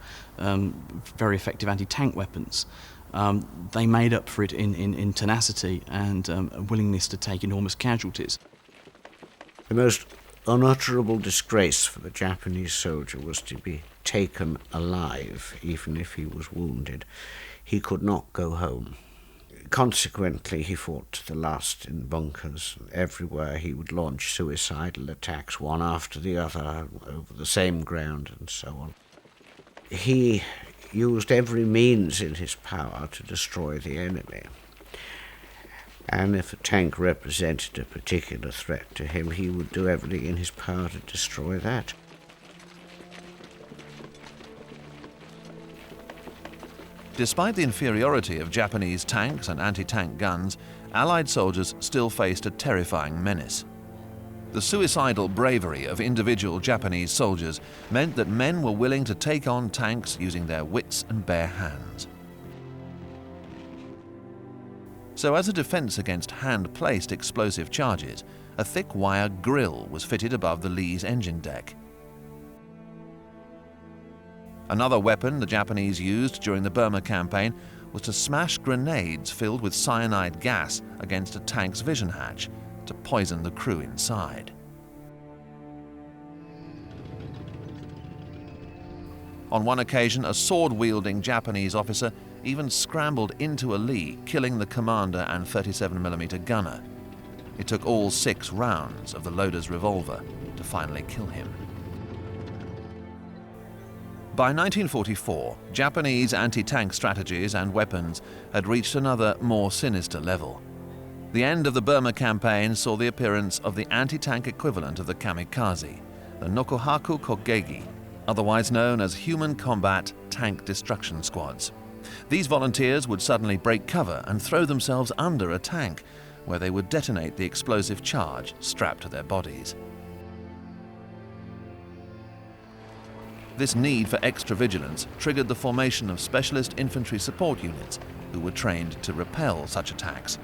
very effective anti-tank weapons, they made up for it in tenacity and a willingness to take enormous casualties. The most unutterable disgrace for the Japanese soldier was to be taken alive, even if he was wounded. He could not go home. Consequently, he fought to the last in bunkers. Everywhere he would launch suicidal attacks, one after the other, over the same ground and so on. He used every means in his power to destroy the enemy. And if a tank represented a particular threat to him, he would do everything in his power to destroy that. Despite the inferiority of Japanese tanks and anti-tank guns, Allied soldiers still faced a terrifying menace. The suicidal bravery of individual Japanese soldiers meant that men were willing to take on tanks using their wits and bare hands. So as a defense against hand-placed explosive charges, a thick wire grille was fitted above the Lee's engine deck. Another weapon the Japanese used during the Burma campaign was to smash grenades filled with cyanide gas against a tank's vision hatch to poison the crew inside. On one occasion, a sword-wielding Japanese officer even scrambled into a Lee, killing the commander and 37mm gunner. It took all 6 rounds of the loader's revolver to finally kill him. By 1944, Japanese anti-tank strategies and weapons had reached another, more sinister level. The end of the Burma campaign saw the appearance of the anti-tank equivalent of the kamikaze, the Nokohaku Kogegi, otherwise known as human combat tank destruction squads. These volunteers would suddenly break cover and throw themselves under a tank, where they would detonate the explosive charge strapped to their bodies. This need for extra vigilance triggered the formation of specialist infantry support units who were trained to repel such attacks.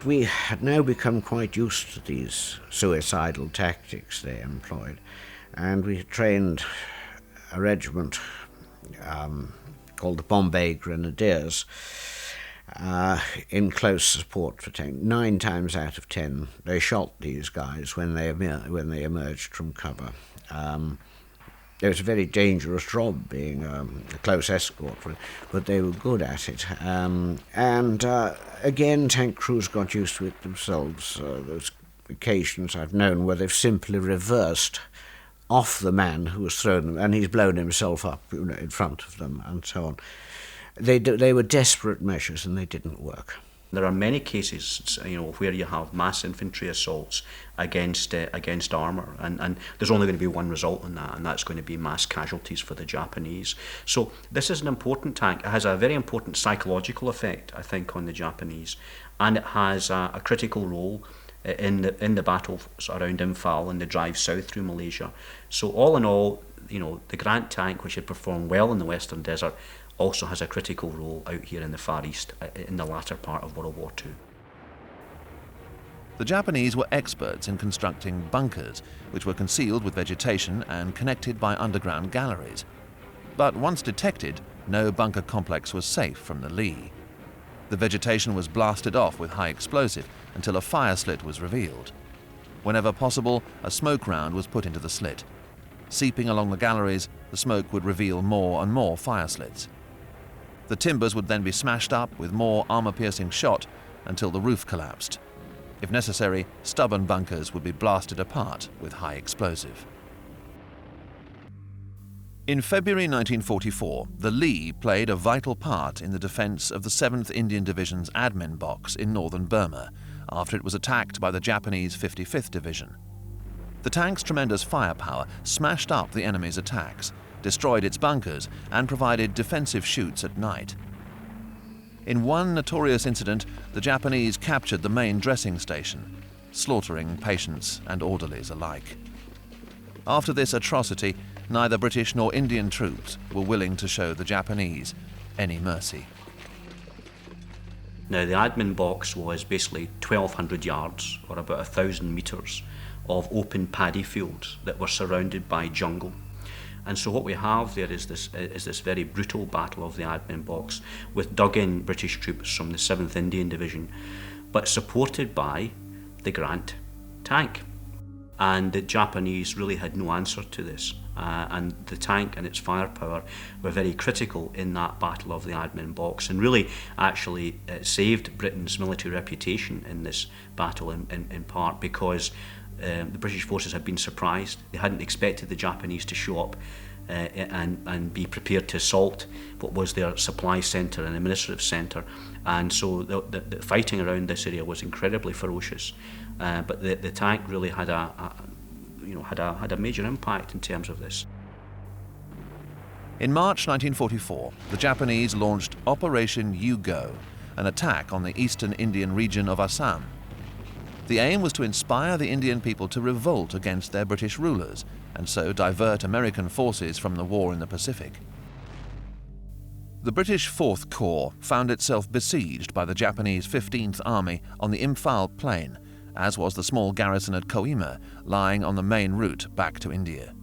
We had now become quite used to these suicidal tactics they employed, and we had trained a regiment called the Bombay Grenadiers in close support for tank. 9 times out of 10 they shot these guys when they emerged from cover. It was a very dangerous job being a close escort, but they were good at it. Again, tank crews got used to it themselves. Those occasions I've known where they've simply reversed off the man who was thrown them, and he's blown himself up, in front of them, and so on. They were desperate measures, and they didn't work. There are many cases, where you have mass infantry assaults against armour, and there's only going to be one result in that, and that's going to be mass casualties for the Japanese. So this is an important tank. It has a very important psychological effect, I think, on the Japanese, and it has a critical role in the battles around Imphal and the drive south through Malaysia. So all in all, the Grant tank, which had performed well in the Western Desert, also has a critical role out here in the Far East in the latter part of World War II. The Japanese were experts in constructing bunkers, which were concealed with vegetation and connected by underground galleries. But once detected, no bunker complex was safe from the Lee. The vegetation was blasted off with high explosive until a fire slit was revealed. Whenever possible, a smoke round was put into the slit. Seeping along the galleries, the smoke would reveal more and more fire slits. The timbers would then be smashed up with more armour-piercing shot until the roof collapsed. If necessary, stubborn bunkers would be blasted apart with high explosive. In February 1944, the Lee played a vital part in the defence of the 7th Indian Division's admin box in northern Burma, after it was attacked by the Japanese 55th Division. The tank's tremendous firepower smashed up the enemy's attacks, destroyed its bunkers, and provided defensive chutes at night. In one notorious incident, the Japanese captured the main dressing station, slaughtering patients and orderlies alike. After this atrocity, neither British nor Indian troops were willing to show the Japanese any mercy. Now, the admin box was basically 1,200 yards, or about 1,000 metres, of open paddy fields that were surrounded by jungle. And so what we have there is this very brutal battle of the admin box with dug-in British troops from the 7th Indian Division, but supported by the Grant tank. And the Japanese really had no answer to this. And the tank and its firepower were very critical in that battle of the admin box, and really actually saved Britain's military reputation in this battle in part because the British forces had been surprised. They hadn't expected the Japanese to show up and be prepared to assault what was their supply centre and administrative centre, and so the fighting around this area was incredibly ferocious. But the tank really had a major impact in terms of this. In March 1944, the Japanese launched Operation U-Go, an attack on the eastern Indian region of Assam. The aim was to inspire the Indian people to revolt against their British rulers and so divert American forces from the war in the Pacific. The British 4th Corps found itself besieged by the Japanese 15th Army on the Imphal plain, as was the small garrison at Kohima, lying on the main route back to India.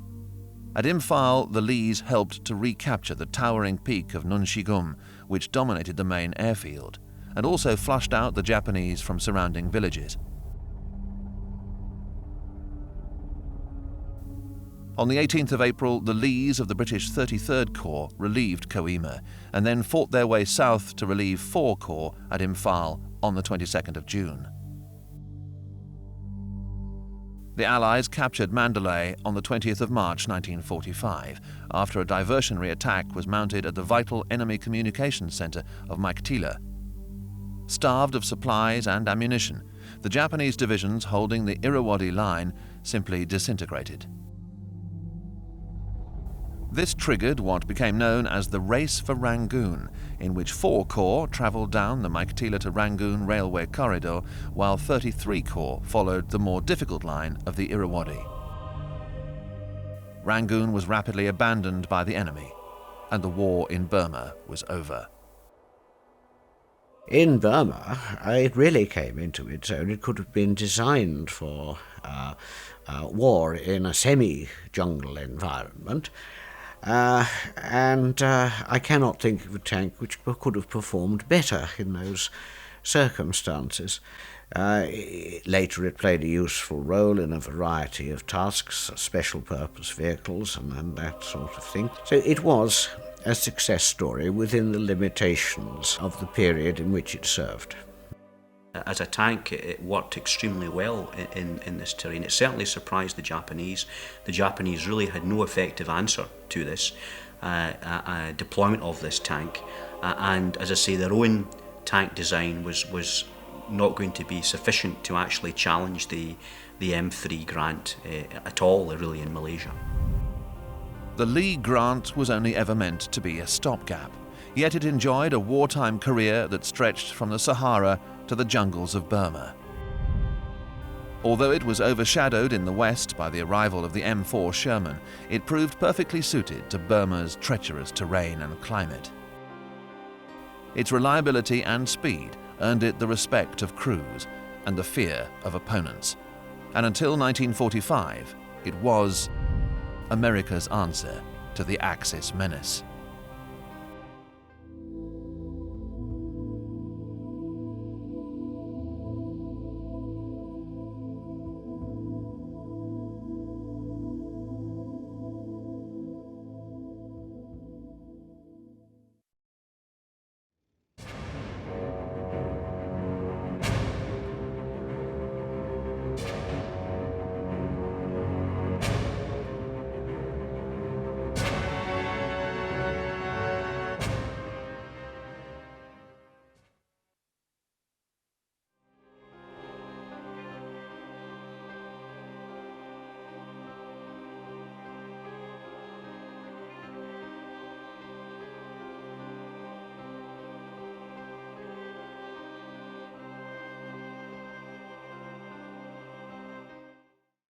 At Imphal, the Lees helped to recapture the towering peak of Nunshigum, which dominated the main airfield, and also flushed out the Japanese from surrounding villages. On the 18th of April, the Lees of the British 33rd Corps relieved Kohima and then fought their way south to relieve 4 Corps at Imphal on the 22nd of June. The Allies captured Mandalay on the 20th of March 1945 after a diversionary attack was mounted at the vital enemy communications centre of Matilda. Starved of supplies and ammunition, the Japanese divisions holding the Irrawaddy line simply disintegrated. This triggered what became known as the Race for Rangoon, in which 4 Corps travelled down the Matilda to Rangoon railway corridor, while 33 Corps followed the more difficult line of the Irrawaddy. Rangoon was rapidly abandoned by the enemy, and the war in Burma was over. In Burma, it really came into its own. It could have been designed for war in a semi-jungle environment. And I cannot think of a tank which could have performed better in those circumstances. Later it played a useful role in a variety of tasks, special purpose vehicles and that sort of thing. So it was a success story within the limitations of the period in which it served. As a tank, it worked extremely well in this terrain. It certainly surprised the Japanese. The Japanese really had no effective answer to this deployment of this tank. And as I say, their own tank design was not going to be sufficient to actually challenge the M3 Grant at all, really, in Malaysia. The Lee Grant was only ever meant to be a stopgap, yet it enjoyed a wartime career that stretched from the Sahara to the jungles of Burma. Although it was overshadowed in the west by the arrival of the M4 Sherman, it proved perfectly suited to Burma's treacherous terrain and climate. Its reliability and speed earned it the respect of crews and the fear of opponents, and until 1945, it was America's answer to the Axis menace.